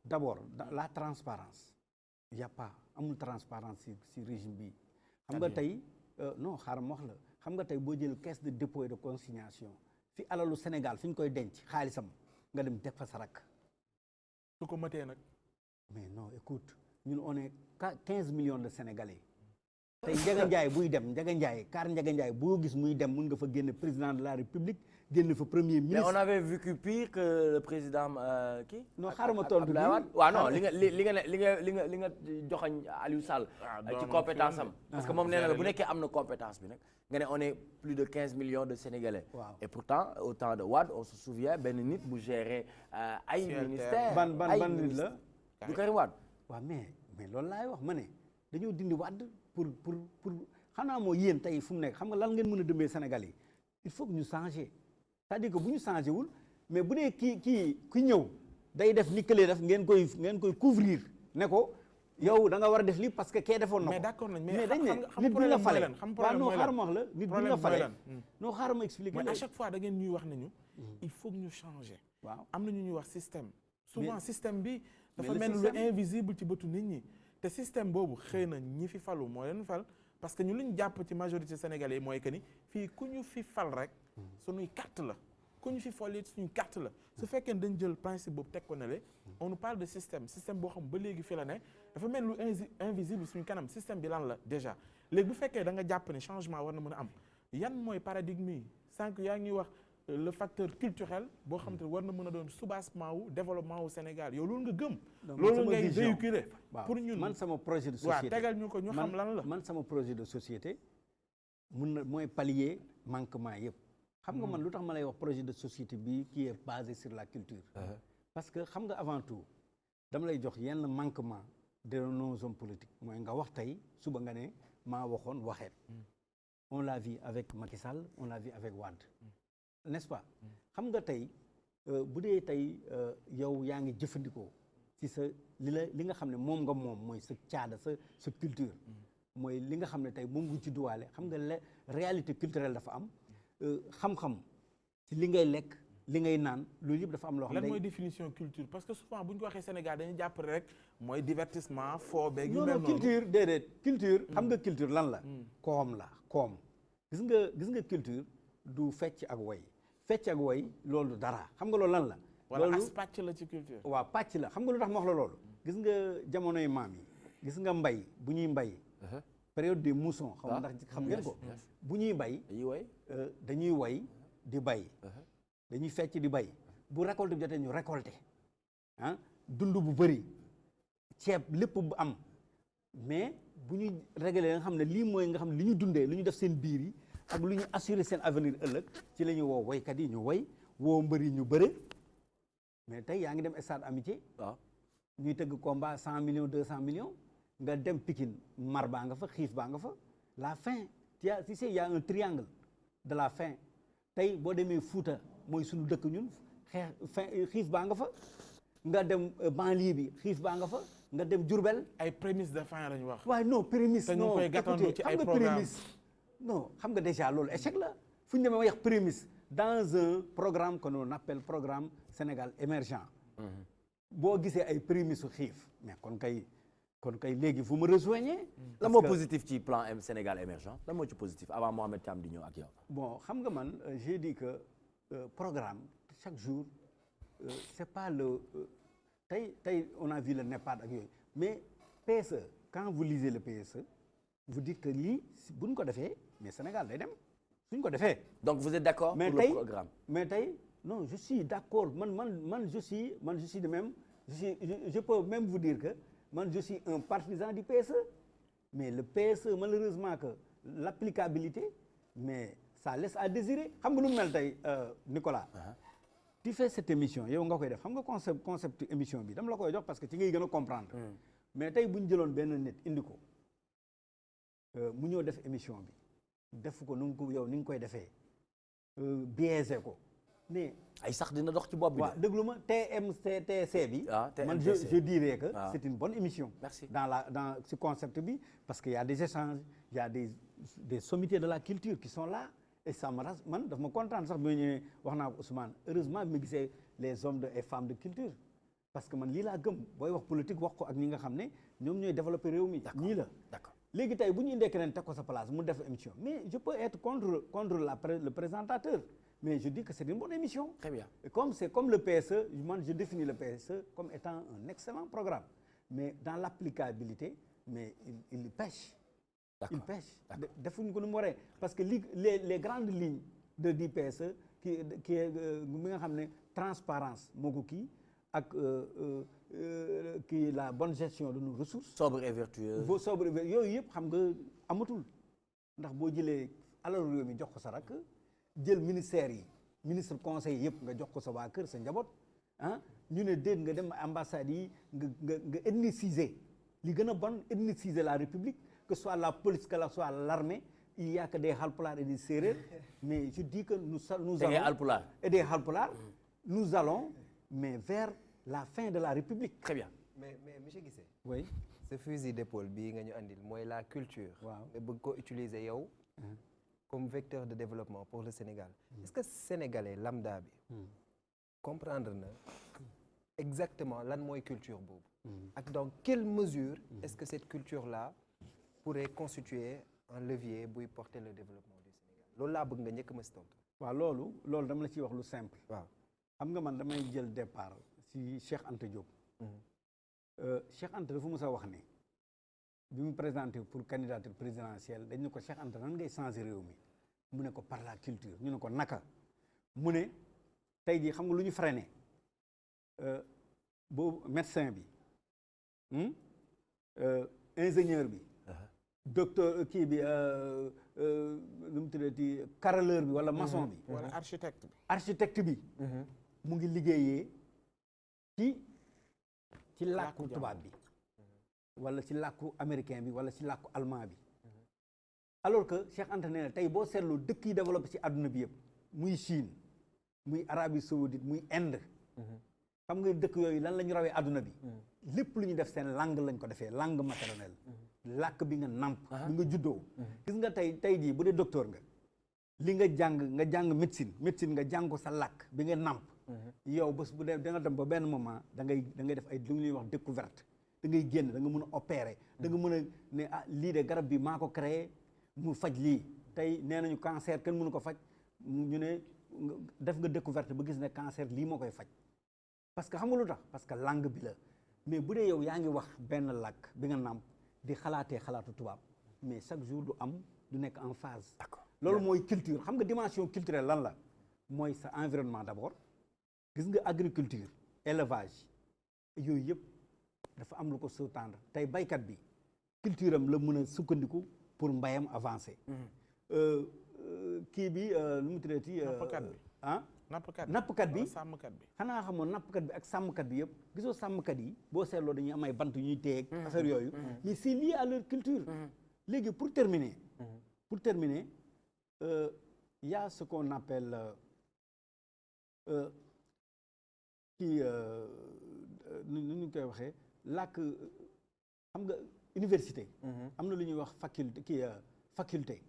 d'abord la transparence y a pas amul transparence si régime bi. xam nga tey non xaaral ma wax la xam nga tey boo jël caisse de dépôt et de consignation fi alalu Sénégal fi ñu koy denc xaalisam nga dem teg fa sa rakk. su ko matee nag. mais non écoute ñun on est 15 millions de Sénégalais tey Ndiaga Ndiaye buy dem Ndiaga Ndiaye car Ndiaga Ndiaye boo gis muy dem mun nga fa génne président de la République génne fa premier ministre. mais on avait vécu pire que le président kii. non xaaral ma tontu bi waaw non li nga joxañ Aliou Sall. ci compétence am. parce que moom nee na la bu nekkee am na compétence bi nag. nga ne on est plus de 15 millions de Sénégalais. waaw et pourtant au temps de Wade on se souvient benn nit bu gérer ay ministères. ban nit la. du Karim Wade. waaw mais loolu laay wax ma ne dañoo dindi Wade pour xanaa moo yéen tey fu mu nekk xam nga lan ngeen mën a dëmbee Sénégal yi il faut que ñu changer c'est-à-dire que bu ñu changé wul mais bu dee ki ñëw day def ni këlee def ngeen koy couvrir ne ko yow da nga war a def lii parce que kee defoon na ko. mais d'accord nañ mais dañ ne nit bu ñu la fale waaw non xaaral ma wax la nit bu ñu la fale non xaaral ma expliquer mais à chaque fois da ngeen ñuy wax nañu il faut que ñu changer. waaw am na ñu ñuy wax système. souvent système bi dafa mel ni lu invisible ci bëtu nit ñi. te système boobu xëy na ñi fi falu moo leen fal parce que ñu lu ñu jàpp ci majorité sénégalais yi mooy que ni fii ku ñu fi fal rek suñuy carte la ku ñu fi fal it suñu carte la su fekkee dañ jël principe boobu teg ko ne le on nous parle de système boo xam ba léegi fi la ne dafa mel lu invisible suñu kanam système bi lan la déjà léegi bu fekkee da nga jàpp ne changement war na mën a am yan mooy paradigme yi sànq yaa ngi wax le facteur culturel boo xam te war na mën a doon soubassement wu développement wu Sénégal yow loolu nga gëm. loolu ngay véhiculer pour ñun man sama projet de société waaw tegal ñu ko ñu xam lan la. man sama projet de société mun na mooy pallier manquement yëpp. xam nga man lu tax ma lay wax projet de société bi qui est basé sur la culture. parce que xam nga avant tout dama lay jox yenn manquement de nos hommes politiques mooy nga wax tey suba nga ne maa waxoon waxeet. on l'a vu avec Macky Sall on l'a vu avec Wade. n'est-ce pas xam nga tey bu dee tey yow yaa ngi jëfandikoo ci sa li nga xam ne moom nga moom mooy sa caada sa culture mooy li nga xam ne tey moom nga ci duwaale xam nga réalité culturelle dafa am xam-xam ci li ngay lekk li ngay naan loolu yëpp dafa am loo xam ne lan mooy définition culture parce que souvent bu ñu ko waxee Sénégal dañuy jàpp rek mooy divertissement foo beeg yu mel noonu culture déedéet culture xam nga culture lan la koom gis nga culture du fecc ak woy fecc ak woy loolu dara xam nga loolu lan la. wala as pàcc la ci culture. waaw pàcc la xam nga lu tax ma wax la loolu. gis nga jamonoy maam yi gis nga mbay bu ñuy mbay. période des moussons. xam nga ndax xam ngeen ko. bu ñuy bay. dañuy woy di bay. dañuy fecc di bay. bu récolte bi jotee ñu récolter dund bu bëri ceeb lépp bu am mais bu ñuy réglé nga xam ne lii mooy nga xam ne li ñu dundee li ñu def seen biir yi. ak lu ñu assurer seen avenir ëllëg ci la ñuy woo woykat yi ñu woy woo mbër yi ñu bëre mais tey yaa ngi dem stade amitié. waaw ñuy tëgg combat 100 millions 200 millions nga dem Pikine mar baa nga fa xiif baa nga fa la faim tu sais y a un triangle de la faim tey boo demee Fouta mooy suñu dëkk ñun xiif baa nga fa nga dem banlieue bi xiif baa nga fa nga dem Diourbel. ay prémices de faim la ñu wax. waaw non prémices non koy gàttandu ci ay programme non xam nga déjà loolu échec la fu ñu demee wax prémisse dans un programme que l'on appelle programme Sénégal émergent boo gisee ay prémices su xiif mais kon kay léegi vous me rejoignez. lan moo positif ci plan Sénégal émergent lan moo ci positif avant Mohamed Thiam di ñëw ak yow. bon xam nga man j'ai dit que programme chaque jour c'est pas le tey on a vu le NEPAD ak yooyu mais PSE quand vous lisez le PSE vous dites que lii buñ ko defee mais Sénégal day dem suñ ko defee. donc vous êtes d'accord pour le programme. mais tey non je suis d'accord man je suis de même je peux même vous dire que man je suis un partisan du PSE mais le PSE malheureusement que l'applicabilité mais ça laisse à désirer xam nga lu mel tey Nicolas. tu fais cette émission yow nga koy def xam nga concept émission bi dama la koy jox parce que ci ngay gën a comprendre. mais tey bu ñu jëloon benn nit indi ko. mu ñëw def émission bi def ko nu ko yow ni nga koy defee biaisé ko mais ay sax dina dox ci bopp bi. waaw déglu ma TMC bi. man je dirais que c'est une bonne émission. Merci. dans ce concept bi parce que y a des échanges il y a des sommités de la culture qui sont là et ça me rassure man daf ma kontaan sax bi ma ñëwee wax naa ko Ousmane heureusement mi gisee les hommes et femmes de culture parce que man lii laa gëm booy wax politique wax ko ak ñi nga xam ne ñoom ñooy développer réew mi. ñii la d'accord léegi tey bu ñu indee keneen teg ko sa place mu def émission mais je peux être contre le présentateur. Mais je dis que c'est une bonne émission. Très bien. Et c'est comme le PSE, moi je définis le PSE comme étant un excellent programme. Mais dans l'applicabilité, mais il pêche. Il pêche. Defuñu ko nu mu waree parce que les grandes lignes du PSE qui est mi nga xam ne transparence moo ko kii ak kii la bonne gestion de nos ressources. Sobre et vertueuse. Yooyu yëpp xam nga amatul ndax boo jëlee alalu réew mi jox ko sa rakk. jël ministère yi ministre conseil yëpp nga jox ko sa waa kër sa njaboot ah ñu ne déet nga dem ambassade yi nga ethniciser li gën a bon ethniciser la république que ce soit la police que ce soit l'armée il y a que des halpulaar et des séeréer mais je dis que nous allons et des halpulaar nous allons mais vers la fin de la république. Très bien. mais monsieur Guissé. oui ce fusil d'épaule bii nga ñu andil mooy la culture. waaw nga bëgg ko utiliser yow. comme vecteur de développement pour le Sénégal. Est-ce que sénégalais lambda bi comprendre na exactement lan mooy culture boobu ak dans quelle mesure est-ce que cette culture-là pourrait constituer un levier buy porter le développement du Sénégal loolu laa bëgg nga njëkk ma si tontu. waaw loolu dama la ciy wax lu simple. waaw xam nga man damay jël départ si Cheikh Anta Diop. Cheikh Anta dafa mës a wax ne bi mu présenté pour candidature présidentielle dañ ne ko Cheikh Anta nan ngay changer réew mi mu ne ko par la culture ñu ne ko naka mu ne tey jii xam nga lu ñu freiné boobu médecin bi ingénieur bi docteur kii bi lu mu tuddati carreleur bi wala maçon bi wala architecte bi mu ngi liggéeyee ci làkku tubaab bi wala ci làkku américain bi wala ci làkku allemand bi alors que Cheikh Anta nee na tey boo seetloo dëkk yi développé ci àdduna bi yëpp muy Chine muy Arabie Saoudite muy Inde xam nga dëkk yooyu lan la ñu rawee àdduna bi lépp lu ñu def seen langue lañ ko defee langue maternelle làkk bi nga namp bi nga juddoo gis nga tey jii bu dee docteur nga li nga jàng médecine nga jàng ko sa làkk bi nga namp yow bés bu dee da nga dem ba benn moment da ngay def ay lu ñuy wax découverte da ngay génn da nga mën a opérer da nga mën a ne lii de garab bi maa ko créé mu faj lii tey nee nañu cancer kenn mënu ko faj ñu ne def nga découverte ba gis ne cancer lii moo koy faj parce que xam nga lu tax parce que langue bi la mais bu dee yow yaa ngi wax benn làkk bi nga nàmp di xalaatu tubaab mais chaque jour du nekk en phase. loolu mooy culture xam nga dimension culturelle lan la mooy sa environnement d'abord gis nga agriculture élevage yooyu yëpp dafa am lu ko sous-tendre tey baykat bi culture am la mën a sukkandiku pour mbayam avancer. kii bi lu mu tuddati nappkat bi sàmmkat bi xanaa xamoon nappkat bi ak sàmmkat bi yëpp gisoo sàmmkat yi boo seetloo dañuy am ay bant yu ñuy téye affaire yooyu mais c'est lié à leur culture léegi pour terminer y a ce qu'on appelle kii nu ñu koy waxee làkk xam nga université am na lu ñuy wax faculté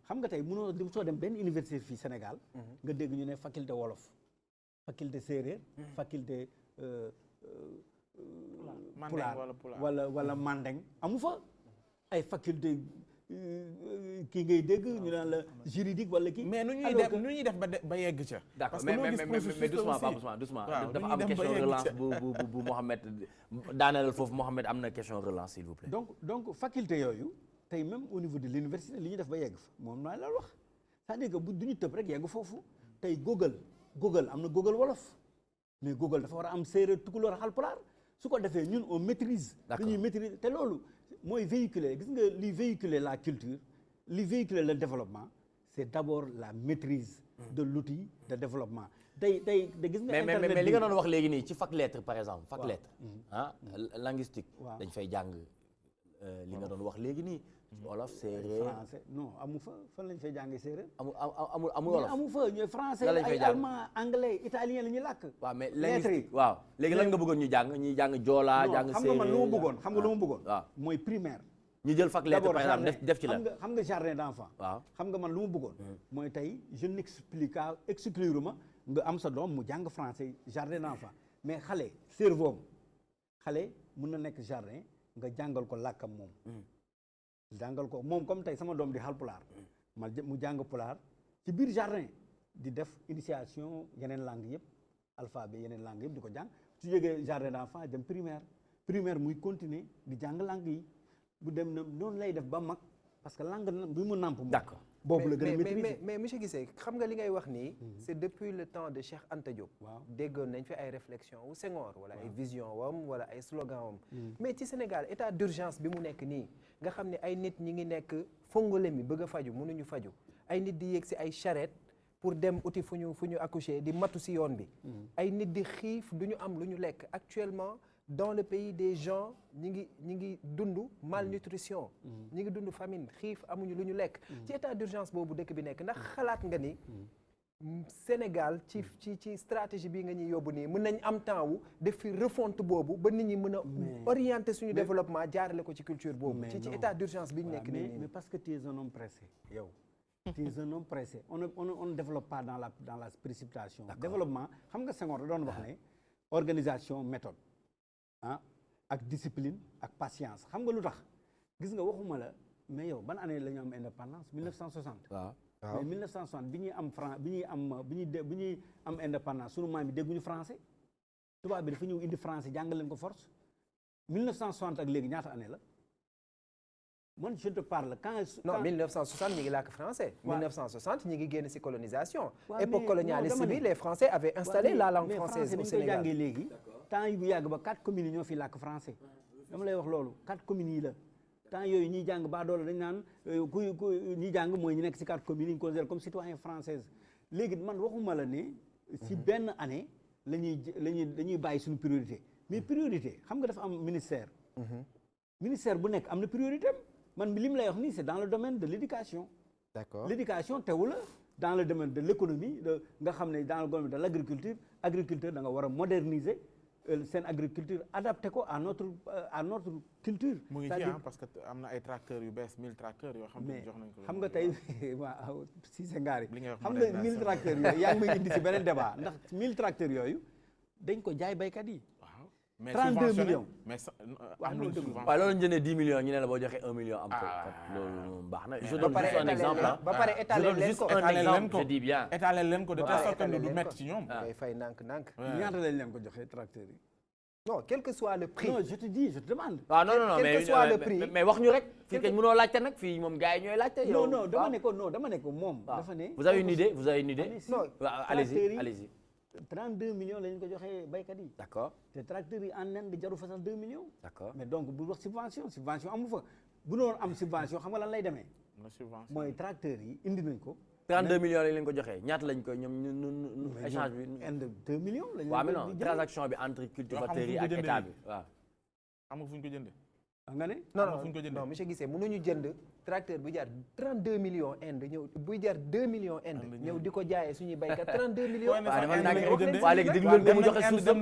xam nga tey mënoo soo dem benn université fii Sénégal nga dégg ñu ne faculté wolof faculté séeréer faculté pulaar wala mandeng amu fa ay faculté kii ngay dégg ñu naan la juridique wala kii mais nu ñuy def ba yegg ca d'accord mais doucement dafa am question relance bu Mohamed daaneel foofu Mohamed am na question relance s'il vous plaît donc faculté yooyu tey même au niveau de l'université li ñu def ba yegg fa moom naa la wax c'est-à-dire que du ñu tëb rek yegg foofu tey Google am na Google wolof mais Google dafa war a am séeréer tukulóor Haalpulaar su ko defee ñun on maîtrise dañuy maîtriser te loolu mooy véhiculer gis nga li véhiculer la culture li véhiculer le développement c'est d'abord la maîtrise de l'outil de développement tey gis nga mais li nga doon wax léegi nii ci fac lettre par exemple fac lettre linguistique dañ fay jàng li nga doon wax léegi nii wolof séeréer français non amu fa fan lañ fay jàngee séeréer. amul wolof amu fa ñooy français lan lañ fay ay jàng allemand anglais italien la ñuy làkk. waaw mais lettres yi linguistique waaw léegi lan nga bëggoon ñu jàng ñuy jàng joolaa jàng séeréer xam nga man lu ma bëggoon xam nga lu ma bëggoon. waaw mooy primaire. ñu jël fac lettres par exemple def ci la xam nga jardin d'enfant. waaw xam nga man lu ma bëggoon. mooy tey je exclure ma nga am sa doom mu jàng français jardin d'enfant mais xale cerveau am xale mun na nekk jardin nga jàngal ko làkkam moom. jàngal ko moom comme tey sama doom di Haalpulaar mu jàng pulaar ci biir jardin di def initiation yeneen langue yëpp alphabet yeneen langue yëpp di ko jàng su jógee jardin d'enfant dem primaire muy continuer di jàng langue yi bu dem na noonu lay def ba mag parce que langue bi mu nàmp moom. d'accord boobu la gën a maîtriser mais monsieur Guissé xam nga li ngay wax nii. c'est depuis le temps de Cheikh Anta Diop. waaw déggoon nañ fi ay réflexion wu Senghor wala ay vision wam wala ay slogan wam. mais ci Sénégal état d'urgence bi mu nekk nii nga xam ne ay nit ñi ngi nekk Fongolemi bëgg a faju mënuñu faju ay nit di yéeg si ay charrette pour dem uti fu ñu accoucher di matu si yoon bi. ay nit di xiif du ñu am lu ñu lekk actuellement. Dans le pays des gens ñi ngi dund malnutrition ñi ngi dund famine xiif amuñu lu ñu lekk ci état d'urgence boobu dëkk bi nekk ndax xalaat nga ni Sénégal ci stratégie bi nga ñuy yóbbu nii mën nañ am temps wu def fi refonte boobu ba nit ñi mën a orienter suñu développement jaarale ko ci culture boobu ci état d'urgence bi ñu nekk nii mais parce que tu es un homme pressé yow tu es un homme pressé on ne développe pas dans la précipitation développement xam nga Senghor da doon wax ne organisation méthode ak discipline ak patience xam nga lu tax gis nga waxuma la mais yow ban année la ñu am indépendance 1960. waaw mais 1960 bi ñuy am indépendance sunu maam yi dégguñu français tubaab bi dafa ñëw indi français jàngal leen ko force 1960 ak léegi ñaata année la man je te parle non 1960 ñi ngi làkk français. 1960 ñi ngi génn ci colonisation. époque colonialiste bi les français avaient installé la langue française au Sénégal mais français bi ñu koy jàngee léegi. temps yi bu yàgg ba 4 communes yi ñoo fi làkk français dama lay wax loolu 4 communes yi la temps yooyu ñiy jàng ba doole dañ naan ñi jàng mooy ñu nekk ci 4 communes yi ñu considère comme citoyen française léegi man waxuma la ne ci benn année dañuy bàyyi suñu priorité mais priorité xam nga dafa am ministère bu nekk am na priorité man li mu lay wax nii c'est dans le domaine de l'éducation. D'accord. L'éducation teewu la dans le domaine de l'économie nga xam ne dans le domaine de l'agriculture da nga war a moderniser seen agriculture adapté ko à notre culture. mu ngi ci parce que am na ay tracteurs yu bees 1000 tracteurs yoo xam ne jox nañ ko. xam nga tey waaw si sa ngaari xam nga 1000 tracteurs yooyu yaa ngi may indi si beneen débat ndax 1000 tracteurs yooyu dañ ko jaay baykat yi. 32 millions mais waaw loolu ñu jëndee 10 millions ñu ne la boo joxee 1 million am ko loolu baax na je donne juste un exemple ba pare étaler leen ko je dis bien étaler leen ko de telle sorte que du métti ci ñoom ngay fay nànk ñaata lañ leen ko joxee tracteurs yi non quel que soit le prix non je te dis je te demande waaw non quel que soit le prix mais wax ñu rek fii kañ mënoo laajte nag fii moom gars yi ñooy laajte yow non dama ne ko moom dafa ne vous avez une idée non allez-y 32 millions lañ ko joxee baykat yi. D'accord. te tracteurs yi en Inde jaru fa sax 2 millions. D'accord. mais donc bu wax subvention amu fa bu doon am subvention xam nga lan lay demee. mooy tracteurs yi indi nañ ko. 32 millions lañ leen ko joxee ñaata lañ ko ñoom échange bi. Inde 2 millions lañ waaw mais non transaction bi entre cultivateurs yi ak état bi waaw. am nga fu ñu ko jëndee. nga ne. non monsieur Guissé mënuñu jënd tracteur bu jar 32 millions Inde ñëw buy jar 2 millions Inde ñëw di ko jaayee suñuy baykat 32 millions. waaw léegi déglu leen ko mu joxe source am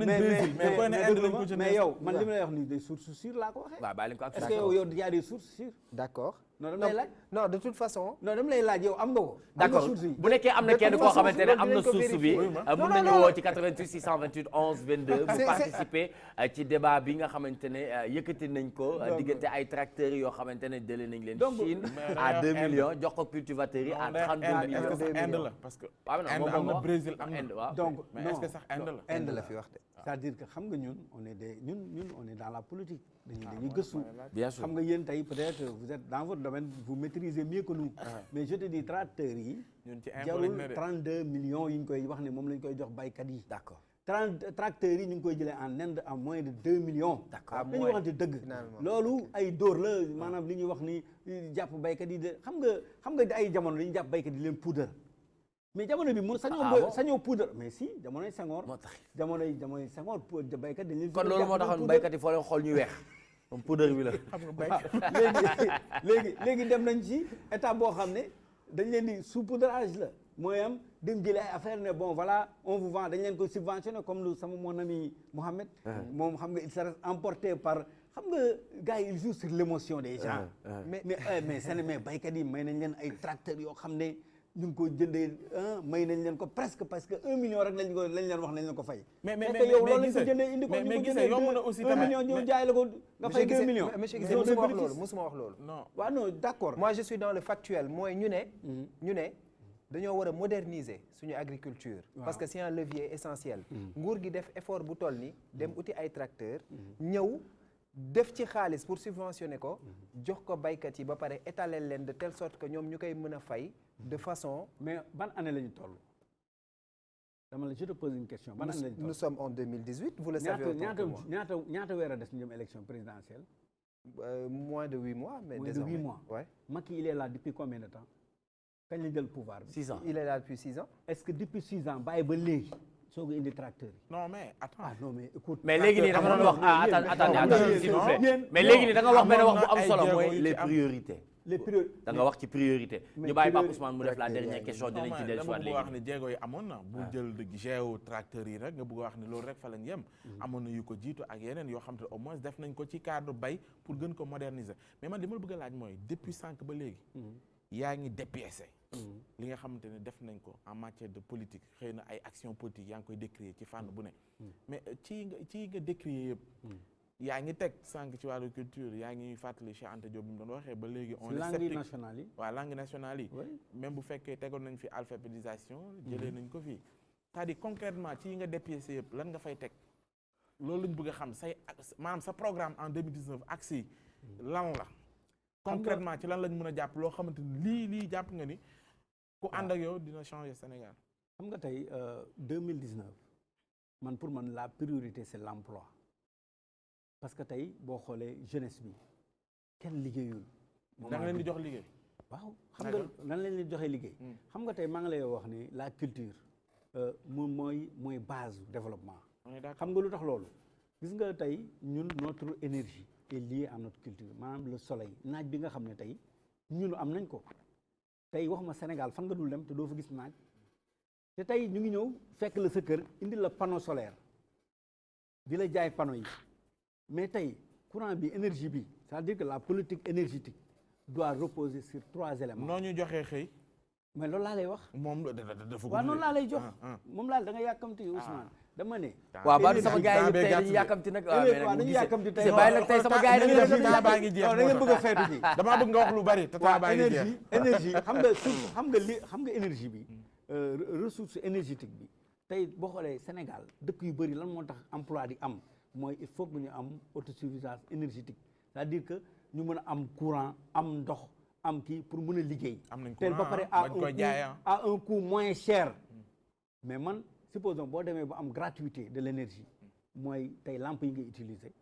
mais yow man li ma lay wax nii des sources sûres laa ko waxee. waaw bàyyi leen ko ak est-ce que yow y a des sources sûres. d'accord. non dama lay laaj. non de toute façon. non dama lay laaj yow am nga ko. d'accord bu nekkee am na kenn koo xamante ne am na source bi mën nañu woo ci 88 628 11 22 pour participer ci débat bi nga xamante ne yëkkati nañ ko diggante ay tracteurs yoo xamante ne jëlee nañ leen Chine à 2 millions jox ko cultivateurs yi à 32 millions. est-ce que Inde la parce que Inde am na Brésil am na donc mais est-ce que sax Inde la fi wax de. c'est-à-dire que xam nga ñun on est dans la politique dañuy gëstu bien sûr xam nga yéen tey peut-être vous êtes dans votre domaine vous maîtrisez mieux que nous mais je te dis tracteurs yi jarul 32 millions yi ñu koy wax ne moom lañ koy jox baykat yi d'accord tracteurs yi ñu ngi koy jëlee en Inde à moins de 2 millions d'accord dañuy waxante dëgg loolu ay dóor la maanaam li ñuy wax ni jàpp baykat yi de xam nga ay jamono dañuy jàpp baykat yi leen poudre mais jamono bi mu sañoo poudre mais si jamonoy Senghor moo tax jamonoy Senghor baykat dañ leen kon loolu moo taxoon baykat yi foo leen xool ñu weex comme poudre bi la. xam nga bay léegi dem nañ ci état boo xam ne dañ leen di saupoudrage la mooy am dem jëlee ay affaire ne bon voilà on vous vend dañ leen ko subventionné comme lu sama mon ami Mohamed moom xam nga il se reste emporté par xam nga gars yi ils jouent sur l'émotion des gens mais baykat yi may nañ leen ay tracteurs yoo xam ne ñu ngi ko jëndee may nañ leen ko presque parce que 1 million rek lañ leen wax nañ leen ko fay. mais yow loolu lañ ko jëndee indi ko ñu ko jëndee yomb na aussi 1 million ñu jaay la ko nga fay 2 millions. monsieur Guissé musuma wax loolu. non waaw non d'accord. moi je suis dans le factuel mooy ñu ne dañoo war a moderniser suñu agriculture. parce que c'est un levier essentiel. nguur gi def effort bu toll ni dem uti ay tracteurs ñëw. def ci xaalis pour subventionner ko jox ko baykat yi ba pare étaler leen de telle sorte que ñoom ñu koy mën a fay de façon. mais ban année la ñu toll. dama la je te pose une question ban année la ñu toll. nous sommes en 2018 vous le savez autant que moi. ñaata weer a des ñu jëm élection présidentielle. moins de 8 mois. mais moins désormais de 8 mois. ouais. Macky il est là depuis combien de temps. kañ la jël pouvoir bi. 6 ans il est là depuis 6 ans. est-ce que depuis 6 ans bàyyi ba léegi. soo ko indi tracteur yi. non mais attends. non mais écoute. mais léegi nii da nga doon wax attendez s'il vous plaît mais léegi nii da nga wax benn wax bu am solo mooy les priorités. da nga wax ci priorité. ñu bàyyi Pape Ousmane mu def la dernière question dinañ ci dellusiwaat léegi. dama bëgg wax ne jéego yi amoon na. bu jël géew tracteur yi rek nga bëgg wax ne loolu rek fa lañ yem. amoon na yu ko jiitu ak yeneen yoo xam te au moins def nañ ko ci cadre bay pour gën ko moderniser mais man li ma bëgg a laaj mooy depuis sànq ba léegi. yaa ngi dépiécé. li nga xamante ne def nañ ko en matière de politique xëy na ay action politique yaa ngi koy décrier ci fànn bu ne mais ci nga décrier yëpp yaa ngi teg sànq ci wàllu culture yaa ngi fàttali Cheikh Anta Diop bi mu doon waxee ba léegi on est sceptique langue nationale yi waaw langue nationale yi même bu fekkee tegoon nañ fi alphabétisation jëlee nañ ko fii c'est-à-dire concrètement ci nga dépiécé yëpp lan nga fay teg loolu lañ bëgg a xam say maanaam sa programme en 2019 axe yi lan la concrètement ci lan lañ mën a jàpp loo xamante ni lii jàpp nga ni ku ànd ak yow dina changer Sénégal. xam nga tey 2019 man pour man la priorité c'est l'emploi parce que tey boo xoolee jeunesse bi kenn liggéeyul. da nga leen di jox liggéey. waaw xam nga nan leen di joxee liggéey. xam nga tey maa ngi lay wax ni la culture moom mooy base développement. xam nga lu tax loolu gis nga tey ñun notre énergie est liée à notre culture maanaam le soleil naaj bi nga xam ne tey ñun am nañ ko. tey waxuma Sénégal fan nga dul dem te doo fa gis naaj te tey ñu ngi ñëw fekk la sa kër indi la panneau solaire di la jaay panneau yi mais tey courant bi énergie bi c'est-à-dire que la politique énergétique doit reposer sur 3 éléments. noo ñu joxee xëy. mais loolu laa lay wax. moom dafa waaw noonu laa lay jox. moom laa da nga yàkkamti Ousmane. dama ne. waaw ba sama gars yi tey dañuy yàkkamti nag. waaw dañuy yàkkamti tey bàyyi nag tey sama gars yi dañuy baa ngi jeex da ngeen bëgg a feetu ji. damaa bëgg nga wax lu bari. waaw énergie xam nga énergie bi. ressource énergétique bi tey boo xoolee Sénégal dëkk yu bëri lan moo tax emploi di am mooy il faut que ñu am autosuffisance énergétique c'est-à-dire que ñu mën a am courant am ndox am kii pour mën a liggéey. am nañ te ba pare à un coût moins cher mais man. supposons boo demee ba am gratuité de l'énergie mooy tey lampe yi ngay utiliser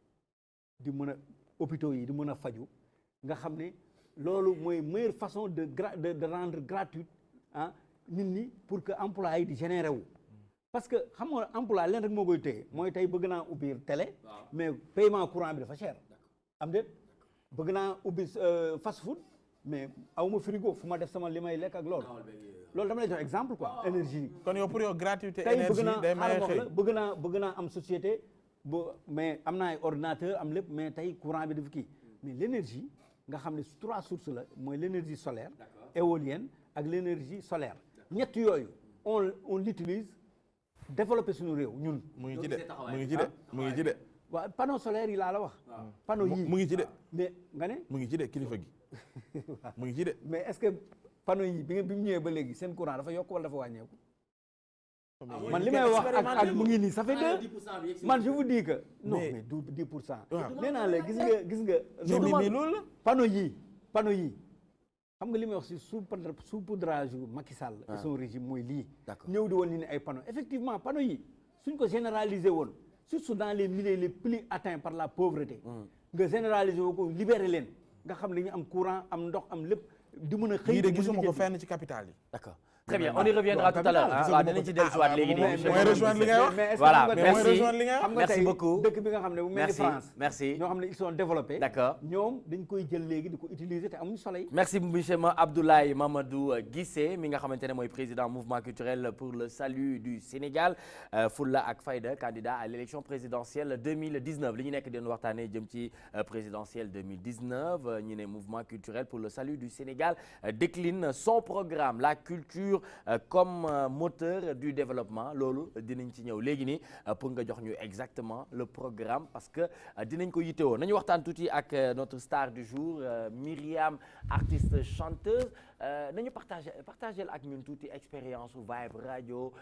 di mën a hôpitaux yi di mën a faju nga xam ne loolu mooy meilleure façon de rendre gratuite nit ñi pour que emploi yi di générer wu parce que xam nga emploi leen rek moo koy téye mooy tey bëgg naa ubbi télé mais paiement courant bi dafa cher am déet bëgg naa ubbi fast food mais awma frigo fu ma def sama li may lekk ak loolu dama lay jox exemple quoi énergie. kon yow pour yow gratuité énergie day maye xëy bëgg naa am société mais am naa ay ordinateur am lépp mais tey courant bi dafa kii mais l'énergie nga xam ne 3 sources la mooy l'énergie solaire éolienne ak l'énergie solaire ñett yooyu on l'utilise développer suñu réew ñun. mu ngi ci de. waaw panneau solaire yi laa la wax. panneau yii mu ngi ci de. mais nga ne. mu ngi ci de kilifa gi. mu ngi ci de. mais est-ce que panneau yi bi mu ñëwee ba léegi seen courant dafa yokk wala dafa wàññeeku. man li may wax ak mu ngi nii ça fait 2 man je vous dis que. non mais du 10%. nee naa la gis nga. mais loolu la. panneau yii xam nga li may wax si saupoudrage yu Macky Sall et son régime mooy lii. ñëw di woon ni ay panneaux effectivement panneaux yi suñ ko généraliser woon surtout dans les milieux les plus atteints par la pauvreté. nga généraliser woo ko libérer leen nga xam ne ñu am courant am ndox am lépp di mën a xëy. lii de gisuma ko fenn ci capital yi. d'accord très bien on y reviendra tout à l'heure waaw dinañ ci dellusiwaat léegi nii. mooy rejoindre li ngay wax. voilà merci beaucoup dëkk bi nga xam ne bu mel ni France. merci ñoo xam ne ils sont développés. d'accord ñoom dañ koy jël léegi di ko utiliser te amuñu soleil. merci monsieur Abdoulaye Mamadou Guissé mi nga xamante ne mooy président mouvement culturel pour le salut du Sénégal Fulla ak Fayda candidat à l'élection présidentielle 2019 li ñu nekk den waxtaanee jëm ci présidentielle 2019 ñu ne mouvement culturel pour le salut du Sénégal décline son programme la culture comme moteur du développement loolu dinañ ci ñëw léegi nii pour nga jox ñu exactement le programme parce que dinañ ko yittewoo nañu waxtaan tuuti ak notre star du jour Myriam artiste chanteuse nañu partager ak ñun tuuti expérience su Vibe Radio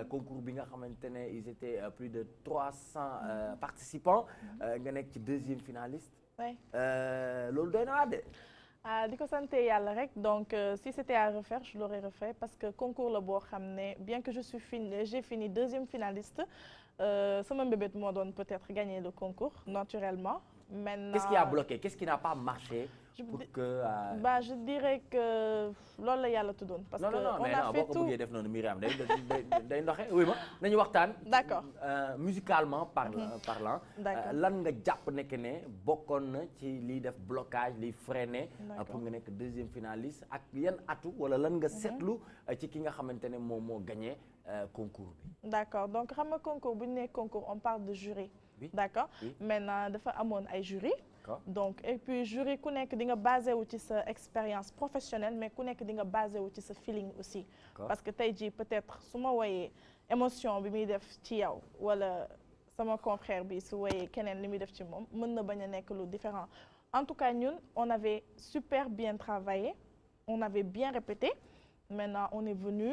concours bi nga xamante ne ils étaient plus de 300 participants nga nekk ci deuxième finaliste. oui loolu doy na de. di ko sant yàlla rek donc si c'était à refaire je l'aurais refait parce que concours la boo xam ne bien que j'ai fini deuxième finaliste sama mbébét moo doon peut-être gagner le concours naturellement. Maintenant qu'est-ce qui a bloqué qu'est-ce qui n'a pas marché. pour que je dirais que loolu la yàlla tuddoon. parce que on a fait tout boo ko bëggee def noonu Myriam day ndoxe oui ma nañu waxtaan. d'accord musicalement parlant. d'accord lan nga jàpp nekk ne bokkoon na ci liy def blocage liy freiner. pour nga nekk deuxième finaliste ak yan atu wala lan nga seetlu ci ki nga xamante ne moom moo gagné concours bi. d'accord donc xam nga concours bu ñu nee concours on parle de jury. oui d'accord oui. maintenant dafa amoon ay jury. donc et puis jury ku nekk di nga basé wu ci sa expérience professionnelle mais ku nekk di nga basé wu ci sa feeling aussi. parce que tey jii peut-être su ma woyee émotion bi muy def ci yow wala sama confrère bi su woyee keneen li muy def ci moom mën na bañ a nekk lu différent en tout cas ñun on avait super bien travaillé on avait bien répété. Maintenant on est venu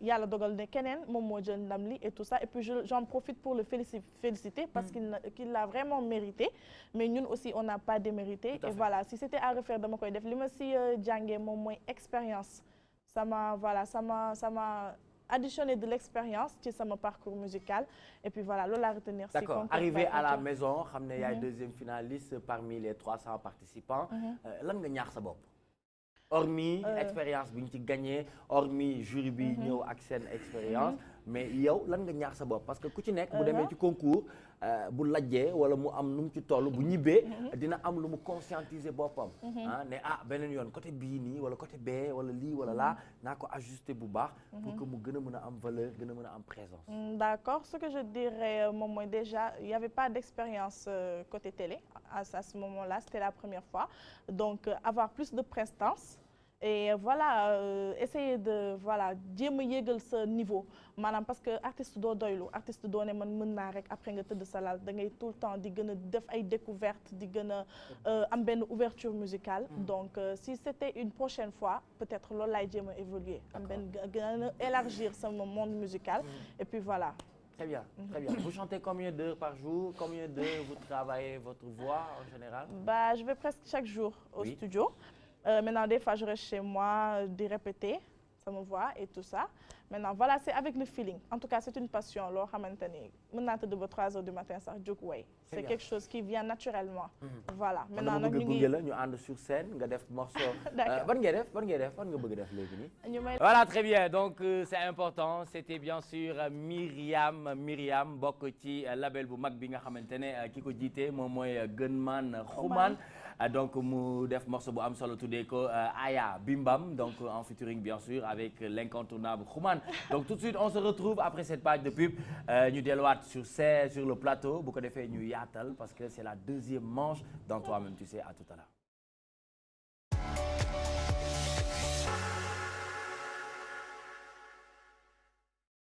yàlla dogal ne keneen moom moo jël ndam li et tout ça et puis j'en profite pour le féliciter parce qu'il l'a vraiment mérité mais ñun aussi on n'a pas démérité et voilà si c'était à refaire dama koy def li ma si jàngee moom mooy expérience ça m'a additionné de l'expérience ci sama parcours musical et puis voilà loolu laa retenir. d'accord arrivé à la maison xam ne yaay deuxième finaliste parmi les 300 participants lan nga ñaax sa bopp. hormis expérience bi ñu ci gagné hormis jury bi ñëw ak seen expérience mais yow lan nga ñaax sa bopp parce que ku ci nekk bu demee ci concours bu lajjee wala mu am nu mu ci toll bu ñibbee dina am lu mu conscientiser boppam ne beneen yoon côté bii nii wala côté bee wala lii wala laa naa ko ajuster bu baax pour que mu gën a mën a am valeur gën a mën a am présence. d'accord ce que je dirais moom mooy déjà il y avait pas d'expérience côté télé à ce moment-là c'était la première fois donc avoir plus de prestance. et voilà essayer de voilà jéem a yéegal sa niveau maanaam parce que artiste doo doylu artiste doo ne man mën naa rek après nga tëdd sa lal da ngay tout le temps di gën a def ay découvertes di gën a am benn ouverture musicale donc si c'était une prochaine fois peut-être loolu laay jéem a évoluer am benn gën a élargir sama monde musical et puis voilà. Très bien, très bien. Vous chantez combien d'heures par jour? Combien d'heures vous travaillez votre voix en général? Je vais presque chaque jour au studio. Maintenant, des fois, je reste chez moi, de répéter sama voix et tout ça. Maintenant, voilà, c'est avec le feeling. En tout cas, c'est une passion. Loo xamante ni mën naa tëdd ba 3 heures du matin sax jóg way. C'est quelque chose qui vient naturellement. Voilà. Maintenant nag ñu ngi la ñu ànd sur scène nga def morceau. D'accord. Ban ngay def fan nga bëgg def léegi nii. Voilà, très bien. Donc c'est important. C'était bien sûr Myriam bokk ci label bu mag bi nga xamante ne ki ko jiite moom mooy Gunman Xuman. Donc mu def morceau bu am solo tuddee ko Aya Bimbam donc en featuring bien sûr avec l'incontournable Xuman. Donc tout de suite on se retrouve après cette page de pub ñu delluwaat sur le plateau bu ko defee ñu yaatal parce que c'est la deuxième manche dans Toi-même tu sais à tout à l'heure.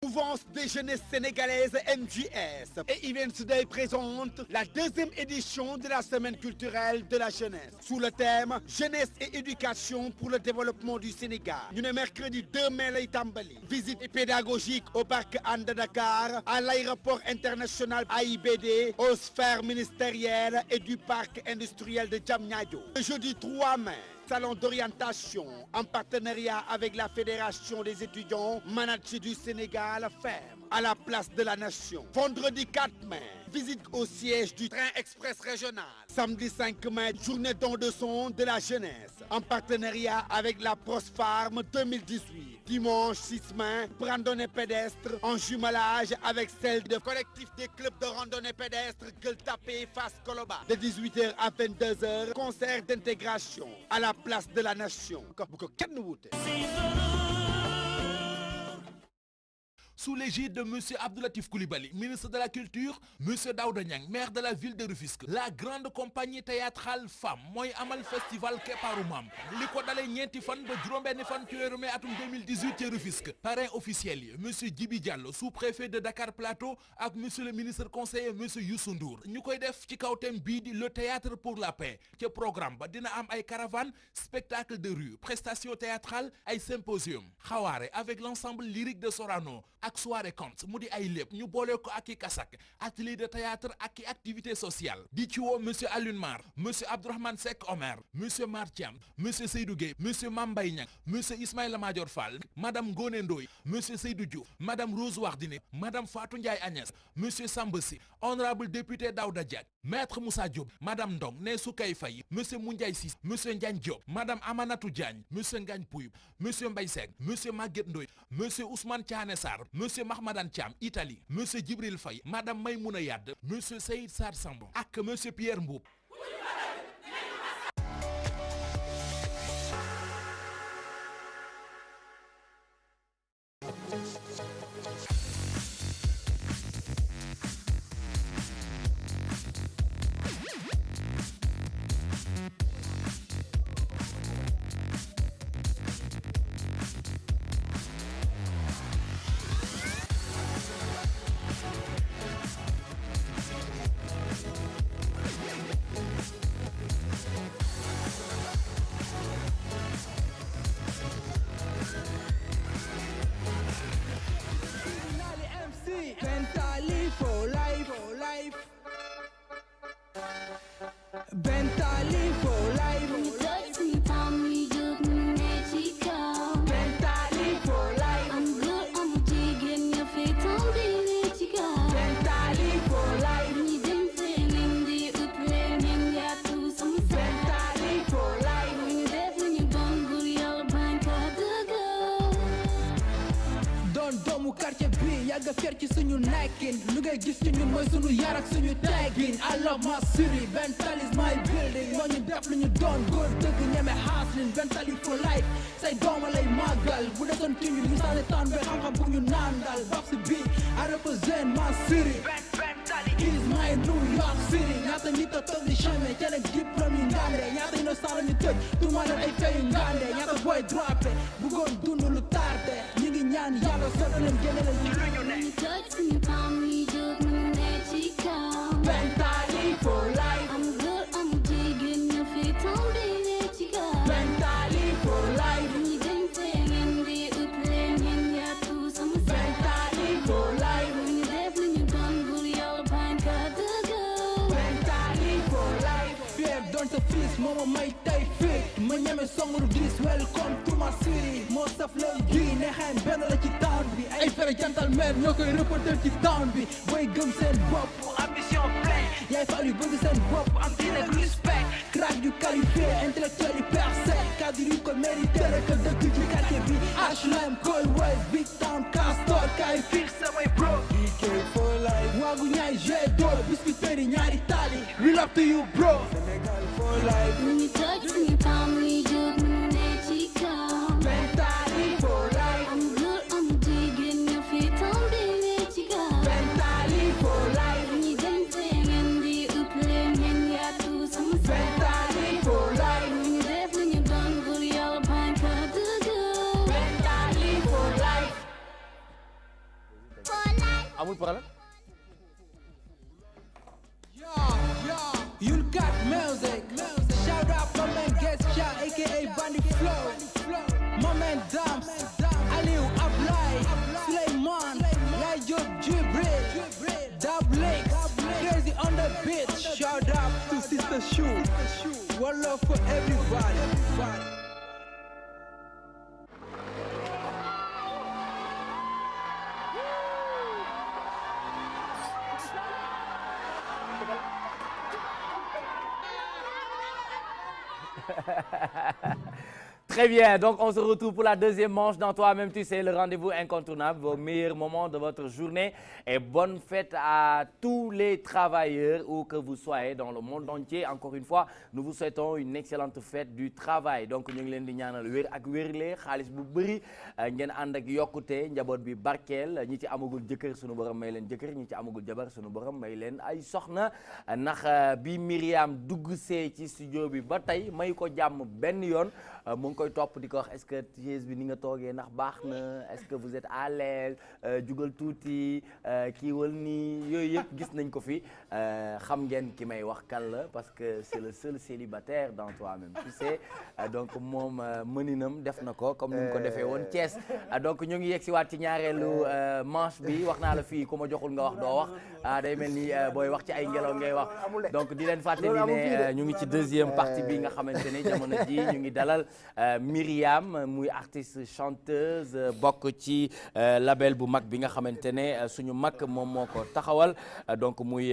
Mouvance des jeunesses sénégalaises MJS et Events Today présente la deuxième édition de la semaine culturelle de la jeunesse sous le thème jeunesse et éducation pour le développement du Sénégal. ñu ne mercredi 2 mai lay tàmbali visite pédagogique au parc Hann de Dakar à l'aéroport international AIBD aux sphères ministérielles et du parc industriel de Diamniadio. Le jeudi 3 mai salon d'orientation en partenariat avec la Fédération des étudiants managers du Sénégal FEM à la place de la Nation. Vendredi 4 mai, visite au siège du train express régional. Samedi 5 mai, journée don de son de la jeunesse en partenariat avec la Prosfarm 2018. Dimanche 6 mai, randonnée pédestre en jumelage avec celle de collectif des clubs de randonnée pédestre Gueule Tapée Fass Koloba. De 18h à 22h, concert d'intégration à la place de la Nation. Bu ko kenn wuute. Sous l'égide de M. Abdoulatif Coulibaly, ministre de la Culture, M. Daouda Niang, maire de la ville de Rufisque, la grande compagnie théâtrale Femme mooy amal festival Keparu Maam li ko dalee ñeenti fan ba juróom-benni fan ci weeru mai atum 2018 ci Rufisque. Parrain officiel yi M. Djibi Diallo, sous-préfet de Dakar Plateau ak M. le ministre conseiller M. Youssou Ndour. ñu koy def ci kaw thème bii di le théâtre pour la paix. ca programme ba dina am ay caravane, spectacle de rue, prestations théâtrales, ay symposium, xawaare avec l'ensemble lyrique de Sorano ak soirée conte mu di ay lépp ñu boole ko ak i kasak, atelier de théâtre ak i activité sociale. di ci woo monsieur Alioune Mar, monsieur Abdourahmane Seck Omer, monsieur Mar Thiam, monsieur Seydou Gueye, monsieur Mame Mbaye Niang, monsieur Ismaïla Madior Fall, madame Ngoné Ndoye, monsieur Seydou Diouf, madame Rose Wardini, madame Fatou Ndiaye Agnès, monsieur Samba Sy, honorable député Daouda Diack, maître Moussa Diop, madame Ndong Nessou Kay Faye, monsieur Moundiaye Ciss, monsieur Ndiagne Diop, madame Amanatou Diagne, monsieur Ngagne Pouy, monsieur Mbaye Seck, monsieur Maguette Ndoye, monsieur Ousmane Thiané Sarr, monsieur Mahmadan Thiam, Italie, monsieur Djibril Faye, madame Maymouna Yade, monsieur Seyd Sarr Samb ak monsieur Pierre Mboup. Bentali for life, Bentali for life. Bentali for life. I'm good, I'm digging your feet on the chica. Bentali for life. Ni dem feeling the utraining ya to some. Bentali for life. Ni def ni don gurial banka daga. Don domu quartier bi yaga fer ci suñu nekkin lu ngay gis ci ñun mooy suñu yar ak suñu teggin. I love my city, Bentali is my building. moo ñu def lu ñu doon góor dëgg ñeme hustling. Bentali for life say dooma lay màggal bu desoon tiñu ñu sànni taan be xam-xam bu ñu nandal Babs bi I represent my city. Bentali is my New York City. ñaata nit a toog di chemin ca leen diplôme yi ngande ñaata innocent la ñu tëj tuuma leen ay fay yu ngande ñaata boy droppé bëggoon dund lu tardé ñi ngi ñaan yàlla sotti leen génne leen ci lu ñu ne. Bentali for life. I'm good, I'm digging your feet on the chica. Bentali for life. Ni dem feeling the utraining ya to some. Bentali for life. Ni def lu ñu doon gurial banka daga. Bentali for life. Fier doon sa fils mooma may tay fit ma ñeme songru dis welcome to my city. moo saf lay gi neexeen benn la ci town bi ay fere gentleman ñoo koy reporter ci town bi booy gëm seen bopp ambition plein yaay fal yu bëgg seen bopp am diine ak respect crack yu qualifié intellectuel yu percé cadre yu ko mérité rek dëkk ci quartier bi HLM Colway Big Town Castor kay fix samay bro DK for life waagu ñaay G2 biscuiterie ñaari tali we love to you bro Sénégal for life when you touch me palm we jóg mu ne ci kaw Bentali for life I'm good I'm digging your feet on the chica Bentali for life ñi dem feeling di utraining ya to some. Bentali for life ñi def lu ñu doon góor yàlla banka daga. Bentali for life. amul problème. You got music. Shout out my man Guest Shot, aka Bandy Flow. My man Dams, Aliou Ablay, Suleiman, Lajob Jibril, Dablix, Crazy on the beat. Shout out to Sister Shoe. One love for everybody. Très bien, donc on se retrouve pour la deuxième manche dans Toi-même tu sais, le rendez-vous incontournable, vos meilleurs moments de votre journée. Et bonne fête à tous les travailleurs, où que vous soyez dans le monde entier. Encore une fois, nous vous souhaitons une excellente fête du travail. Donc ñu ngi leen di ñaanal wér ak wérle, xaalis bu bëri, ngeen ànd ak yokkute, njaboot bi barkeel, ñi ci amagul jëkkër sunu borom may leen jëkkër, ñi ci amagul jabar sunu borom may leen ay soxna. Ndax bi Myriam dugg see ci studio bi ba tey may ko jàmm benn yoon. Mu ngi koy topp di ko wax est-ce que chaise bi ni nga toogee ndax baax na est-ce que vous êtes à l'aise jugal tuuti kiiwal nii yooyu yëpp gis nañ ko fi xam ngeen ki may wax kan la parce que c'est le seul célibataire dans Toi-même tu sais donc moom mëninam def na ko comme ni mu ko defee woon Thiès donc ñu ngi yegg si waat ci ñaareelu manche bi wax naa la fii ku ma joxul nga wax doo wax day mel ni booy wax ci ay ngelaw ngay wax donc di leen fàttali ne ñu ngi ci deuxième partie bi nga xamante ne jamono ji ñu ngi dalal Myriam muy artiste chanteuse bokk ci label bu mag bi nga xamante ne suñu mag moom moo ko taxawal donc muy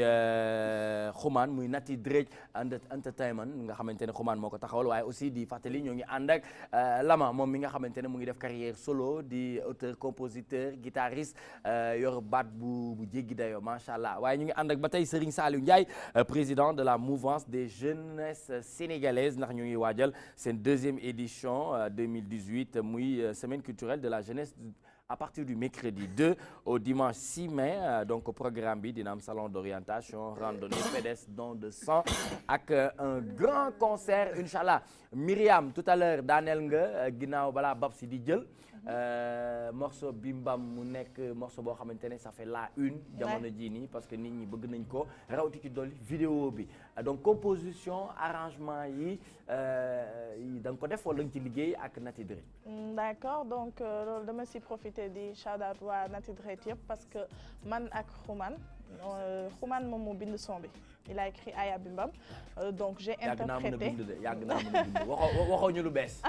Xuman muy Nati Drej Entertainment nga xamante ne Xuman moo ko taxawal waaye aussi di fàttali ñoo ngi ànd ak Lama moom mi nga xamante ne mu ngi def carrière solo di auteur compositeur guitariste yor baat bu jéggi dayoo macha allah waaye ñu ngi ànd ak ba tey Serigne Saliou Ndiaye président de la mouvance des jeunesses sénégalaises ndax ñu ngi waajal seen deuxième édition 2018 muy semaine culturelle de la jeunesse à partir du mercredi 2 au dimanche 6 mai donc programme bi dina am salon d'orientation randonnée pédestre don de sang ak un grand concert inchallah Myriam tout à l'heure daaneel nga ginnaaw balaa Babs di jël morceau Bimbam mu nekk morceau boo xamante ne ça fait la une jamono jii nii parce que nit ñi bëgg nañ ko rawati ci dolli vidéo bi donc composition arrangement yi da nga ko def wala nga ci liggéey ak Nati Dre. D'accord donc loolu dama si profiter di shout out waa Nati Dre yëpp parce que man ak Xuman moom moo bind son bi il a écrit Aya Bimbam donc j'ai interprété yàgg naa mën a bind waxoo ñu lu bees.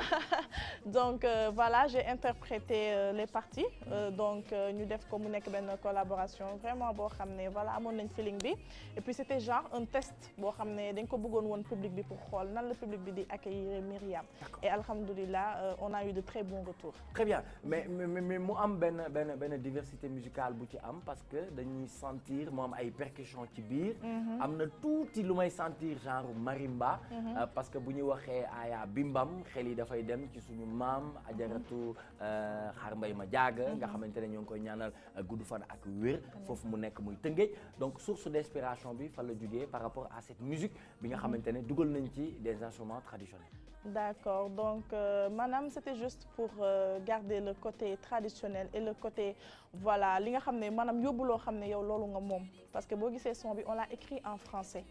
donc voilà j'ai interprété les parties donc ñu def ko mu nekk benn collaboration vraiment boo xam ne voilà amoon nañ feeling bi et puis c'était genre un test boo xam ne dañ ko bëggoon woon public bi pour xool nan la public bi di accueillir Myriam et alhamdoulilah on a eu de très bons retours. Très bien mais mu am benn diversité musicale bu ci am parce que dañuy sentir mu am ay percussions ci biir. am na tuuti lu may sentir genre marimba. parce que bu ñu waxee Aya Bimbam xel yi dafay dem ci suñu maam ajaratu xaar mbay ma jaaga nga xamante ne ñoo ngi koy ñaanal gudd fan ak wér foofu mu nekk muy Tëngéej donc source d'inspiration bi fan la jógee par rapport à cette musique bi nga xamante ne dugal nañ ci des instruments traditionnels. D'accord donc maanaam c'était juste pour garder le côté traditionnel et le côté voilà li nga xam ne maanaam yóbbu loo xam ne yow loolu nga moom parce que boo gisee son bi on l'a écrit en français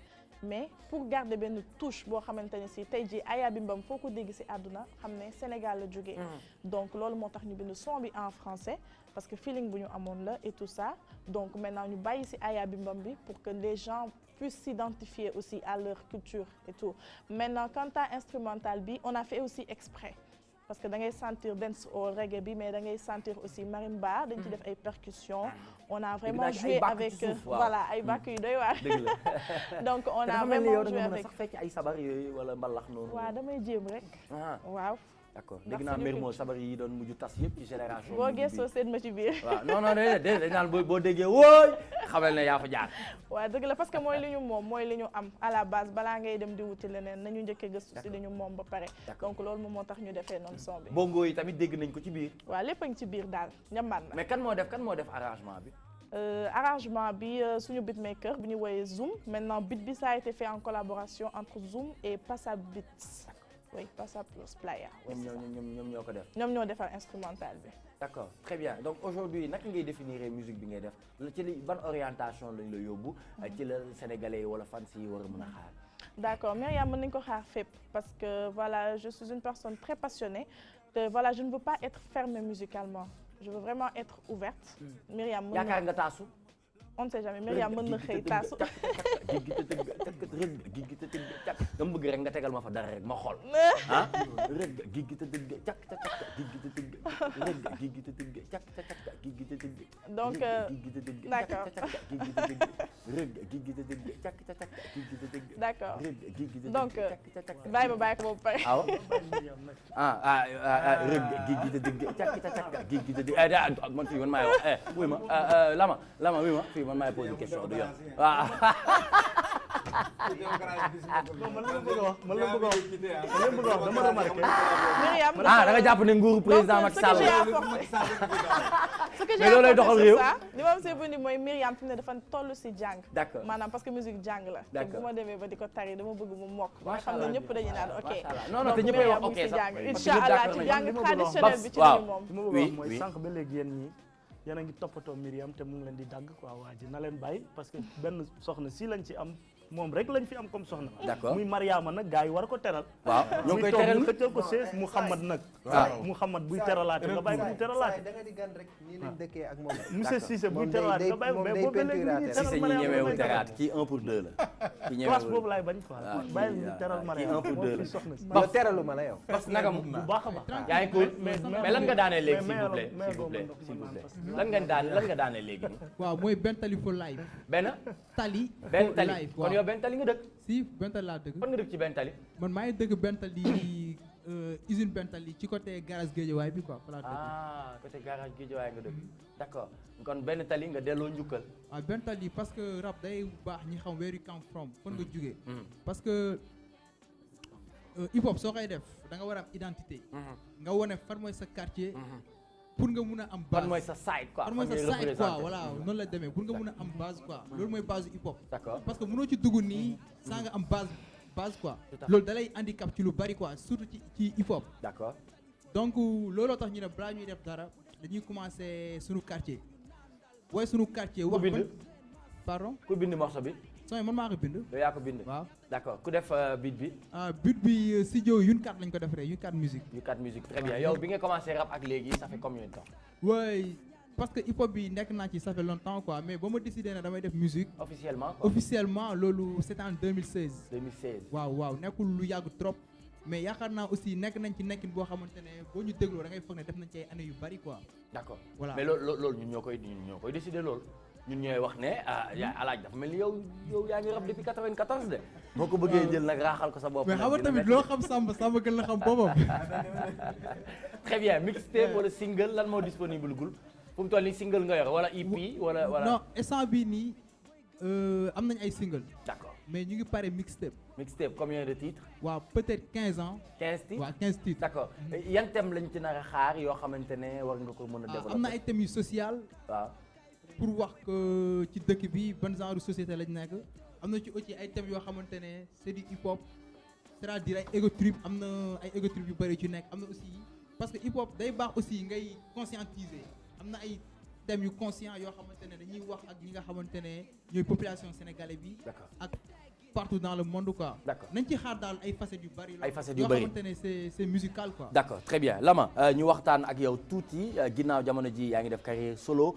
mais pour garder benn touche boo xamante ne si tey jii Aya Bimbam foo ko dégg si àdduna xam ne Sénégal la jógee donc loolu moo tax ñu bind son bi en français parce que feeling bu ñu amoon la et tout ça donc maintenant ñu bàyyi si Aya Bimbam bi pour que les gens puissent s'identifier aussi à leur culture et tout maintenant quant à instrumental bi on a fait aussi exprès parce que da ngay sentir dance au reggae bi mais da ngay sentir aussi marimba dañ ci def ay percussions on a vraiment joué avec voilà ay bàkk yu doy waar donc on a vraiment joué avec sax fekk ay sabar yooyu wala mbalax noonu waaw damay jéem rek waaw d'accord dégg naa Mermo sabar yi doon mujj tas yëpp ci génération boo gëstoo seen ma ci biir waaw non déedéet dañ naan boo déggee wooy xamal ne yaa fa jaar waaw dëgg la parce que mooy li ñu moom mooy li ñu am à la base balaa ngay dem di wuti leneen nañu njëkkee gëstu si li ñu moom ba pare donc loolu moom moo tax ñu defee noonu son bi bongo yi tamit dégg nañ ko ci biir waaw lépp a ngi ci biir daal ñambaat na mais kan moo def arrangement bi arrangement bi suñu beatmaker bi ñu woowee Zoom maintenant beat bi ça a été fait en collaboration entre Zoom et Passa Beats oui Passa plus Playa ñoom ñoo ko def ñoom ñoo defar instrumental bi d'accord très bien donc aujourd'hui naka ngay définir musique bi ngay def ci li ban orientation lañ la yóbbu ci la sénégalais yi wala fans yi war a mën a xaar d'accord Myriam mën nañu ko xaar fépp parce que voilà je suis une personne très passionnée te voilà je ne veux pas être fermée musicalement je veux vraiment être ouverte Myriam yaakaar nga taasu on ne sait jamais Myriam mën na xëy taasu. dama bëgg rek nga tegal ma fa dara rek ma xool. ah rëgg gigi te dëgg cak cak gigi te dëgg rëgg gigi te dëgg cak cak gigi te dëgg. donc d'accord. rëgg gigi te dëgg cak cak gigi te dëgg. d'accord rëgg gigi te dëgg donc bàyyi ma bàyyi ko ba pare. rëgg gigi te dëgg cak cak gigi te dëgg man fii man maay wax wuy ma lama wuy ma fii man maay posé question du yoon waaw. man la bëgg a wax dama remarqué. Myriam da nga jàpp ne nguuru président Macky Sall. ce que j'ai mais loolay doxal réew. li ma see bëri mooy Myriam fi mu ne dafa toll si jàng. d'accord maanaam parce que musique jàng la. d'accord te bu ma demee ba di ko tari dama bëgg mu mokk. ba nga xam ne ñëpp dañuy naan ok. non non te ñëppay wax ok sax incha allah ci jàng traditionnel bi ci la ñu moom. li ma bëgg a wax mooy sànq ba léegi yéen ñi yéen a ngi toppatoo Myriam te mu ngi leen di dagg quoi waa ji na leen bàyyi parce que benn soxna si lañ ci am moom rek lañ fi am comme soxna. d'accord muy Mariama nag gars yi war ko teral. waaw ñoo ngi koy teral muy xëccal ko sees Mouhamad nag. waaw Mouhamad buy teralaate nga bàyyi ko muy teralaate. da nga di gan rek nii lañ dëkkee ak moom. monsieur Cissé buy teralaate nga bàyyi ko mais boobu ba léegi ñu teral Cissé ñi ñemeewul teraat kii 1 pour 2 la. kii ñemeewul classe boobu laay bañ quoi. bàyyi ñu teral Mariama kii 1 pour 2 la. soxna si. yow teralu ma la yow. parce que naka mu bu baax a baax. yaa ngi cool mais lan nga daanee léegi s'il vous plaît s'il vous plaît s'il vous plaît lan nga daanee léegi nii. waaw mooy benn tali for life. benn tali. benn tali life kon yow benn tali nga dëkk. si benn tali laa dëgg. fan nga dëkk ci benn tali. man maa ngi dëgg benn tali usine benn tali ci côté garage Guédiawaye bi quoi. fa laa dëgg. côté garage Guédiawaye nga dëkk. d'accord kon benn tali nga delloo njukkal. waaw benn tali parce que rap day baax ñi xam where you come from fan nga jugee. parce que hip hop soo koy def da nga war a am identité. nga wane fan mooy sa quartier. pour nga mun a am base fan mooy sa side quoi. fan mooy sa side quoi voilà noonu la demee pour nga mun a am base quoi. loolu mooy base hip hop. d'accord parce que mënoo ci dugg nii saa nga am base quoi. loolu da lay handicap ci lu bari quoi surtout ci hip hop. d'accord donc looloo tax ñu ne balaa ñuy def dara dañuy commencer sunu quartier. booy sunu quartier. wax ku bind pardon. ku bind morceau bi. sooy man maa ko bind. yow yaa ko bind. waaw d'accord ku def beat bi. beat bi studio Yunkat lañ ko defaree Yunkat musique. Yunkat musique très bien yow bi nga commencé rap ak léegi ça fait combien de temps. oui parce que hip hop bi nekk naa ci ça fait longtemps quoi mais ba ma décidé ne damay def musique. officiellement quoi officiellement loolu c'est en 2016. 2016 waaw nekkul lu yàgg trop. mais yaakaar naa aussi nekk nañ ci nekkin boo xamante ne boo ñu dégloo da ngay foog ne def nañ ci ay années yu bari quoi. d'accord voilà mais loolu ñun ñoo koy décider loolu. ñun ñooy wax ne alaaj dafa mel ni yow yaa ngi rap depuis 94 de. boo ko bëggee jël nag raaxal ko sa bopp. mais xam nga tamit loo xam Samba gën la xam boppam. très bien mixtape wala single lan moo disponible gul fu mu toll nii single nga yor wala EP wala. non instant bii nii am nañ ay single. d'accord mais ñu ngi pare mixtape. mixtape combien de titres. waaw peut-être 15 ans. 15 titres waaw 15 titres. d'accord yan thème lañ ci nar a xaar yoo xamante ne war nga ko mën a développer. am na ay thèmes yu social. waaw. pour wax que ci dëkk bi ban genre société lañ nekk am na ci aussi ay thèmes yoo xamante ne c'est du hip hop c'est-à-dire ay ego trip am na ay ego trip yu bëri ci nekk am na aussi parce que hip hop day baax aussi ngay conscientiser am na ay thèmes yu conscient yoo xamante ne dañuy wax ak ñi nga xamante ne ñooy population sénégalaise bi. d'accord ak partout dans le monde quoi. d'accord nañ ci xaar daal ay facettes yu bëri. ay facettes yu bëri yoo xamante ne c'est musical quoi. d'accord très bien Lama ñu waxtaan ak yow tuuti ginnaaw jamono ji yaa ngi def carrière solo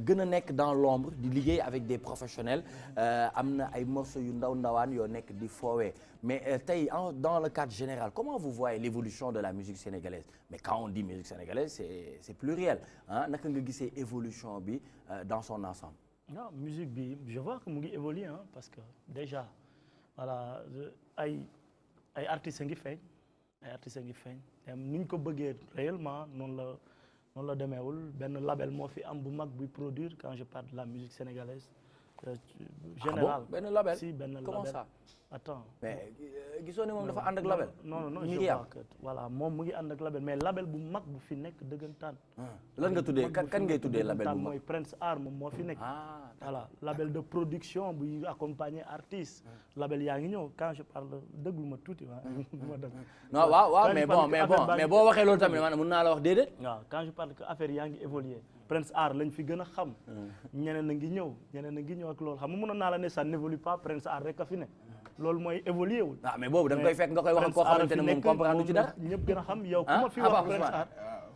gën a nekk dans l'ombre di liggéey avec des professionnels am na ay morceaux yu ndawaan yoo nekk di foowee mais tey dans le cadre général comment vous voyez l'évolution de la musique sénégalaise mais quand on dit musique sénégalaise c'est pluriel ah naka nga gisee évolution bi dans son ensemble. non musique bi je vois que mu ngi évoluer parce que déjà. voilà ay artistes a ngi feeñ ni ñu ko bëggee réellement noonu la demeewul benn label moo fi am bu mag buy produire quand je parle de la musique sénégalaise général benn label si benn label comment ça attends mais gisoo ne moom dafa ànd ak label non je vois que voilà moom mu ngi ànd ak label mais label bu mag bu fi nekk dëggantaan lan nga tuddee kan ngay tuddee label bu mag mooy Prince Art moom moo fi nekk voilà label de production buy accompagner artistes label yaa ngi ñëw quand je parle déglu ma tuuti non waaw mais boo waxee loolu tamit maanaam mën naa la wax déedéet waaw quand je parle que affaire yaa ngi évoluer Prince Art lañ fi gën a xam ñeneen a ngi ñëw ak loolu xam nga mënoon naa la ne ça n'évolue pas Prince Art rek a fi ne loolu mooy évoluer wul mais boobu da nga koy fekk nga koy wax koo xamante ne moom comprendre ci dara ñëpp gën a xam yow ku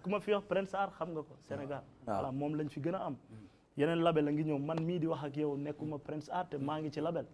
ma fi wax Prince Art xam nga ko Sénégal voilà moom lañ fi gën a am yeneen label la ngi ñëw man mii di wax ak yow nekkuma Prince Art te maa ngi ci label.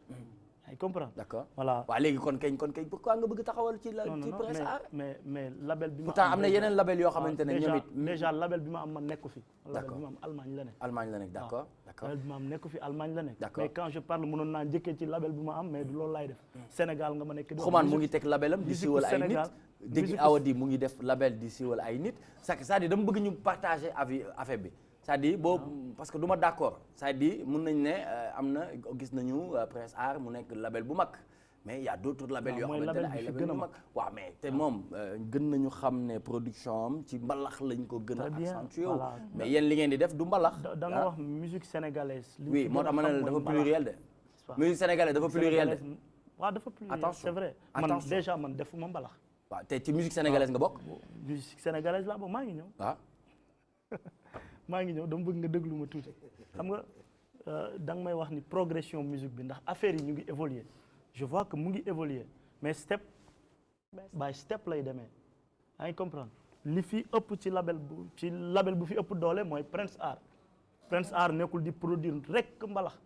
ay comprendre. d'accord voilà. waaw léegi kon kañ pourquoi nga bëgg taxawal ci Prince Art. mais label bi ma pourtant am na yeneen label yoo xamante ne ñoom it. déjà label bi ma am man nekku fi. label bi ma am Allemagne la nekk. Allemagne la nekk d'accord. label bi ma am nekku fi Allemagne la nekk. d'accord mais quand je parle mënoon naa njëkkee ci label bi ma am mais du loolu laay def. Sénégal nga ma nekk. Xuman mu ngi teg labelam di siiwal ay nit. dégg Awadi mu ngi def label di siiwal ay nit. c'est-à-dire dama bëgg ñu partager avis affaire bi. c'est-à-dire boobu parce que du ma d'accord c'est-à-dire mun nañ ne am na gis nañu Prince Art mu nekk label bu mag mais il y a d'autres labels yoo xamante ne ay label bu mag waaw mais te moom gën nañu xam ne production am ci mbalax lañ ko gën a accentué wu mais yéen li ngeen di def du mbalax da nga wax musique sénégalaise oui moo tax ma ne la dafa pluriel de musique sénégalaise dafa pluriel de waaw dafa pluriel attention c'est vrai man déjà man defuma mbalax waaw te ci musique sénégalaise nga bokk musique sénégalaise laa bokk maa ngi ñëw waaw maa ngi ñëw dama bëgg nga déglu ma tuuti xam nga da nga may wax ni progression musique bi ndax affaire yi ñu ngi évoluer je vois que mu ngi évoluer mais step by step lay demee yaa ngi comprendre li fi ëpp ci label bu fi ëpp doole mooy Prince Art nekkul di produire rek mbalax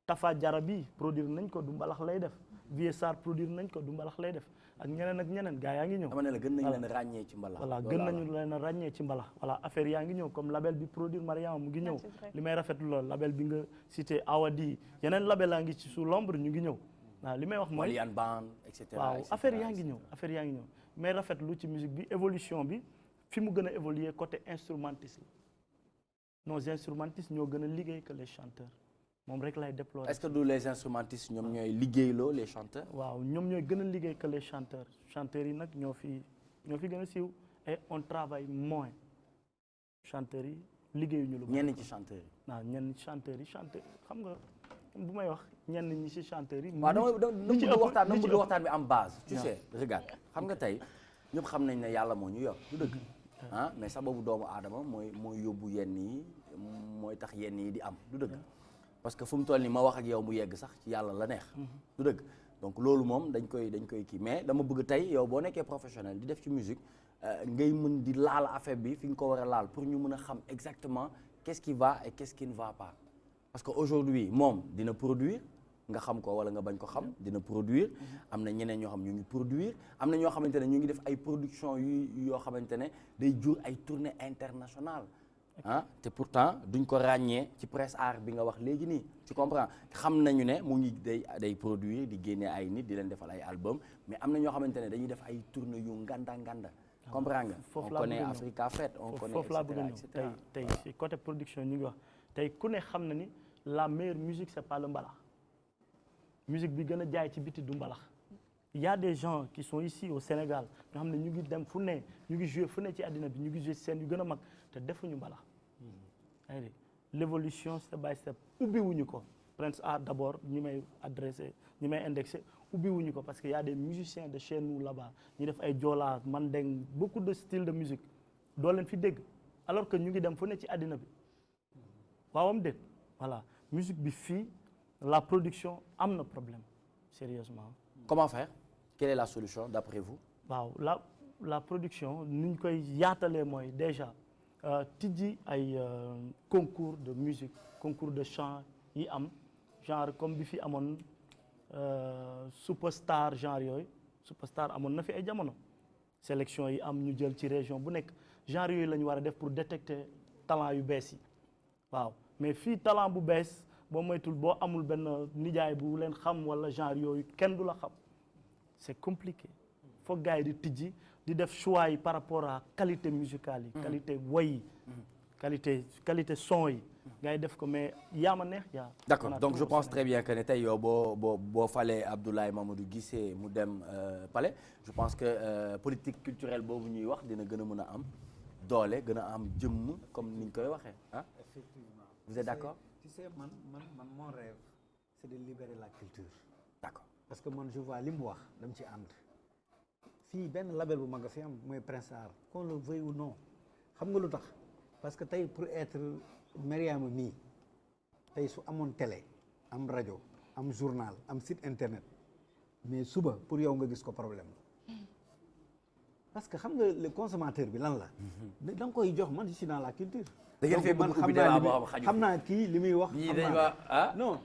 Tafa Jara bi produire nañ ko du mbalax lay def Vieux Sarr produire nañ ko du mbalax lay def ak ñeneen gaa yaa ngi ñëw. dama ne la gën nañu leen a ràññee ci mbalax. voilà gën nañu leen a ràññee ci mbalax voilà affaire yaa ngi ñëw comme label bi produire Mariama mu ngi ñëw li may rafetlu lool label bi nga cité Awadi yeneen label yaa ngi ci sous l'ombre ñu ngi ñëw waaw li may wax mooy Walian Band et cetera waaw affaire yaa ngi ñëw mais rafetlu ci musique bi évolution bi fi mu gën a évoluer côté instrumentiste nos instrumentistes ñoo gën a liggéey que les chanteurs moom rek lay déplorer. est-ce que du les instrumentistes ñoom ñooy liggéeyloo les chanteurs. waaw ñoom ñooy gën a liggéey que les chanteurs yi nag ñoo fi gën a siiw et on travaille moins chanteurs yi liggéeyuñu lu bari. ñenn ci chanteurs yi. waaw ñenn chanteurs yi xam nga bu may wax ñenn ñi ci chanteurs yi. waaw dama bëgg waxtaan bi am base. tu sais regarde xam nga tey ñëpp xam nañ ne yàlla moo ñu yor du dëgg. mais sababu doomu aadama mooy yóbbu yenn yi mooy tax yenn yi di am du dëgg. parce que fu mu toll nii ma wax ak yow mu yegg sax ci yàlla la neex. du dëgg donc loolu moom dañ koy kii mais dama bëgg tey yow boo nekkee professionnel di def ci musique ngay mën di laal affaire bi fi nga ko war a laal pour ñu mën a xam exactement qu'est-ce qui va et qu'est-ce qui ne va pas. parce que aujourd'hui moom dina produire nga xam ko wala nga bañ ko xam dina produire am na ñeneen ñoo xam ñu ngi produire am na ñoo xamante ne ñu ngi def ay production yoo xamante ne day jur ay tournées internationales. te pourtant duñ ko ràññee ci Prince Art bi nga wax léegi nii tu comprends xam nañu ne mu ngi day produire di génne ay nit di leen defal ay album mais am na ñoo xamante ne dañuy def ay tournées yu nganda comprends nga on connaît Africa Fête on connaît foofu laa bëgg a ñëw tey ci côté production ñu ngi wax tey ku ne xam na ni la meilleure musique c'est pas le mbalax musique bi gën a jaay ci biti du mbalax il y a des gens qui sont ici au Sénégal ñoo xam ne ñu ngi dem fu ne ñu ngi jouer fu ne ci àddina bi ñu ngi jouer scène yu gën a mag te defuñu mbalax l'évolution step by step ubbiwuñu ko Prince Art d'abord ñi may adressé ñi may indexé ubbiwuñu ko parce que y a des musiciens de chez nous là-bas ñu def ay joola mandeng beaucoup de styles de musique doo leen fi dégg alors que ñu ngi dem fu ne ci àddina bi waawam dégg voilà musique bi fii la production am na problème sérieusement. Comment faire? Quelle est la solution d'après vous? waaw la production ni ñu koy yaatalee mooy déjà tijji ay concours de musique concours de chant yi am genre comme bi fi amoon superstar genre yooyu superstar amoon na fi ay jamono sélection yi am ñu jël ci région bu nekk genre yooyu la ñu war a def pour détecter talent yu bees yi waaw mais fii talent bu bees boo moytul boo amul benn nijaay bu leen xam wala genre yooyu kenn du la xam c'est compliqué foog gars yi di tijji di def choix yi par rapport à qualité musicale yi qualité woy yi qualité son yi gars yi def ko mais yaa ma neex yaa d'accord donc je pense très bien que ne tey yow boo falee Abdoulaye Mamadou Guissé mu dem Palais je pense que politique culturelle boobu ñuy wax dina gën a mën a am doole gën a am jëmm comme ni ñu koy waxee ah effectivement vous êtes d'accord? Tu sais man mon rêve c'est de libérer la culture. D'accord. Parce que man je vois li mu wax dama ci ànd fii benn label bu mag a fi am mooy Prince Art qu'on le veuille ou non xam nga lu tax parce que tey pour être Mariama mii tey su amoon télé am rajo am journal am site internet mais suba pour yow nga gis ko problème parce que xam nga le consommateur bi lan la. da nga koy jox man je suis dans la culture. da ngeen fee bëgg ubbi débat boo xam naa kii li muy wax. ñii dañ ba ah non.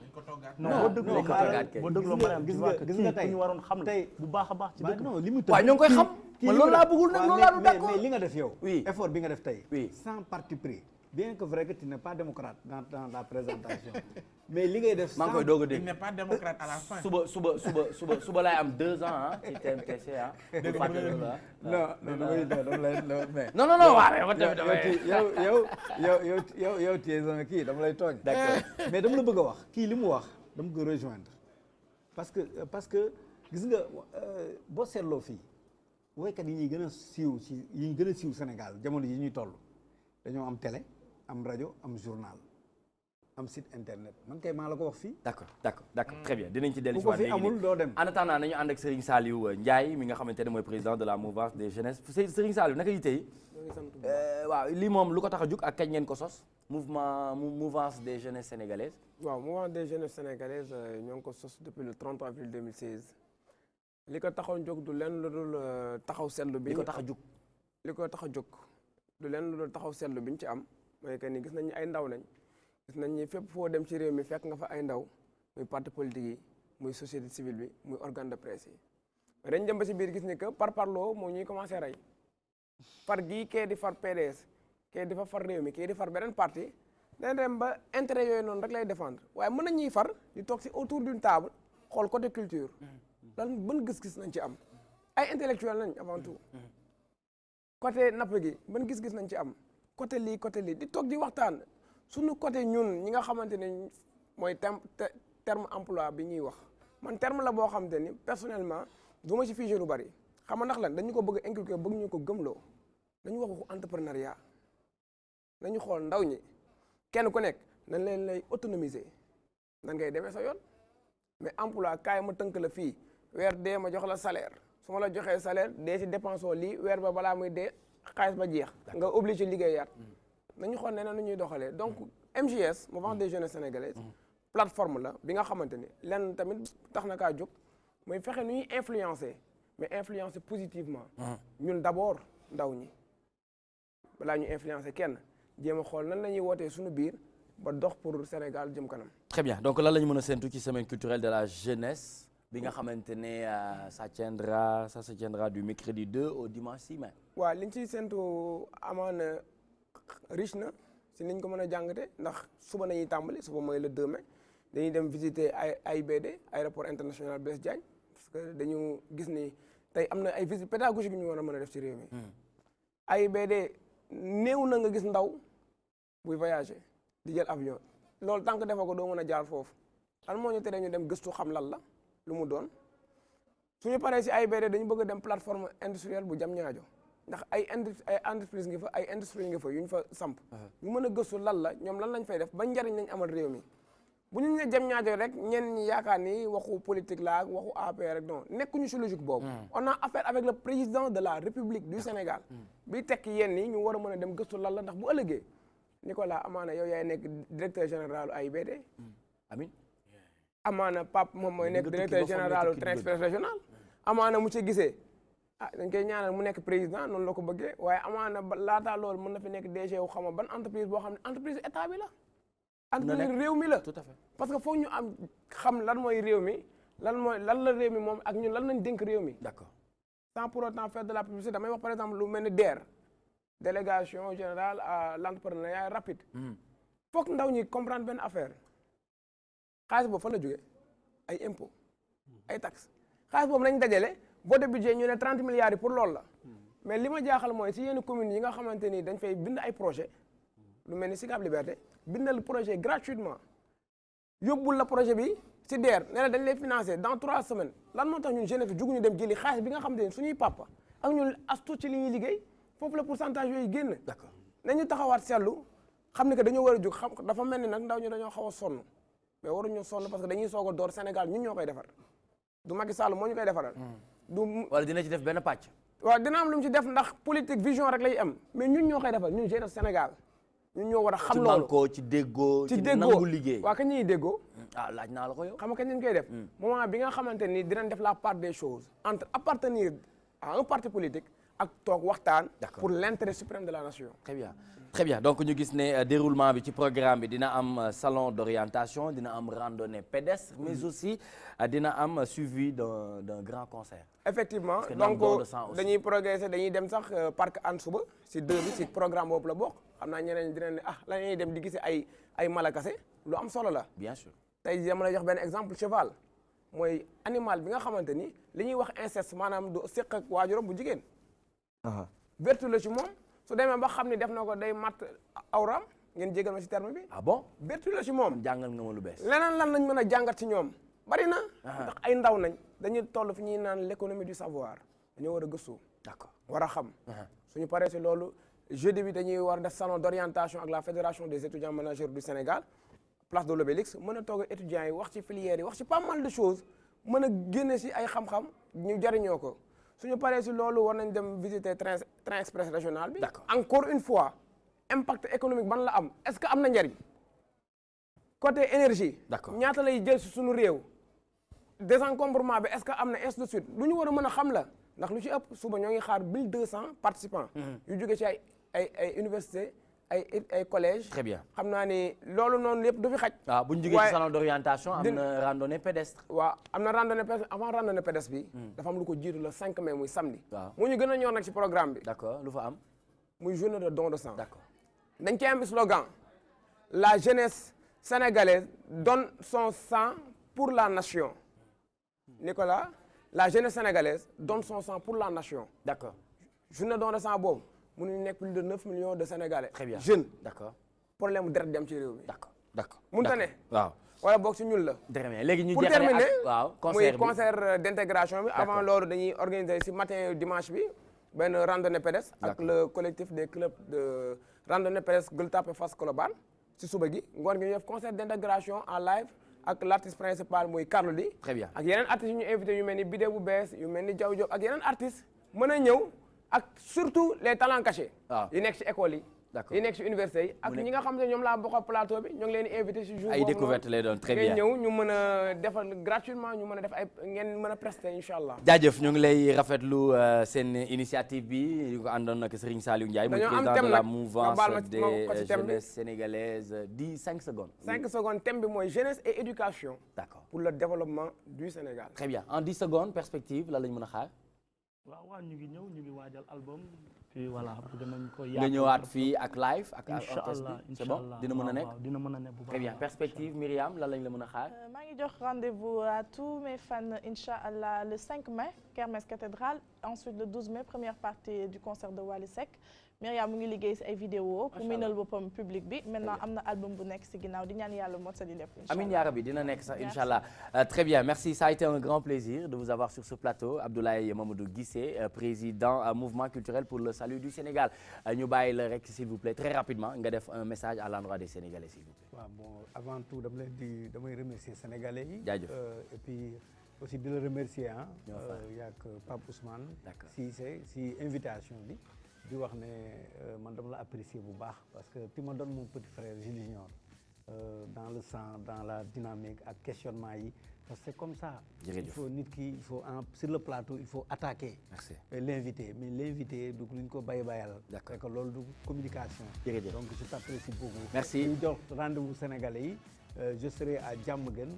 non boo dégloo Mariam gis nga tey ñu waroon xam tey bu baax a baax ci dëkk non li mu tëdd waaw ñoo ngi koy xam man loolu laa bëggul nag loolu laa du d'accord mais li nga def yow. oui effort bi nga def tey. oui sans parti pris. bien que vrai que tu n'es pas démocrate dans la présentation mais li ngay def. maa ngi koy doog a dégg il n'est pas démocrate à la fin. suba laay am 2 ans ah ci TMTC ah. dégg nga non yow tu es un kii dama lay tooñ. d'accord mais dama la bëgg a wax kii li mu wax dama ko rejoindre parce que gis nga boo seetloo fii woykat yi ñuy gën a siiw Sénégal jamono yi ñuy toll dañoo am télé am rajo am journal am site internet man kay maa la ko wax fii. d'accord très bien dinañ ci dellu si bu ko waat fi léegi amul doo dem. en attendant nañu ànd ak Serigne Saliou Ndiaye mi nga xamante ne mooy président de la mouvance des jeunesses Serigne Saliou naka yite yi. waaw lii moom lu ko tax a jug ak kañ ngeen ko sos mouvance des jeunesses sénégalaises. waaw mouvance des jeunesses sénégalaises ñoo ngi ko sos depuis le 30 avril 2016 li ko taxoon jóg du lenn lu dul taxaw seetlu bi. li ko tax a jug li ko tax a jóg du lenn lu dul taxaw seetlu bi ñu ci am mooy que ni gis nañ ay ndaw nañ gis nañ ni fépp foo dem ci réew mi fekk nga fa ay ndaw muy parti politique yi muy société civile bi muy organe de presse yi mais dañ dem ba si biir gis ni que parloo moo ñuy commencé rey far gii kee di far PDS kee di fa far réew mi kee di far beneen parti dañ dem ba intérêt yooyu noonu rek lay défendre waaye mën nañuy far di toog si autour d'une table xool côté culture lan ban gis-gis nañ ci am ay intellectuel nañ avant tout côté napp gi ban gis-gis nañ ci am côté lii di toog di waxtaan suñu côté ñun ñi nga xamante ne mooy terme emploi bi ñuy wax man terme la boo xamante ni personnellement du ma ci figé lu bari xam nga ndax lan dañu ko bëgg a inculquer bëgg ñu ko gëmloo dañu wax waxu entrepreneuriat nañu xool ndaw ñi kenn ku nekk nañ leen lay autonomiser nan ngay demee sa yoon mais emploi kaay ma tënk la fii weer dee ma jox la salaire su ma la joxee salaire dee si dépensoo lii weer ba balaa muy dee xaalis ba jeex nga obligé liggéeyaat nañu xool neneen nu ñuy doxalee donc MJS mouvement des jeunes sénégalaises plateforme la bi nga xamante ni lenn tamit tax na kaa jóg mooy fexe nu ñuy influencer mais influencer positivement ñun d'abord ndaw ñi balaa ñu influencer kenn jéem a xool nan la ñuy wootee suñu biir ba dox pour Sénégal jëm kanam. très bien donc lan la ñu mën a séntu ci semaine culturelle de la jeunesse bi nga xamante ne ça se tiendra du mercredi 2 au dimanche 6 mai. waaw liñ ciy séntu amaana riche na si niñ ko mën a jàngate ndax suba nañuy tàmbali suba mooy le 2 mai dañuy dem visiter AIBD aéroport international Blaise Diagne parce que dañu gis ni tey am na ay visites pédagogiques ñu war a mën a def ci réew mi. AIBD néew na nga gis ndaw buy voyager di jël avion loolu tant que defa ko doo mën a jaar foofu lan moo ñu tere ñu dem gëstu xam lan la lu mu doon suñu paree si AIBD dañu bëgg a dem plateforme industrielle bu Diamniadio ndax ay entreprise ngi fa ay industrie ngi fa yu ñu fa samp ñu mën a gëstu lan la ñoom lan lañ fay def ba njariñ lañ amal réew mi bu ñu ne Diamniadio rek ñenn ñi yaakaar ni waxu politique la ak waxu APR rek non nekkuñu si logique boobu on a affaire avec le président de la République du Sénégal bi tekki yenn yi ñu war a mën a dem gëstu lan la ndax bu ëllëgee Nicolas amaana yow yaay nekk directeur général AIBD amin amaana Pape moom mooy nekk directeur général train express régional amaana mu ci gisee dañ koy ñaanal mu nekk président noonu la ko bëggee waaye amaana laataa loolu mën na fi nekk DG wu xam ban entreprise boo xam ne entreprise état bi la entreprise réew mi la tout à fait parce que foog ñu am xam lan mooy réew mi lan la réew mi moom ak ñun lan lañ dénk réew mi d'accord sans pour autant faire de la publicité damay wax par exemple lu mel ni DER délégation générale à l'entrepreneuriat rapide foog ndaw ñi comprendre benn affaire xaalis boobu fan la jógee ay impôt ay taxes xaalis boobu nañ dajale voté budget ñu ne 30 milliards yi pour loolu la mais li ma jaaxal mooy si yenn communes yi nga xamante ni dañ fay bind ay projet lu mel ni Sicap Liberté bindal projet gratuitement yóbbul la projet bi si DER ne la dañ lay financer dans 3 semaines lan moo tax ñun jeunesse juguñu dem jëli xaalis bi nga xamante ni suñuy papa ak ñun astu ci li ñuy liggéey foofu la pourcentage yooyu génn d'accord nañu taxawaat seetlu xam ne que dañoo war a jóg xam dafa mel ni nag ndaw ñu dañoo xaw a sonn mais waruñu sonn parce que dañuy soog a door Sénégal ñun ñoo koy defar du Macky Sall moo ñu koy defaral du wala dina ci def benn pàcc waaw dina am lu mu ci def ndax politique vision rek lay am mais ñun ñoo koy defar ñun jeunesse Sénégal ñun ñoo war a xam loolu ko ci déggoo ci nangu liggéey waaw kañ ñuy déggoo laaj naa la ko yow xam nga kañ lañ koy def moment bi nga xamante ni dinañ def la part des choses entre appartenir à un parti politique ak toog waxtaan. D'accord. pour l'intérêt suprême de la nation. Très bien. Très bien donc ñu gis ne déroulement bi ci programme bi dina am salon d'orientation dina am randonnée pédestre mais aussi dina am suivi d'un grand concert. effectivement Parce que dans le don de sang donc aussi. dañuy progresser dañuy dem sax parc Hann suba si 2 bi si programme boobu la bokk xam naa ñeneen ñi dinañ ne la ñuy dem di gisi ay malakase lu am solo la. Bien sûr. tey dama lay jox benn exemple cheval mooy animal bi nga xamante ni li ñuy wax inceste maanaam du séq ak waajuram bu jigéen. vertu la ci moom su demee ba xam ni def na ko day mat awraam ngeen jégal ma ci terme bi. Ah bon. vertu la ci moom. jàngal nga ma lu bees. leneen lan lañ mën a jàngat ci ñoom bari na. ndax ay ndaw nañ dañuy toll fi ñuy naan l'économie du savoir dañoo war a gëstu. D'accord war a xam. suñu paree si loolu jeudi bi dañuy war def salon d'orientation ak la fédération des étudiants managers du Sénégal place de l'Obélisque mën a toog étudiants yi wax ci filières yi wax ci pas mal de choses mën a génne si ay xam-xam ñu jariñoo ko suñu paree si loolu war nañ dem visiter train express régional bi. D'accord. encore une fois impact économique ban la am est-ce que am na njariñ côté énergie. D'accord. ñaata lay jël si suñu réew désencombrement bi est-ce que am na ainsi de suite lu ñu war a mën a xam la ndax lu ci ëpp suba ñoo ngi xaar 1200 participants. yu jóge ci ay université ay collège. Très bien. xam naa ni loolu noonu yëpp du fi xaj. waaw bu ñu jógee ci salon d'orientation am na randonnée pédestre. waaw am na randonnée pédestre avant randonnée pédestre bi. dafa am lu ko jiitu le 5 mai muy samedi. waaw mu ñu gën a ñor nag ci programme bi. d'accord lu fa am. muy journée de don de sang. d'accord dañ koy am slogan la jeunesse sénégalaise donne son sang pour la nation. Nicolas la jeunesse sénégalaise donne son sang pour la nation. d'accord journée don de sang boobu mënuñu nekk plus de 9 millions de sénégalais. très bien jeunes. d'accord problème mu deret dem ci réew mi. d'accord mënut a ne. waaw wala boog si ñun la. très bien léegi ñu pour jeexale terminer waaw muy concert bi concert d'intégration bi. avant loolu dañuy organiser si matin dimanche bi benn randonnée pédestre. ak le collectif des clubs de randonnée pédestre Gueule Tapée Fass Colobane si suba gi ngoon gi ñu def concert d'intégration en live ak l'artiste principal muy Carlou D. très bien ak yeneen artistes yu ñu invité yu mel ni Bidé bu bees yu mel ni Diaw Diop ak yeneen artistes mën a ñëw ak surtout les talents cachés. waaw yi nekk ci école yi. d'accord yi nekk ci université yi ak ñi nga xam ne ñoom laa bokk plateau bi ñoo ngi leen di invité ci jour ay découverte lay doon très bien ngeen ñëw ñu mën a defal gratuitement ñu mën a def ay ngeen mën a prester incha allah. jaajëf ñu ngi lay rafetlu seen initiative bi ñu ko àndoon ak Serigne Saliou Ndiaye muy président de la mouvance des jeunesses sénégalaises 5 secondes. 5 secondes thème bi mooy jeunesse et éducation. d'accord pour le développement du Sénégal. très bien en 10 secondes perspective lan lañ mën a xaar. waaw ñu ngi ñëw ñu ngi waajal album. puis voilà bëgg nañ ko nga ñëwaat fii ak live ak orchestre bi c'est bon inchallah dina mën a nekk waaw dina mën a nekk bu baax. très bien perspective Myriam lan lañ la mën a xaar. maa ngi jox rendez-vous à tous mes fans inchallah le 5 mai Kermesse Cathédrale ensuite le 12 mai première partie du concert de Wally Seck Myriam mu ngi liggéey si ay vidéo pour minal boppam public bi maintenant am na album bu nekk si ginnaaw di ñaan yàlla mottali lépp inchallah. amiin yaa rabbi dina nekk sax inchallah très bien merci ça a été un grand plaisir de vous avoir sur ce plateau Abdoulaye Mamadou Guissé président mouvement culturel pour le salut du Sénégal ñu bàyyi la rek s'il vous plaît très rapidement nga def un message à l'endroit des Sénégalais s'il vous plaît. waaw bon avant tout damay remercier Sénégalais yi. jaajëf et puis aussi di la remercier yaak Pape Ousmane. d'accord si invitation bi. di wax ne man dama la apprécier bu baax parce que tu me donnes mon petit frère Jules Junior dans le sang dans la dynamique ak questionnement yi parce que c'est comme ça. jërëjëf il faut nit ki il faut sur le plateau il faut attaquer. merci l'invité mais l'invité du luñ ko bayal. d'accord que loolu du communication. jërëjëf donc je t'apprécie beaucoup. merci ñu jox rendez-vous Sénégalais yi je serai à Diamaguène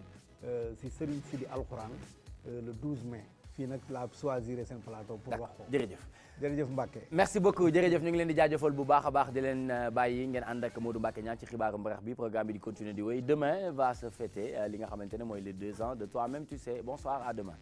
si Serigne Sidi Alxuraan le 12 mai fii nag la choisir seen plateau pour wax ko. jërëjëf. jërëjëf Mbacke. merci beaucoup jërëjëf ñu ngi leen di jaajëfal bu baax a baax di leen bàyyi ngeen ànd ak Modou Mbacke ñaan ci xibaaru mbarax bi programme bi di continuer di wéy demain va se fêter li nga xamante ne mooy les 2 ans de toi-même tu sais bonsoir à demain.